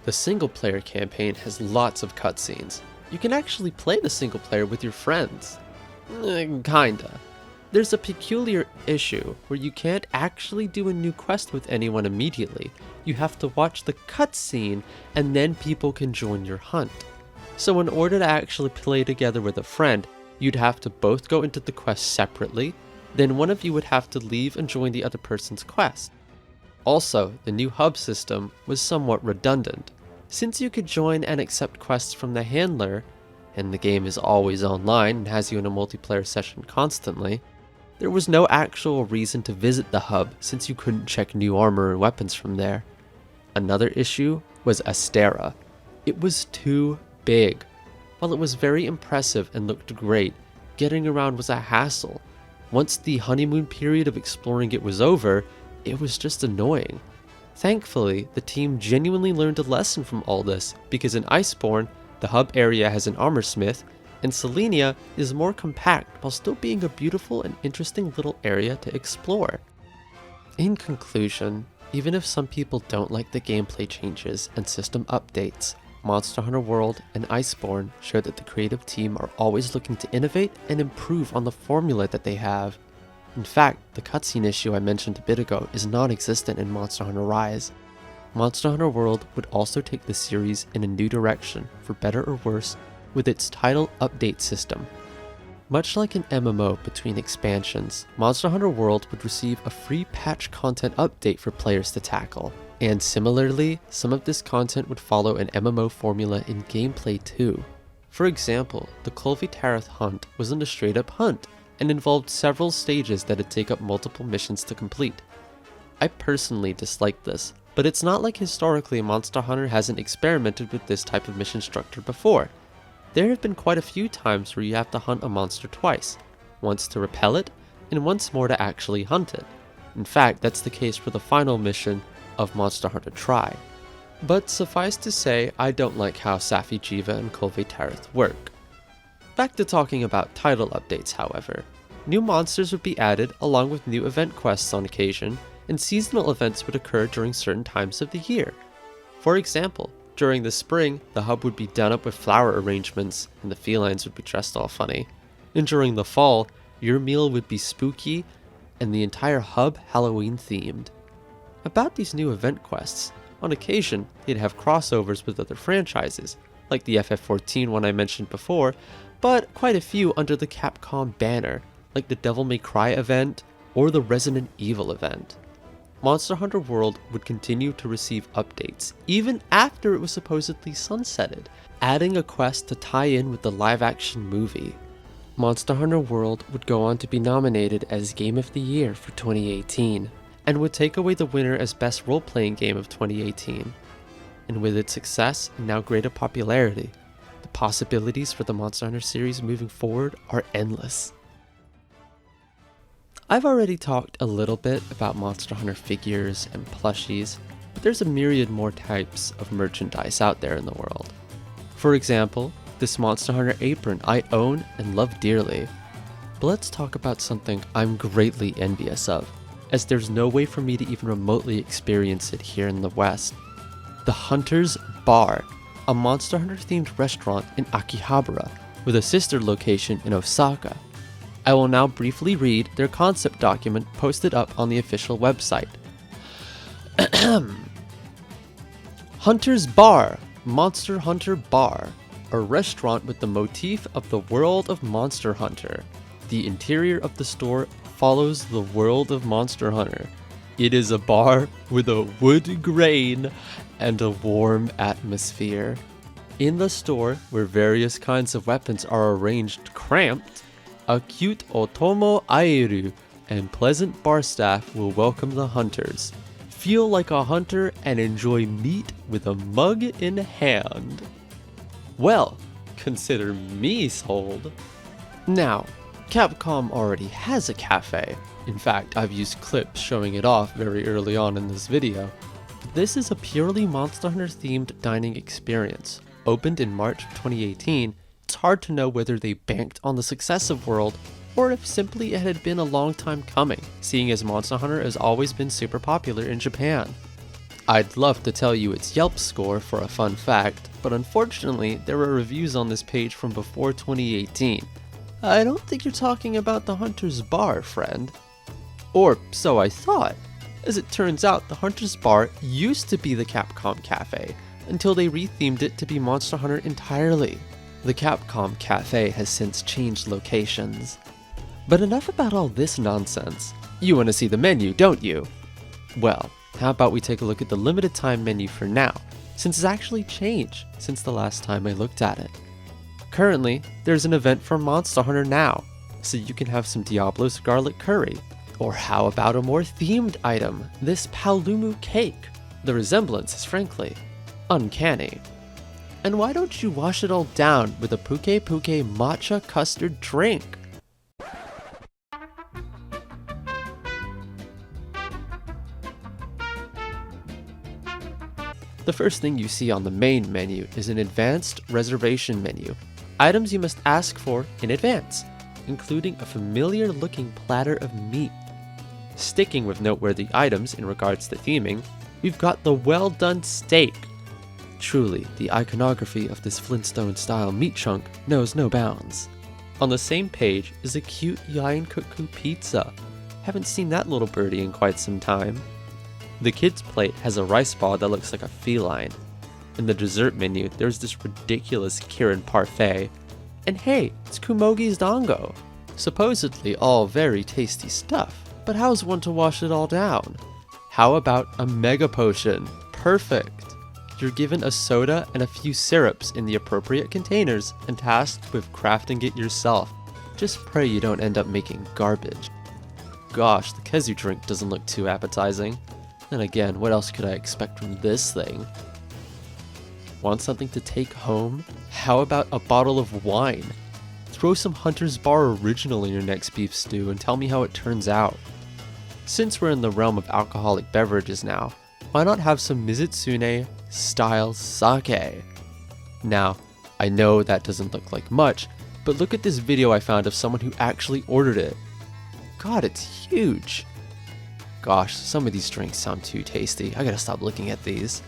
The single player campaign has lots of cutscenes. You can actually play the single player with your friends. Kinda. There's a peculiar issue where you can't actually do a new quest with anyone immediately. You have to watch the cutscene and then people can join your hunt. So in order to actually play together with a friend, you'd have to both go into the quest separately, then one of you would have to leave and join the other person's quest. Also, the new hub system was somewhat redundant. Since you could join and accept quests from the handler, and the game is always online and has you in a multiplayer session constantly, there was no actual reason to visit the hub since you couldn't check new armor and weapons from there. Another issue was Astera. It was too big. While it was very impressive and looked great, getting around was a hassle. Once the honeymoon period of exploring it was over, it was just annoying. Thankfully, the team genuinely learned a lesson from all this, because in Iceborne, the hub area has an armor smith, and Selenia is more compact while still being a beautiful and interesting little area to explore. In conclusion, even if some people don't like the gameplay changes and system updates, Monster Hunter World and Iceborne show that the creative team are always looking to innovate and improve on the formula that they have. In fact, the cutscene issue I mentioned a bit ago is non-existent in Monster Hunter Rise. Monster Hunter World would also take the series in a new direction, for better or worse, with its title update system. Much like an MMO between expansions, Monster Hunter World would receive a free patch content update for players to tackle. And similarly, some of this content would follow an MMO formula in gameplay too. For example, the Kolvitareth hunt wasn't a straight up hunt, and involved several stages that'd take up multiple missions to complete. I personally dislike this, but it's not like historically Monster Hunter hasn't experimented with this type of mission structure before. There have been quite a few times where you have to hunt a monster twice, once to repel it, and once more to actually hunt it. In fact, that's the case for the final mission of Monster Hunter Tri. But suffice to say, I don't like how Safi Jiva and Kolvitareth work. Back to talking about title updates, however. New monsters would be added along with new event quests on occasion, and seasonal events would occur during certain times of the year. For example, during the spring, the hub would be done up with flower arrangements, and the felines would be dressed all funny. And during the fall, your meal would be spooky, and the entire hub Halloween themed. About these new event quests, on occasion, they'd have crossovers with other franchises, like the FF14 one I mentioned before, but quite a few under the Capcom banner, like the Devil May Cry event or the Resident Evil event. Monster Hunter World would continue to receive updates, even after it was supposedly sunsetted, adding a quest to tie in with the live-action movie. Monster Hunter World would go on to be nominated as Game of the Year for 2018, and would take away the winner as Best Role-Playing Game of 2018. And with its success and now greater popularity, the possibilities for the Monster Hunter series moving forward are endless. I've already talked a little bit about Monster Hunter figures and plushies, but there's a myriad more types of merchandise out there in the world. For example, this Monster Hunter apron I own and love dearly. But let's talk about something I'm greatly envious of, as there's no way for me to even remotely experience it here in the West. The Hunter's Bar, a Monster Hunter themed restaurant in Akihabara, with a sister location in Osaka. I will now briefly read their concept document posted up on the official website. Hunter's Bar, Monster Hunter Bar, a restaurant with the motif of the world of Monster Hunter. The interior of the store follows the world of Monster Hunter. It is a bar with a wood grain and a warm atmosphere. In the store, where various kinds of weapons are arranged cramped, a cute Otomo Aeru and pleasant bar staff will welcome the hunters. Feel like a hunter and enjoy meat with a mug in hand. Well, consider me sold. Now, Capcom already has a cafe. In fact, I've used clips showing it off very early on in this video. This is a purely Monster Hunter themed dining experience. Opened in March of 2018, it's hard to know whether they banked on the success of World, or if simply it had been a long time coming, seeing as Monster Hunter has always been super popular in Japan. I'd love to tell you its Yelp score for a fun fact, but unfortunately there are reviews on this page from before 2018. I don't think you're talking about the Hunter's Bar, friend. Or so I thought. As it turns out, the Hunter's Bar used to be the Capcom Cafe, until they rethemed it to be Monster Hunter entirely. The Capcom Cafe has since changed locations. But enough about all this nonsense. You want to see the menu, don't you? Well, how about we take a look at the limited time menu for now, since it's actually changed since the last time I looked at it. Currently, there's an event for Monster Hunter now, so you can have some Diablo's garlic curry. Or how about a more themed item, this Palumu cake? The resemblance is frankly uncanny. And why don't you wash it all down with a Puke Puke matcha custard drink? The first thing you see on the main menu is an advanced reservation menu, items you must ask for in advance, including a familiar looking platter of meat. Sticking with noteworthy items in regards to theming, we've got the well done steak. Truly, the iconography of this Flintstone style meat chunk knows no bounds. On the same page is a cute Yain Cuckoo pizza. Haven't seen that little birdie in quite some time. The kids' plate has a rice ball that looks like a feline. In the dessert menu, there's this ridiculous Kirin parfait. And hey, it's Kumogi's dango. Supposedly all very tasty stuff, but how's one to wash it all down? How about a mega potion? Perfect! You're given a soda and a few syrups in the appropriate containers and tasked with crafting it yourself. Just pray you don't end up making garbage. Gosh, the Kezu drink doesn't look too appetizing. Then again, what else could I expect from this thing? Want something to take home? How about a bottle of wine? Throw some Hunter's Bar Original in your next beef stew and tell me how it turns out. Since we're in the realm of alcoholic beverages now, why not have some Mizutsune style sake? Now, I know that doesn't look like much, but look at this video I found of someone who actually ordered it. God, it's huge. Gosh, some of these drinks sound too tasty. I gotta stop looking at these.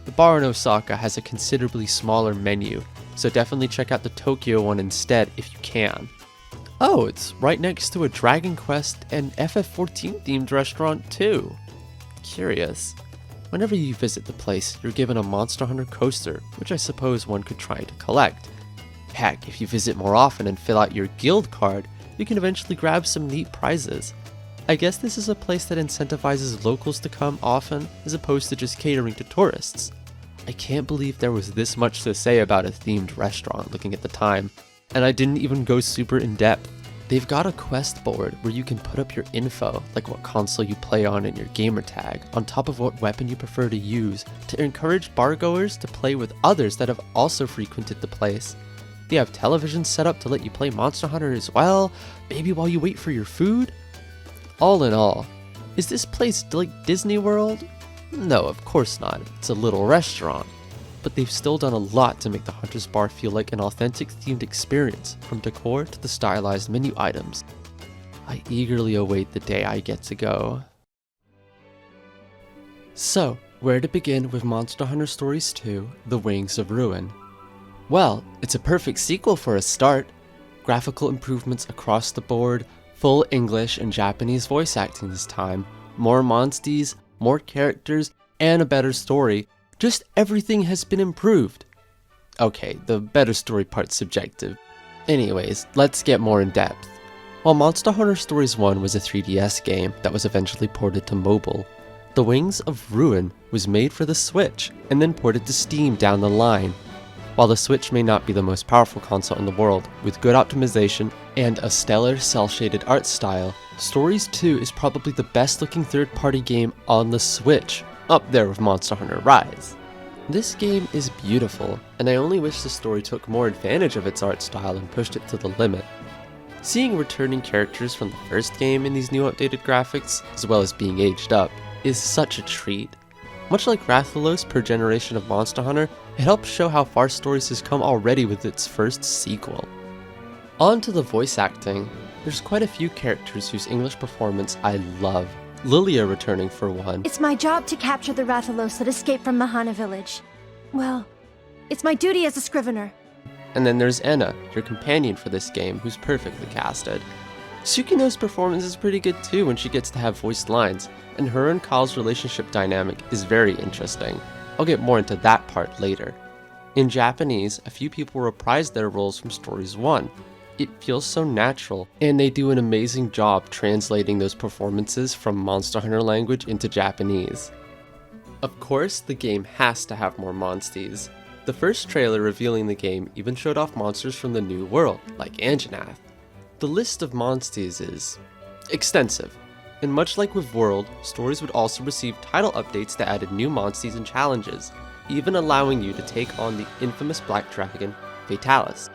The bar in Osaka has a considerably smaller menu, so definitely check out the Tokyo one instead if you can. Oh, it's right next to a Dragon Quest and FF14 themed restaurant too. Curious. Whenever you visit the place, you're given a Monster Hunter coaster, which I suppose one could try to collect. Heck, if you visit more often and fill out your guild card, you can eventually grab some neat prizes. I guess this is a place that incentivizes locals to come often, as opposed to just catering to tourists. I can't believe there was this much to say about a themed restaurant looking at the time, and I didn't even go super in depth. They've got a quest board where you can put up your info, like what console you play on and your gamer tag, on top of what weapon you prefer to use, to encourage bargoers to play with others that have also frequented the place. They have televisions set up to let you play Monster Hunter as well, maybe while you wait for your food. All in all, is this place like Disney World? No, of course not. It's a little restaurant. But they've still done a lot to make the Hunter's Bar feel like an authentic themed experience, from decor to the stylized menu items. I eagerly await the day I get to go. So, where to begin with Monster Hunter Stories 2, The Wings of Ruin? Well, it's a perfect sequel for a start. Graphical improvements across the board, full English and Japanese voice acting this time, more monsties, more characters, and a better story. Just everything has been improved. Okay, the better story part's subjective. Anyways, let's get more in depth. While Monster Hunter Stories 1 was a 3DS game that was eventually ported to mobile, The Wings of Ruin was made for the Switch and then ported to Steam down the line. While the Switch may not be the most powerful console in the world, with good optimization and a stellar cel-shaded art style, Stories 2 is probably the best looking third-party game on the Switch, up there with Monster Hunter Rise. This game is beautiful, and I only wish the story took more advantage of its art style and pushed it to the limit. Seeing returning characters from the first game in these new updated graphics, as well as being aged up, is such a treat. Much like Rathalos per generation of Monster Hunter, it helps show how far Stories has come already with its first sequel. On to the voice acting. There's quite a few characters whose English performance I love. Lilia returning for one. It's my job to capture the Rathalos that escaped from Mahana village. Well, it's my duty as a scrivener. And then there's Enna, your companion for this game, who's perfectly casted. Sukino's performance is pretty good too when she gets to have voiced lines, and her and Kyle's relationship dynamic is very interesting. I'll get more into that part later. In Japanese, a few people reprised their roles from Stories 1. It feels so natural, and they do an amazing job translating those performances from Monster Hunter language into Japanese. Of course, the game has to have more monsties. The first trailer revealing the game even showed off monsters from the New World, like Anjanath. The list of monsties is extensive, and much like with World, Stories would also receive title updates that added new monsties and challenges, even allowing you to take on the infamous Black Dragon, Fatalis.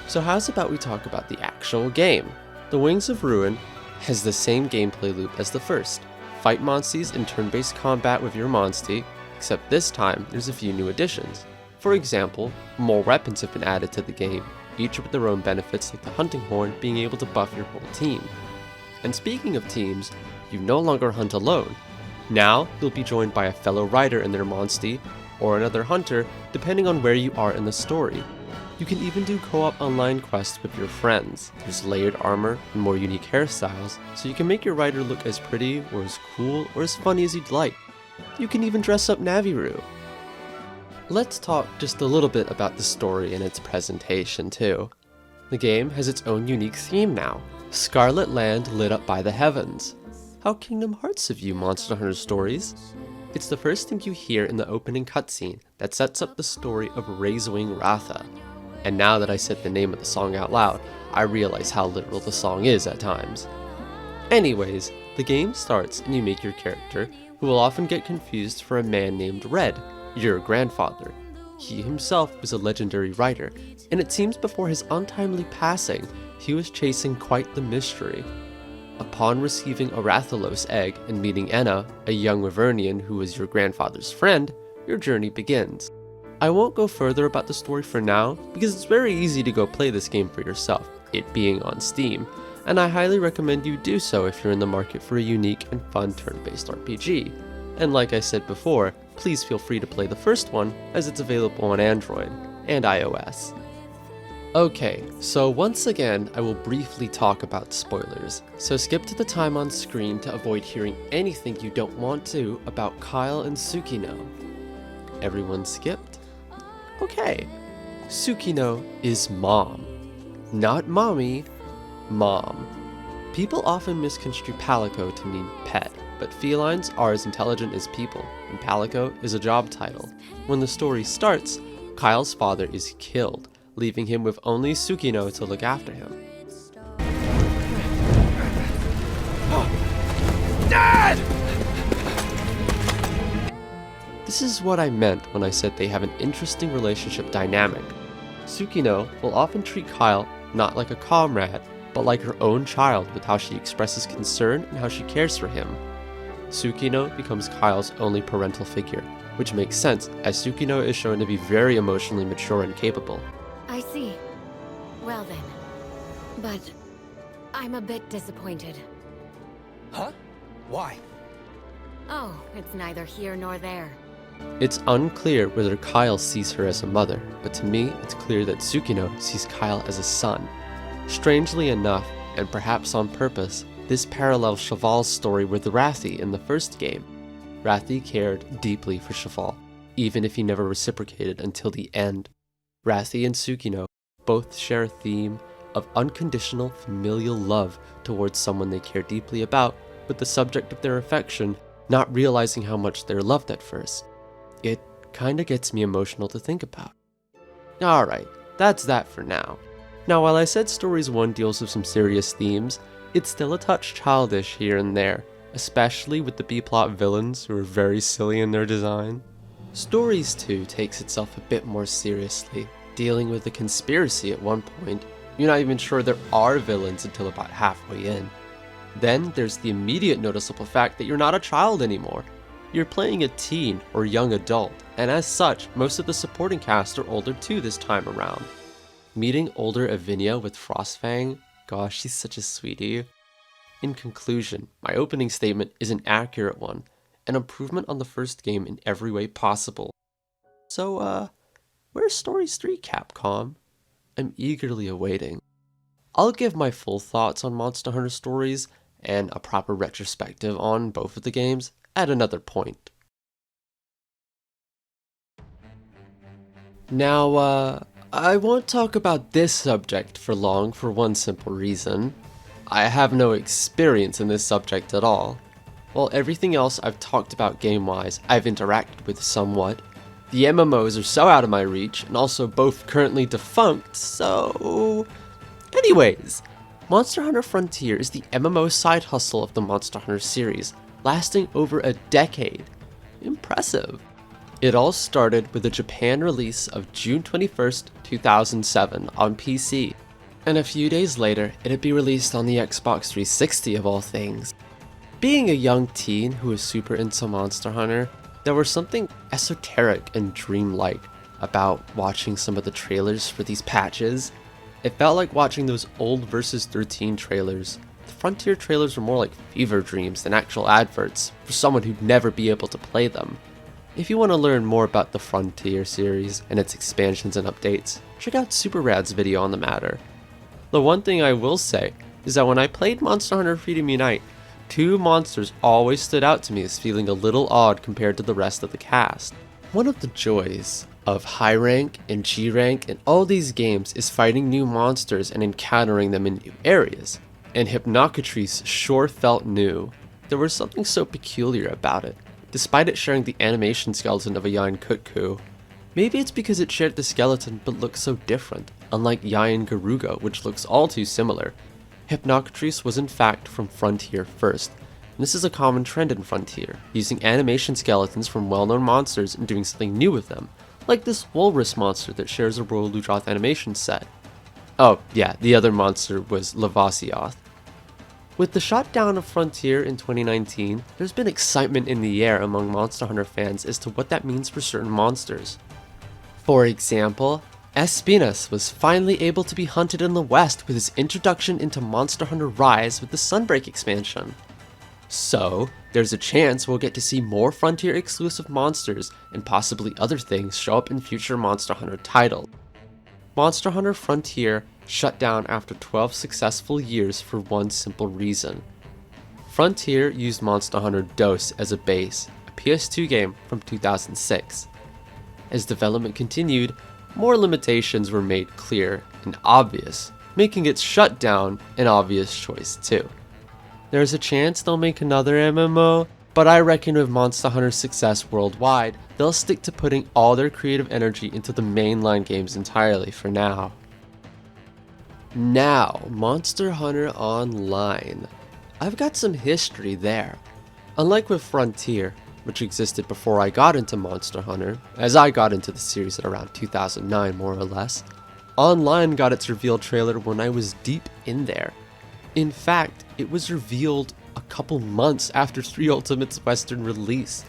So how's about we talk about the actual game? The Wings of Ruin has the same gameplay loop as the first. Fight monsties in turn-based combat with your monstie, except this time there's a few new additions. For example, more weapons have been added to the game, each with their own benefits like the hunting horn being able to buff your whole team. And speaking of teams, you no longer hunt alone. Now, you'll be joined by a fellow rider in their monstie, or another hunter, depending on where you are in the story. You can even do co-op online quests with your friends. There's layered armor and more unique hairstyles, so you can make your rider look as pretty, or as cool, or as funny as you'd like. You can even dress up Naviru. Let's talk just a little bit about the story and its presentation too. The game has its own unique theme now, Scarlet Land lit up by the heavens. How Kingdom Hearts of you, Monster Hunter Stories? It's the first thing you hear in the opening cutscene that sets up the story of Razewing Ratha. And now that I said the name of the song out loud, I realize how literal the song is at times. Anyways, the game starts and you make your character, who will often get confused for a man named Red, your grandfather. He himself was a legendary rider, and it seems before his untimely passing, he was chasing quite the mystery. Upon receiving a Rathalos egg and meeting Enna, a young Wyvernian who was your grandfather's friend, your journey begins. I won't go further about the story for now, because it's very easy to go play this game for yourself, it being on Steam, and I highly recommend you do so if you're in the market for a unique and fun turn-based RPG. And like I said before, please feel free to play the first one, as it's available on Android and iOS. Okay, so once again, I will briefly talk about spoilers, so skip to the time on screen to avoid hearing anything you don't want to about Kyle and Tsukino. Everyone skipped? Okay. Tsukino is mom. Not mommy, mom. People often misconstrue Palico to mean pet, but felines are as intelligent as people, and Palico is a job title. When the story starts, Kyle's father is killed, leaving him with only Tsukino to look after him. Dad! This is what I meant when I said they have an interesting relationship dynamic. Tsukino will often treat Kyle not like a comrade, but like her own child with how she expresses concern and how she cares for him. Tsukino becomes Kyle's only parental figure, which makes sense as Tsukino is shown to be very emotionally mature and capable. I see. Well then. But I'm a bit disappointed. Huh? Why? Oh, it's neither here nor there. It's unclear whether Kyle sees her as a mother, but to me it's clear that Tsukino sees Kyle as a son. Strangely enough, and perhaps on purpose, this parallels Cheval's story with Rathi in the first game. Rathi cared deeply for Cheval, even if he never reciprocated until the end. Rathi and Tsukino both share a theme of unconditional familial love towards someone they care deeply about, with the subject of their affection not realizing how much they're loved at first. It kinda gets me emotional to think about. Alright, that's that for now. Now while I said Stories 1 deals with some serious themes, it's still a touch childish here and there, especially with the B-plot villains who are very silly in their design. Stories 2 takes itself a bit more seriously, dealing with a conspiracy at one point. You're not even sure there are villains until about halfway in. Then there's the immediate noticeable fact that you're not a child anymore. You're playing a teen or young adult, and as such, most of the supporting cast are older too this time around. Meeting older Avinia with Frostfang, gosh, she's such a sweetie. In conclusion, my opening statement is an accurate one, an improvement on the first game in every way possible. So, where's Stories 3, Capcom? I'm eagerly awaiting. I'll give my full thoughts on Monster Hunter Stories and a proper retrospective on both of the games at another point. Now, I won't talk about this subject for long for one simple reason. I have no experience in this subject at all. While everything else I've talked about game-wise, I've interacted with somewhat. The MMOs are so out of my reach, and also both currently defunct, so... Anyways, Monster Hunter Frontier is the MMO side hustle of the Monster Hunter series, lasting over a decade. Impressive. It all started with the Japan release of June 21st, 2007 on PC, and a few days later, it'd be released on the Xbox 360 of all things. Being a young teen who is super into Monster Hunter, There was something esoteric and dreamlike about watching some of the trailers for these patches. It felt like watching those old Versus 13 trailers. The Frontier trailers were more like fever dreams than actual adverts for someone who'd never be able to play them. If you want to learn more about the Frontier series and its expansions and updates, check out SuperRad's video on the matter. The one thing I will say is that when I played Monster Hunter Freedom Unite, 2 monsters always stood out to me as feeling a little odd compared to the rest of the cast. One of the joys of high rank and G rank in all these games is fighting new monsters and encountering them in new areas, and Hypnocatrice sure felt new. There was something so peculiar about it, despite it sharing the animation skeleton of a Yain Kutku. Maybe it's because it shared the skeleton but looks so different, unlike Yain Garuga, which looks all too similar. Hypnocatrice was in fact from Frontier first, and this is a common trend in Frontier, using animation skeletons from well-known monsters and doing something new with them, like this walrus monster that shares a Royal Ludroth animation set. Oh yeah, the other monster was Lavasioth. With the shutdown of Frontier in 2019, there's been excitement in the air among Monster Hunter fans as to what that means for certain monsters. For example, Espinas was finally able to be hunted in the West with his introduction into Monster Hunter Rise with the Sunbreak expansion. So, there's a chance we'll get to see more Frontier exclusive monsters and possibly other things show up in future Monster Hunter titles. Monster Hunter Frontier shut down after 12 successful years for one simple reason. Frontier used Monster Hunter DOS as a base, a PS2 game from 2006. As development continued, more limitations were made clear and obvious, making its shutdown an obvious choice too. There's a chance they'll make another MMO, but I reckon with Monster Hunter's success worldwide, they'll stick to putting all their creative energy into the mainline games entirely for now. Now, Monster Hunter Online. I've got some history there. Unlike with Frontier, which existed before I got into Monster Hunter, as I got into the series at around 2009 more or less, Online got its reveal trailer when I was deep in there. In fact, it was revealed a couple months after 3 Ultimate's Western release.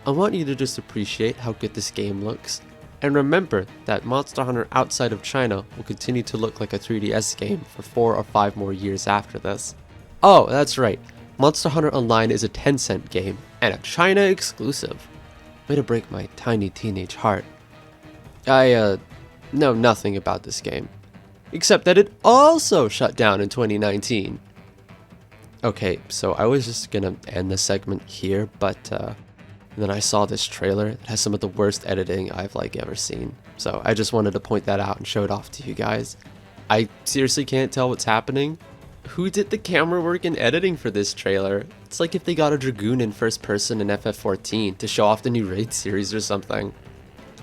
I want you to just appreciate how good this game looks, and remember that Monster Hunter outside of China will continue to look like a 3DS game for 4 or 5 more years after this. Oh, that's right, Monster Hunter Online is a Tencent game, and a China exclusive. Way to break my tiny teenage heart. I know nothing about this game, except that it also shut down in 2019. Okay, so I was just gonna end the segment here, but then I saw this trailer that has some of the worst editing I've ever seen. So I just wanted to point that out and show it off to you guys. I seriously can't tell what's happening. Who did the camera work and editing for this trailer? It's like if they got a Dragoon in first person in FF14 to show off the new Raid series or something.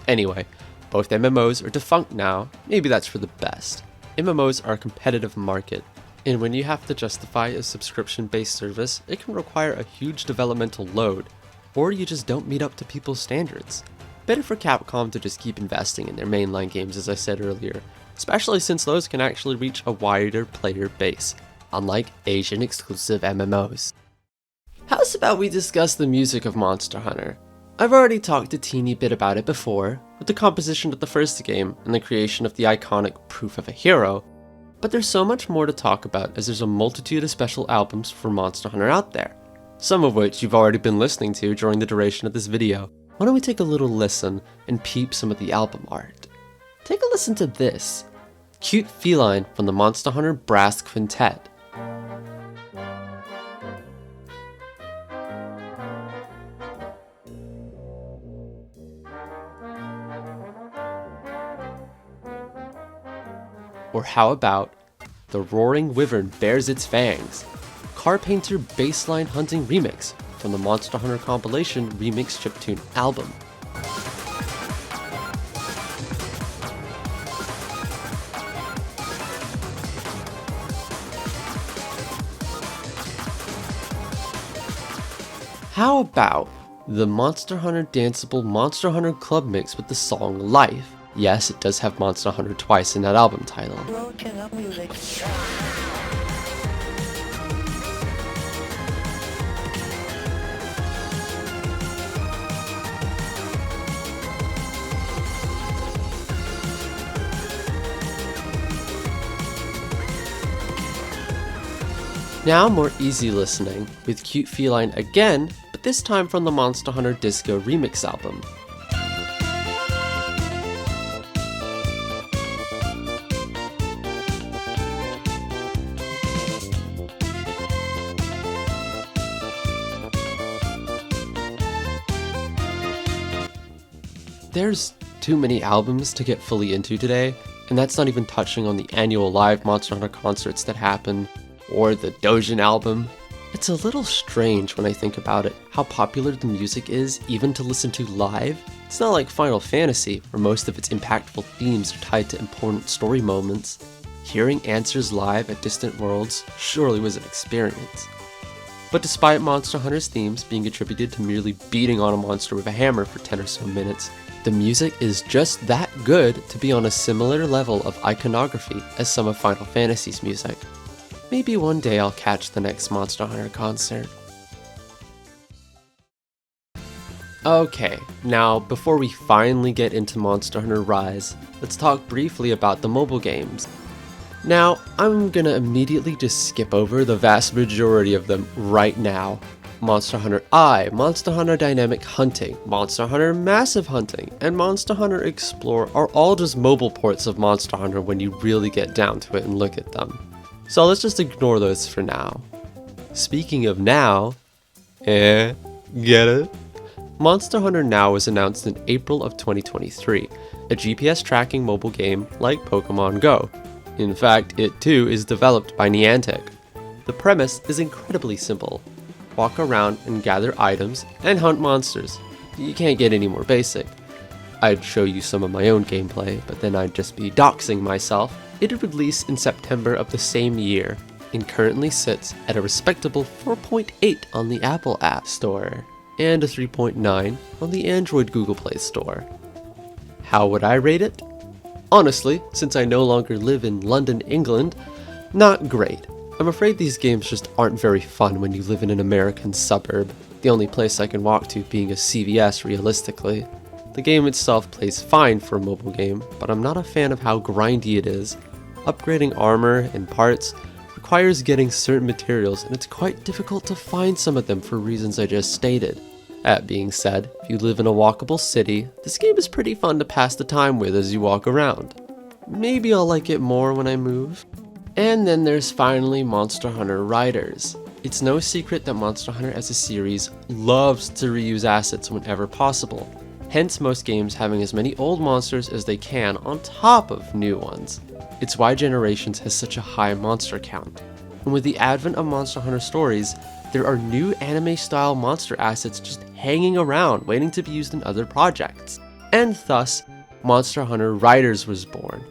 Anyway, both MMOs are defunct now. Maybe that's for the best. MMOs are a competitive market, and when you have to justify a subscription-based service, it can require a huge developmental load, or you just don't meet up to people's standards. Better for Capcom to just keep investing in their mainline games, as I said earlier, especially since those can actually reach a wider player base, unlike Asian exclusive MMOs. How's about we discuss the music of Monster Hunter? I've already talked a teeny bit about it before, with the composition of the first game and the creation of the iconic Proof of a Hero, but there's so much more to talk about as there's a multitude of special albums for Monster Hunter out there, some of which you've already been listening to during the duration of this video. Why don't we take a little listen and peep some of the album art? Take a listen to this, Cute Feline from the Monster Hunter Brass Quintet. Or how about The Roaring Wyvern Bares Its Fangs, Car Painter Bassline Hunting Remix from the Monster Hunter compilation Remix Chiptune album. How about the Monster Hunter danceable Monster Hunter Club mix with the song Life? Yes, it does have Monster Hunter twice in that album title. Now more easy listening, with Cute Feline again, but this time from the Monster Hunter Disco remix album. There's too many albums to get fully into today, and that's not even touching on the annual live Monster Hunter concerts that happen, or the Dojin album. It's a little strange when I think about it, how popular the music is even to listen to live. It's not like Final Fantasy, where most of its impactful themes are tied to important story moments. Hearing answers live at distant worlds surely was an experience. But despite Monster Hunter's themes being attributed to merely beating on a monster with a hammer for 10 or so minutes, the music is just that good to be on a similar level of iconography as some of Final Fantasy's music. Maybe one day I'll catch the next Monster Hunter concert. Okay, now before we finally get into Monster Hunter Rise, let's talk briefly about the mobile games. Now, I'm gonna immediately just skip over the vast majority of them right now. Monster Hunter I, Monster Hunter Dynamic Hunting, Monster Hunter Massive Hunting, and Monster Hunter Explore are all just mobile ports of Monster Hunter when you really get down to it and look at them. So let's just ignore those for now. Speaking of now, get it? Monster Hunter Now was announced in April of 2023, a GPS tracking mobile game like Pokemon Go. In fact, it too is developed by Niantic. The premise is incredibly simple. Walk around and gather items and hunt monsters. You can't get any more basic. I'd show you some of my own gameplay, but then I'd just be doxing myself. It released in September of the same year, and currently sits at a respectable 4.8 on the Apple App Store, and a 3.9 on the Android Google Play Store. How would I rate it? Honestly, since I no longer live in London, England, not great. I'm afraid these games just aren't very fun when you live in an American suburb, the only place I can walk to being a CVS realistically. The game itself plays fine for a mobile game, but I'm not a fan of how grindy it is. Upgrading armor and parts requires getting certain materials, and it's quite difficult to find some of them for reasons I just stated. That being said, if you live in a walkable city, this game is pretty fun to pass the time with as you walk around. Maybe I'll like it more when I move. And then there's finally Monster Hunter Riders. It's no secret that Monster Hunter as a series loves to reuse assets whenever possible, hence most games having as many old monsters as they can on top of new ones. It's why Generations has such a high monster count. And with the advent of Monster Hunter stories, there are new anime-style monster assets just hanging around waiting to be used in other projects. And thus, Monster Hunter Riders was born,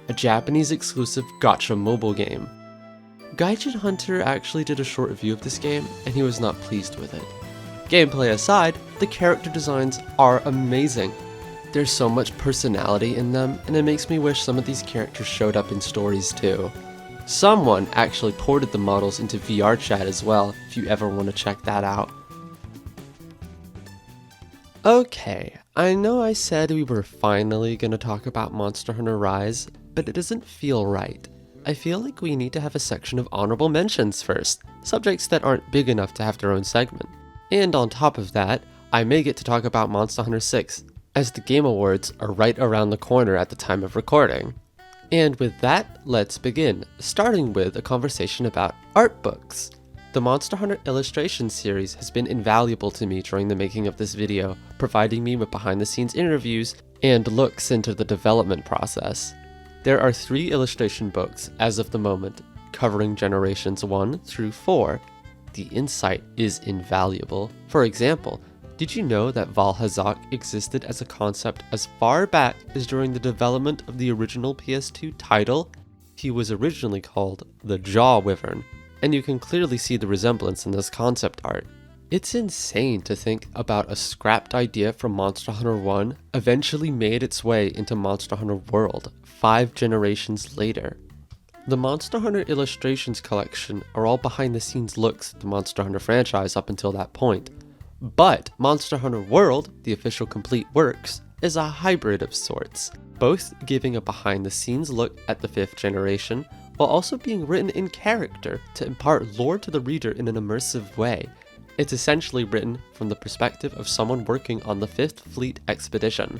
a Japanese-exclusive gacha mobile game. Gaijin Hunter actually did a short review of this game, and he was not pleased with it. Gameplay aside, the character designs are amazing. There's so much personality in them, and it makes me wish some of these characters showed up in stories too. Someone actually ported the models into VR chat as well, if you ever want to check that out. Okay, I know I said we were finally going to talk about Monster Hunter Rise, but it doesn't feel right. I feel like we need to have a section of honorable mentions first, subjects that aren't big enough to have their own segment. And on top of that, I may get to talk about Monster Hunter 6, as the Game Awards are right around the corner at the time of recording. And with that, let's begin, starting with a conversation about art books. The Monster Hunter illustration series has been invaluable to me during the making of this video, providing me with behind-the-scenes interviews and looks into the development process. There are 3 illustration books as of the moment, covering generations 1 through 4. The insight is invaluable. For example, did you know that Valhazak existed as a concept as far back as during the development of the original PS2 title? He was originally called the Jaw Wyvern, and you can clearly see the resemblance in this concept art. It's insane to think about a scrapped idea from Monster Hunter 1 eventually made its way into Monster Hunter World 5 generations later. The Monster Hunter Illustrations collection are all behind the scenes looks at the Monster Hunter franchise up until that point. But Monster Hunter World, the official complete works, is a hybrid of sorts, both giving a behind the scenes look at the 5th generation, while also being written in character to impart lore to the reader in an immersive way. It's essentially written from the perspective of someone working on the 5th Fleet expedition.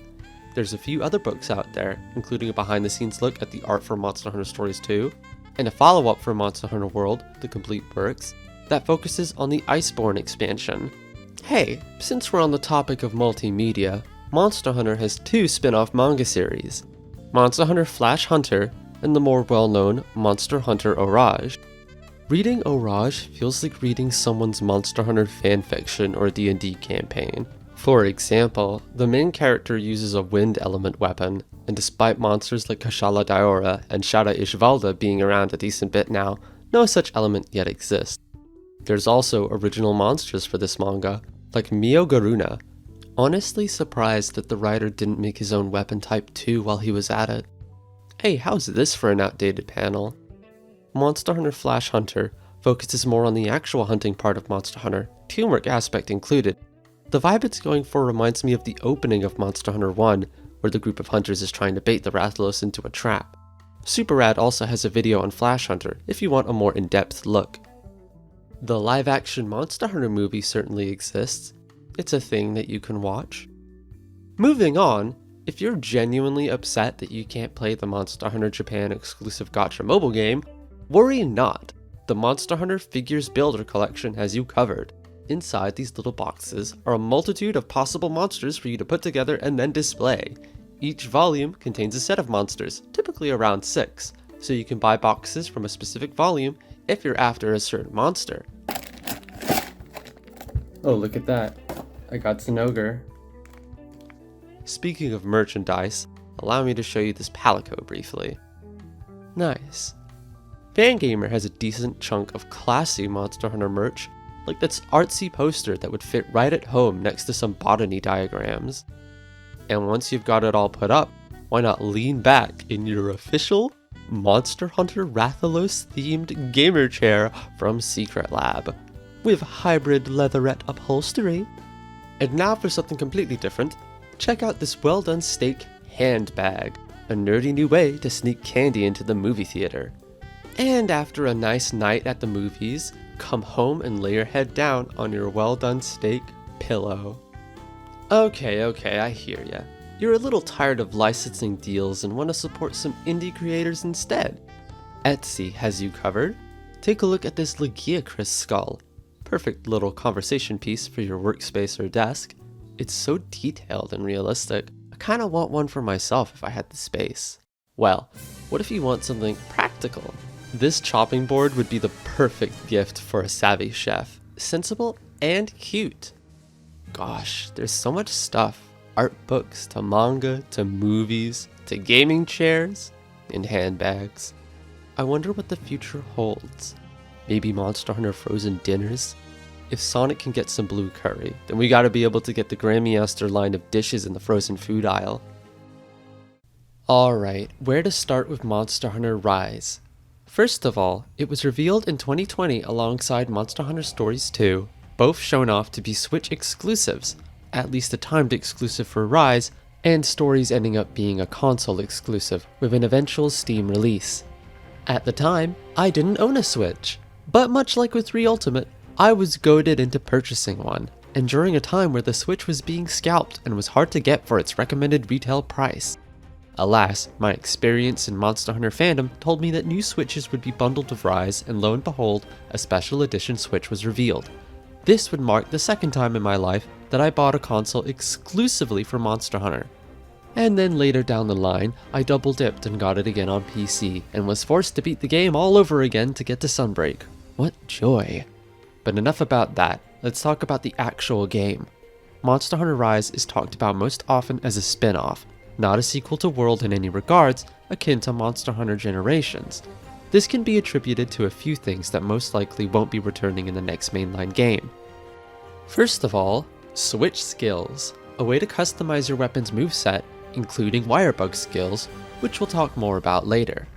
There's a few other books out there, including a behind-the-scenes look at the art for Monster Hunter Stories 2, and a follow-up for Monster Hunter World, The Complete Works, that focuses on the Iceborne expansion. Hey, since we're on the topic of multimedia, Monster Hunter has 2 spin-off manga series, Monster Hunter Flash Hunter and the more well-known Monster Hunter Orage. Reading Orage feels like reading someone's Monster Hunter fanfiction or D&D campaign. For example, the main character uses a wind element weapon, and despite monsters like Kashala Diora and Shada Ishvalda being around a decent bit now, no such element yet exists. There's also original monsters for this manga, like Mio Garuna. Honestly surprised that the writer didn't make his own weapon type too while he was at it. Hey, how's this for an outdated panel? Monster Hunter Flash Hunter focuses more on the actual hunting part of Monster Hunter, teamwork aspect included. The vibe it's going for reminds me of the opening of Monster Hunter 1, where the group of hunters is trying to bait the Rathalos into a trap. Super Rad also has a video on Flash Hunter if you want a more in-depth look. The live-action Monster Hunter movie certainly exists. It's a thing that you can watch. Moving on, if you're genuinely upset that you can't play the Monster Hunter Japan exclusive gacha mobile game, worry not. The Monster Hunter Figures Builder Collection has you covered. Inside these little boxes are a multitude of possible monsters for you to put together and then display. Each volume contains a set of monsters, typically around 6, so you can buy boxes from a specific volume if you're after a certain monster. Oh, look at that. I got Zinogre. Speaking of merchandise, allow me to show you this Palico briefly. Nice. Fangamer has a decent chunk of classy Monster Hunter merch, like this artsy poster that would fit right at home next to some botany diagrams. And once you've got it all put up, why not lean back in your official Monster Hunter Rathalos themed gamer chair from Secret Lab, with hybrid leatherette upholstery. And now for something completely different, check out this well-done steak handbag, a nerdy new way to sneak candy into the movie theater. And after a nice night at the movies, come home and lay your head down on your well-done steak pillow. Okay, I hear ya. You're a little tired of licensing deals and want to support some indie creators instead. Etsy has you covered. Take a look at this Legiacris skull. Perfect little conversation piece for your workspace or desk. It's so detailed and realistic. I kinda want one for myself if I had the space. Well, what if you want something practical? This chopping board would be the perfect gift for a savvy chef. Sensible and cute. Gosh, there's so much stuff. Art books, to manga, to movies, to gaming chairs, and handbags. I wonder what the future holds. Maybe Monster Hunter frozen dinners? If Sonic can get some blue curry, then we gotta be able to get the Grammy Aster line of dishes in the frozen food aisle. Alright, where to start with Monster Hunter Rise? First of all, it was revealed in 2020 alongside Monster Hunter Stories 2, both shown off to be Switch exclusives, at least a timed exclusive for Rise, and Stories ending up being a console exclusive with an eventual Steam release. At the time, I didn't own a Switch, but much like with 3 Ultimate, I was goaded into purchasing one, and during a time where the Switch was being scalped and was hard to get for its recommended retail price. Alas, my experience in Monster Hunter fandom told me that new Switches would be bundled with Rise, and lo and behold, a special edition Switch was revealed. This would mark the second time in my life that I bought a console exclusively for Monster Hunter. And then later down the line, I double dipped and got it again on PC, and was forced to beat the game all over again to get to Sunbreak. What joy. But enough about that, let's talk about the actual game. Monster Hunter Rise is talked about most often as a spin-off, not a sequel to World in any regards, akin to Monster Hunter Generations. This can be attributed to a few things that most likely won't be returning in the next mainline game. First of all, Switch skills, a way to customize your weapon's moveset, including wirebug skills, which we'll talk more about later.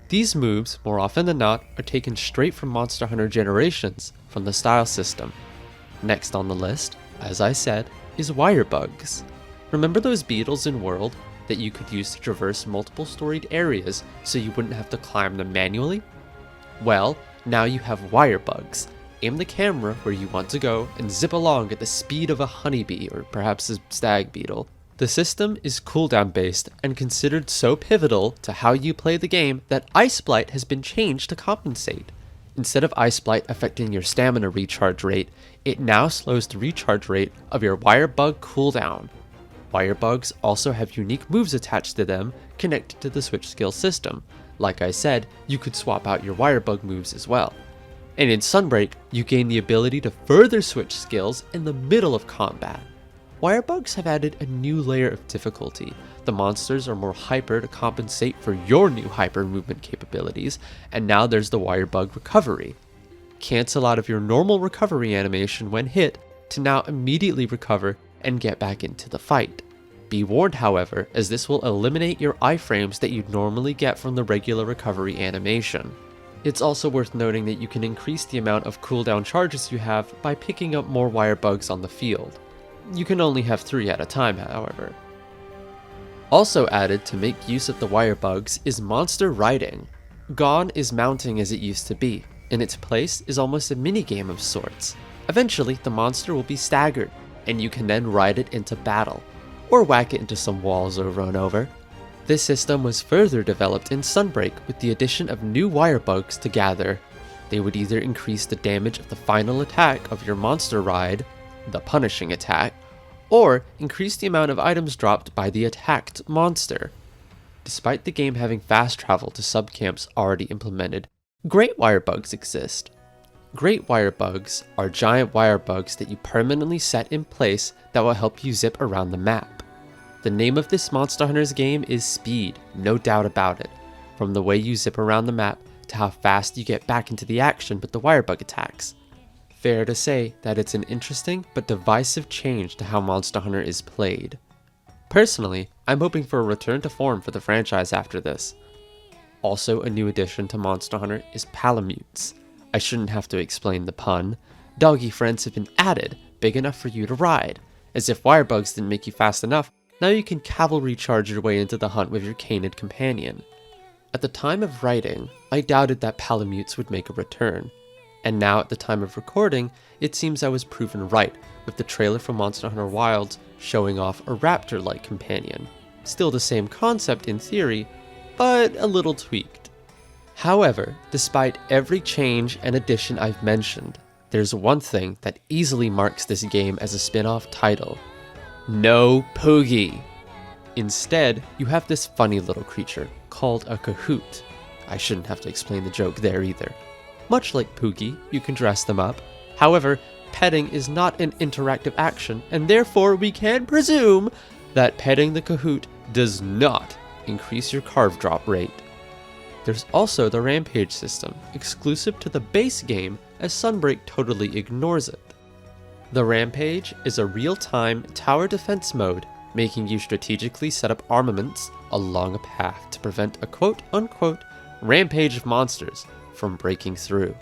These moves, more often than not, are taken straight from Monster Hunter Generations, from the style system. Next on the list, as I said, is wirebugs. Remember those beetles in World? that you could use to traverse multiple storied areas so you wouldn't have to climb them manually? Well, now you have wire bugs. Aim the camera where you want to go and zip along at the speed of a honeybee or perhaps a stag beetle. The system is cooldown based and considered so pivotal to how you play the game that Ice Blight has been changed to compensate. Instead of Ice Blight affecting your stamina recharge rate, it now slows the recharge rate of your wire bug cooldown. Wire bugs also have unique moves attached to them connected to the switch skill system. Like I said, you could swap out your wire bug moves as well. And in Sunbreak, you gain the ability to further switch skills in the middle of combat. Wire bugs have added a new layer of difficulty. The monsters are more hyper to compensate for your new hyper movement capabilities, and now there's the wire bug recovery. Cancel out of your normal recovery animation when hit to now immediately recover and get back into the fight. Be warned, however, as this will eliminate your iframes that you'd normally get from the regular recovery animation. It's also worth noting that you can increase the amount of cooldown charges you have by picking up more wire bugs on the field. You can only have 3 at a time, however. Also added to make use of the wire bugs is monster riding. Gone is mounting as it used to be. In its place is almost a minigame of sorts. Eventually, the monster will be staggered, and you can then ride it into battle, or whack it into some walls over and over. This system was further developed in Sunbreak with the addition of new wire bugs to gather. They would either increase the damage of the final attack of your monster ride, the punishing attack, or increase the amount of items dropped by the attacked monster. Despite the game having fast travel to subcamps already implemented, Great Wire Bugs exist. Great Wire Bugs are giant wire bugs that you permanently set in place that will help you zip around the map. The name of this Monster Hunters game is Speed, no doubt about it, from the way you zip around the map to how fast you get back into the action with the wire bug attacks. Fair to say that it's an interesting but divisive change to how Monster Hunter is played. Personally, I'm hoping for a return to form for the franchise after this. Also, a new addition to Monster Hunter is Palamutes. I shouldn't have to explain the pun. Doggy friends have been added, big enough for you to ride. As if wire bugs didn't make you fast enough, now you can cavalry charge your way into the hunt with your canid companion. At the time of writing, I doubted that Palamutes would make a return. And now at the time of recording, it seems I was proven right, with the trailer for Monster Hunter Wilds showing off a raptor-like companion. Still the same concept in theory, but a little tweaked. However, despite every change and addition I've mentioned, there's one thing that easily marks this game as a spin-off title. No Poogie! Instead, you have this funny little creature called a Kahoot. I shouldn't have to explain the joke there either. Much like Poogie, you can dress them up. However, petting is not an interactive action, and therefore we can presume that petting the Kahoot does not increase your carve drop rate. There's also the Rampage system, exclusive to the base game, as Sunbreak totally ignores it. The Rampage is a real-time tower defense mode, making you strategically set up armaments along a path to prevent a quote-unquote rampage of monsters from breaking through.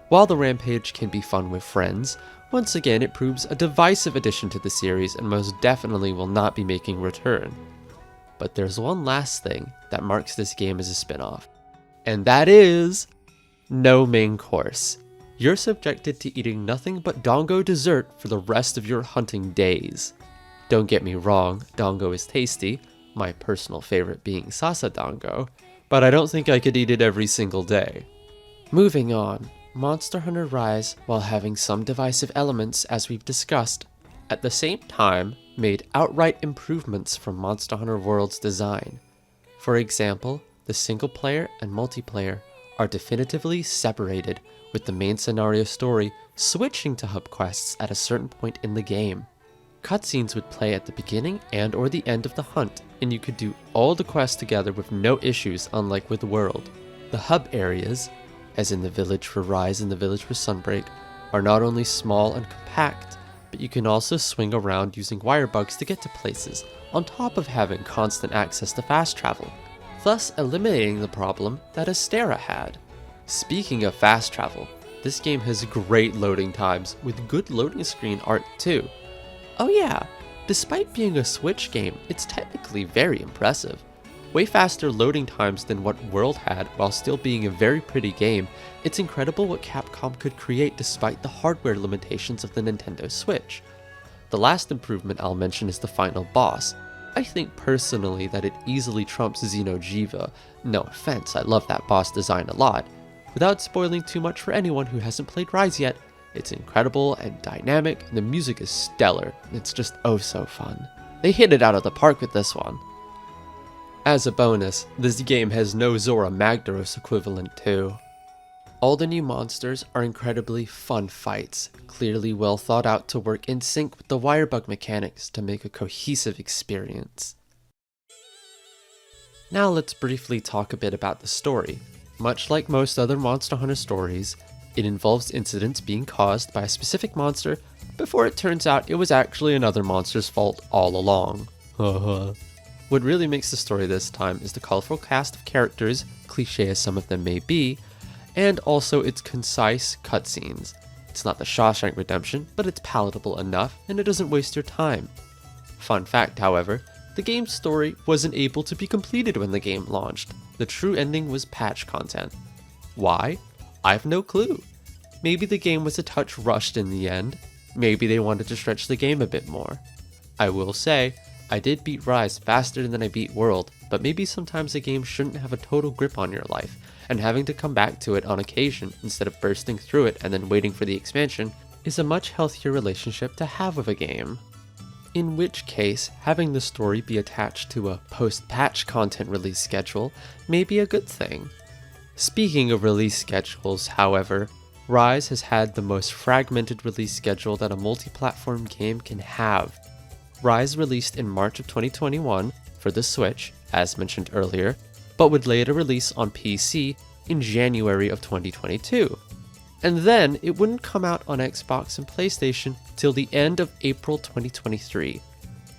While the Rampage can be fun with friends, once again it proves a divisive addition to the series and most definitely will not be making a return. But there's one last thing that marks this game as a spin-off, and that is no main course. You're subjected to eating nothing but Dongo dessert for the rest of your hunting days. Don't get me wrong, Dongo is tasty, my personal favorite being Sasa Dongo, but I don't think I could eat it every single day. Moving on, Monster Hunter Rise, while having some divisive elements as we've discussed, at the same time made outright improvements from Monster Hunter World's design. For example, the single player and multiplayer are definitively separated, with the main scenario story switching to hub quests at a certain point in the game. Cutscenes would play at the beginning and or the end of the hunt, and you could do all the quests together with no issues, unlike with World. The hub areas, as in the village for Rise and the village for Sunbreak, are not only small and compact, but you can also swing around using wire bugs to get to places, on top of having constant access to fast travel, thus eliminating the problem that Astera had. Speaking of fast travel, this game has great loading times with good loading screen art too. Oh yeah, Despite being a Switch game, it's technically very impressive. Way faster loading times than what World had while still being a very pretty game, it's incredible what Capcom could create despite the hardware limitations of the Nintendo Switch. The last improvement I'll mention is the final boss. I think personally that it easily trumps Xeno'jiiva. No offense, I love that boss design a lot. Without spoiling too much for anyone who hasn't played Rise yet, it's incredible and dynamic, and the music is stellar, and it's just oh so fun. They hit it out of the park with this one. As a bonus, this game has no Zora Magdaros equivalent too. All the new monsters are incredibly fun fights, clearly well thought out to work in sync with the wirebug mechanics to make a cohesive experience. Now let's briefly talk a bit about the story. Much like most other Monster Hunter stories, it involves incidents being caused by a specific monster before it turns out it was actually another monster's fault all along. What really makes the story this time is the colorful cast of characters, cliché as some of them may be, and also its concise cutscenes. It's not the Shawshank Redemption, but it's palatable enough and it doesn't waste your time. Fun fact, however, the game's story wasn't able to be completed when the game launched. The true ending was patch content. Why? I've no clue. Maybe the game was a touch rushed in the end. Maybe they wanted to stretch the game a bit more. I will say, I did beat Rise faster than I beat World, but maybe sometimes a game shouldn't have a total grip on your life, and having to come back to it on occasion instead of bursting through it and then waiting for the expansion is a much healthier relationship to have with a game. In which case, having the story be attached to a post-patch content release schedule may be a good thing. Speaking of release schedules, however, Rise has had the most fragmented release schedule that a multi-platform game can have. Rise released in March of 2021 for the Switch, as mentioned earlier, but would later release on PC in January of 2022. And then it wouldn't come out on Xbox and PlayStation till the end of April 2023.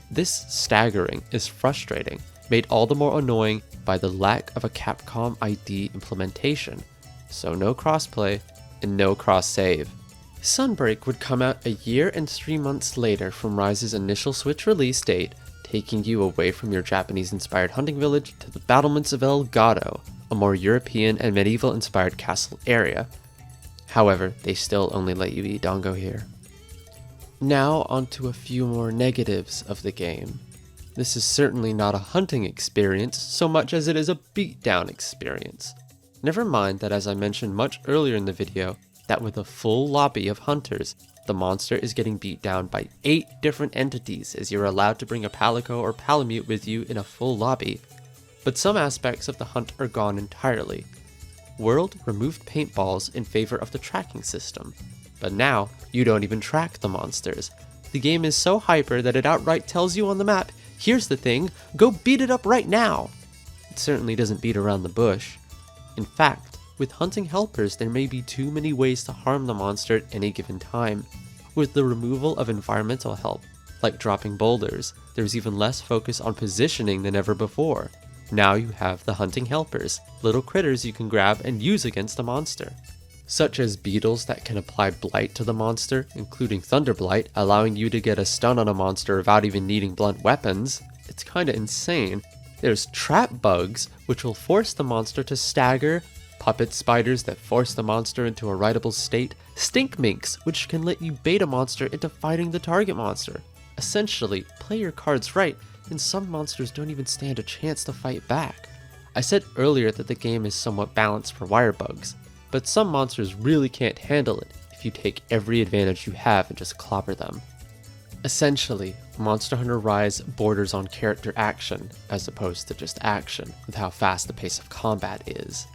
This staggering is frustrating, made all the more annoying by the lack of a Capcom ID implementation, so no crossplay and no cross-save. Sunbreak would come out a year and 3 months later from Rise's initial Switch release date, taking you away from your Japanese-inspired hunting village to the battlements of El Gato, a more European and medieval-inspired castle area. However, they still only let you eat dango here. Now onto a few more negatives of the game. This is certainly not a hunting experience so much as it is a beatdown experience. Never mind that, as I mentioned much earlier in the video, that with a full lobby of hunters, the monster is getting beat down by 8 different entities as you're allowed to bring a Palico or Palamute with you in a full lobby. But some aspects of the hunt are gone entirely. World removed paintballs in favor of the tracking system, but now you don't even track the monsters. The game is so hyper that it outright tells you on the map, here's the thing, go beat it up right now! It certainly doesn't beat around the bush. In fact, with hunting helpers there may be too many ways to harm the monster at any given time. With the removal of environmental help, like dropping boulders, there's even less focus on positioning than ever before. Now you have the hunting helpers, little critters you can grab and use against a monster. Such as beetles that can apply blight to the monster, including Thunder Blight, allowing you to get a stun on a monster without even needing blunt weapons. It's kinda insane. There's trap bugs, which will force the monster to stagger, puppet spiders that force the monster into a rideable state, stink minks, which can let you bait a monster into fighting the target monster. Essentially, play your cards right, and some monsters don't even stand a chance to fight back. I said earlier that the game is somewhat balanced for wirebugs, but some monsters really can't handle it if you take every advantage you have and just clobber them. Essentially, Monster Hunter Rise borders on character action as opposed to just action, with how fast the pace of combat is.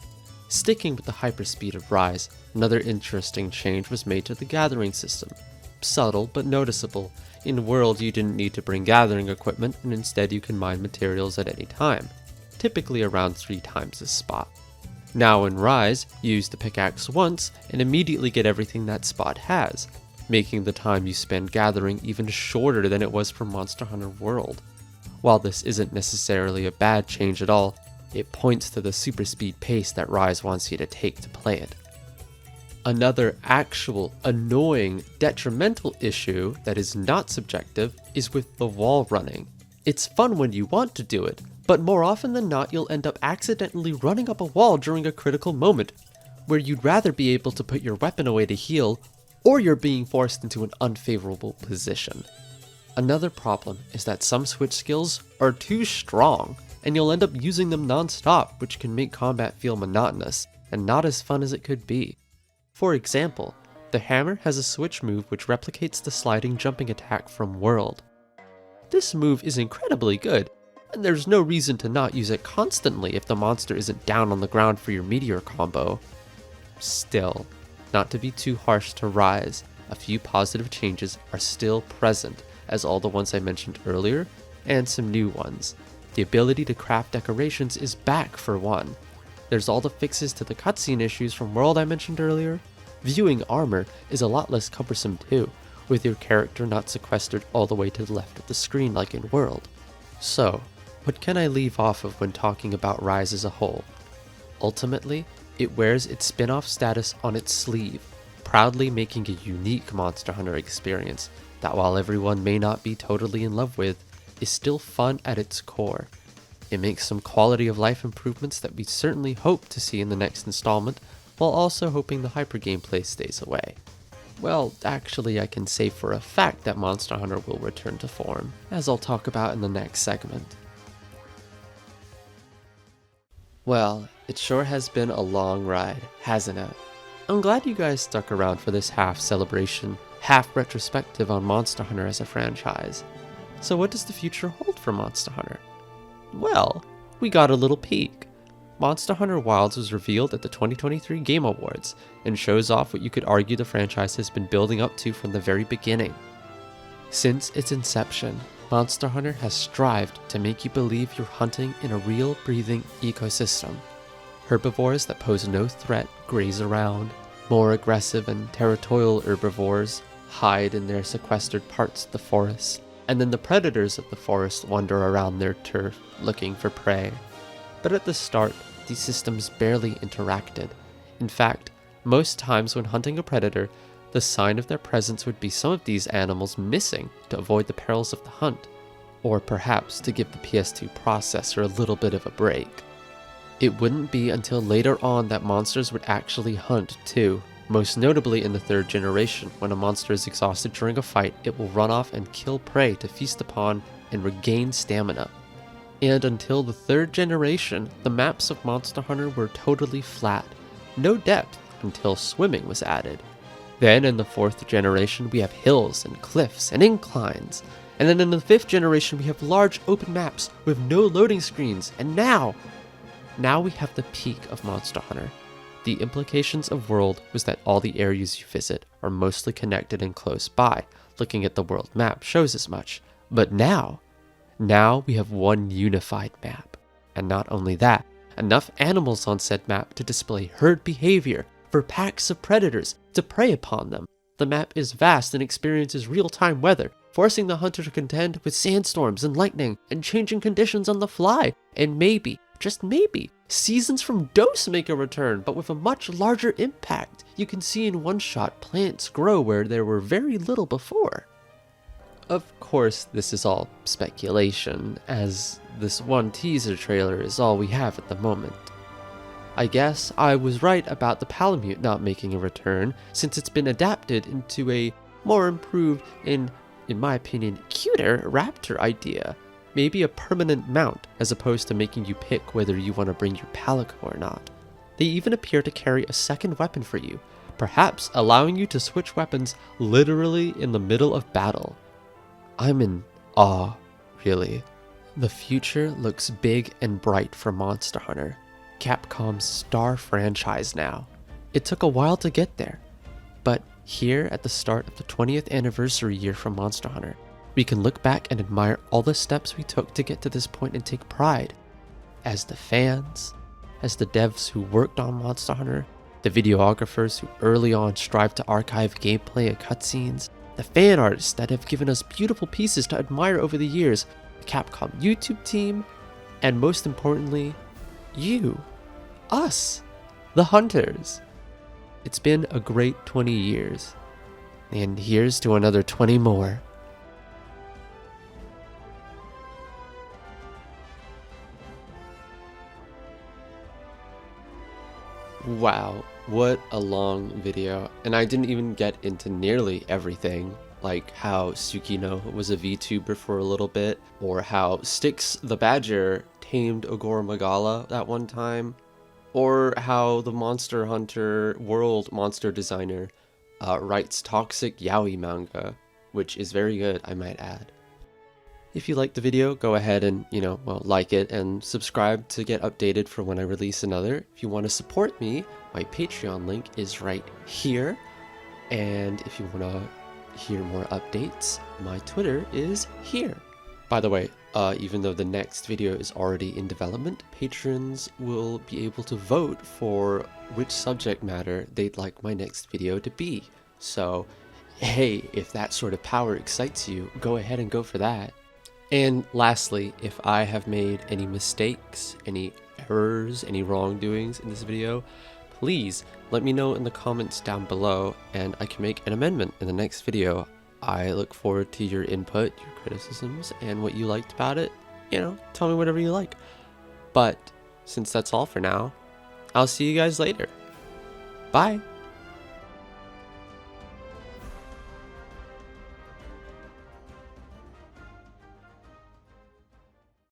Sticking with the hyperspeed of Rise, another interesting change was made to the gathering system. Subtle but noticeable. In World you didn't need to bring gathering equipment, and instead you can mine materials at any time, typically around 3 times this spot. Now in Rise, you use the pickaxe once and immediately get everything that spot has, making the time you spend gathering even shorter than it was for Monster Hunter World. While this isn't necessarily a bad change at all, it points to the super speed pace that Rise wants you to take to play it. Another actual, annoying, detrimental issue that is not subjective is with the wall running. It's fun when you want to do it, but more often than not you'll end up accidentally running up a wall during a critical moment, where you'd rather be able to put your weapon away to heal, or you're being forced into an unfavorable position. Another problem is that some switch skills are too strong, and you'll end up using them non-stop, which can make combat feel monotonous, and not as fun as it could be. For example, the hammer has a switch move which replicates the sliding jumping attack from World. This move is incredibly good, and there's no reason to not use it constantly if the monster isn't down on the ground for your meteor combo. Still, not to be too harsh to Rise, a few positive changes are still present, as all the ones I mentioned earlier, and some new ones. The ability to craft decorations is back for one. There's all the fixes to the cutscene issues from World I mentioned earlier. Viewing armor is a lot less cumbersome too, with your character not sequestered all the way to the left of the screen like in World. So, what can I leave off of when talking about Rise as a whole? Ultimately, it wears its spin-off status on its sleeve, proudly making a unique Monster Hunter experience that, while everyone may not be totally in love with, is still fun at its core. It makes some quality of life improvements that we certainly hope to see in the next installment, while also hoping the hyper gameplay stays away. Well, actually I can say for a fact that Monster Hunter will return to form, as I'll talk about in the next segment. Well, it sure has been a long ride, hasn't it? I'm glad you guys stuck around for this half celebration, half retrospective on Monster Hunter as a franchise. So what does the future hold for Monster Hunter? Well, we got a little peek. Monster Hunter Wilds was revealed at the 2023 Game Awards, and shows off what you could argue the franchise has been building up to from the very beginning. Since its inception, Monster Hunter has strived to make you believe you're hunting in a real, breathing ecosystem. Herbivores that pose no threat graze around, more aggressive and territorial herbivores hide in their sequestered parts of the forest, and then the predators of the forest wander around their turf looking for prey. But at the start, these systems barely interacted. In fact, most times when hunting a predator, the sign of their presence would be some of these animals missing to avoid the perils of the hunt, or perhaps to give the PS2 processor a little bit of a break. It wouldn't be until later on that monsters would actually hunt too. Most notably in the 3rd generation, when a monster is exhausted during a fight, it will run off and kill prey to feast upon and regain stamina. And until the 3rd generation, the maps of Monster Hunter were totally flat, no depth until swimming was added. Then in the 4th generation we have hills and cliffs and inclines, and then in the 5th generation we have large open maps with no loading screens, and now we have the peak of Monster Hunter. The implications of World was that all the areas you visit are mostly connected and close by. Looking at the world map shows as much. But now we have one unified map. And not only that, enough animals on said map to display herd behavior for packs of predators to prey upon them. The map is vast and experiences real-time weather, forcing the hunter to contend with sandstorms and lightning and changing conditions on the fly, and maybe, just maybe, seasons from Dose make a return, but with a much larger impact. You can see in one shot plants grow where there were very little before. Of course, this is all speculation, as this one teaser trailer is all we have at the moment. I guess I was right about the Palamute not making a return, since it's been adapted into a more improved and, in my opinion, cuter raptor idea. Maybe a permanent mount, as opposed to making you pick whether you want to bring your Palico or not. They even appear to carry a second weapon for you, perhaps allowing you to switch weapons literally in the middle of battle. I'm in awe, really. The future looks big and bright for Monster Hunter, Capcom's star franchise now. It took a while to get there, but here at the start of the 20th anniversary year from Monster Hunter, we can look back and admire all the steps we took to get to this point and take pride. As the fans, as the devs who worked on Monster Hunter, the videographers who early on strived to archive gameplay and cutscenes, the fan artists that have given us beautiful pieces to admire over the years, the Capcom YouTube team, and most importantly, you, us, the hunters. It's been a great 20 years. And here's to another 20 more. Wow, what a long video. And I didn't even get into nearly everything, like how Tsukino was a VTuber for a little bit, or how Styx the Badger tamed Ogoro Magala that one time, or how the Monster Hunter World monster designer writes toxic yaoi manga, which is very good, I might add. If you liked the video, go ahead and, like it and subscribe to get updated for when I release another. If you want to support me, my Patreon link is right here. And if you want to hear more updates, my Twitter is here. By the way, even though the next video is already in development, patrons will be able to vote for which subject matter they'd like my next video to be. So, hey, if that sort of power excites you, go ahead and go for that. And lastly, if I have made any mistakes, any errors, any wrongdoings in this video, please let me know in the comments down below and I can make an amendment in the next video. I look forward to your input, your criticisms, and what you liked about it. Tell me whatever you like. But since that's all for now, I'll see you guys later. Bye!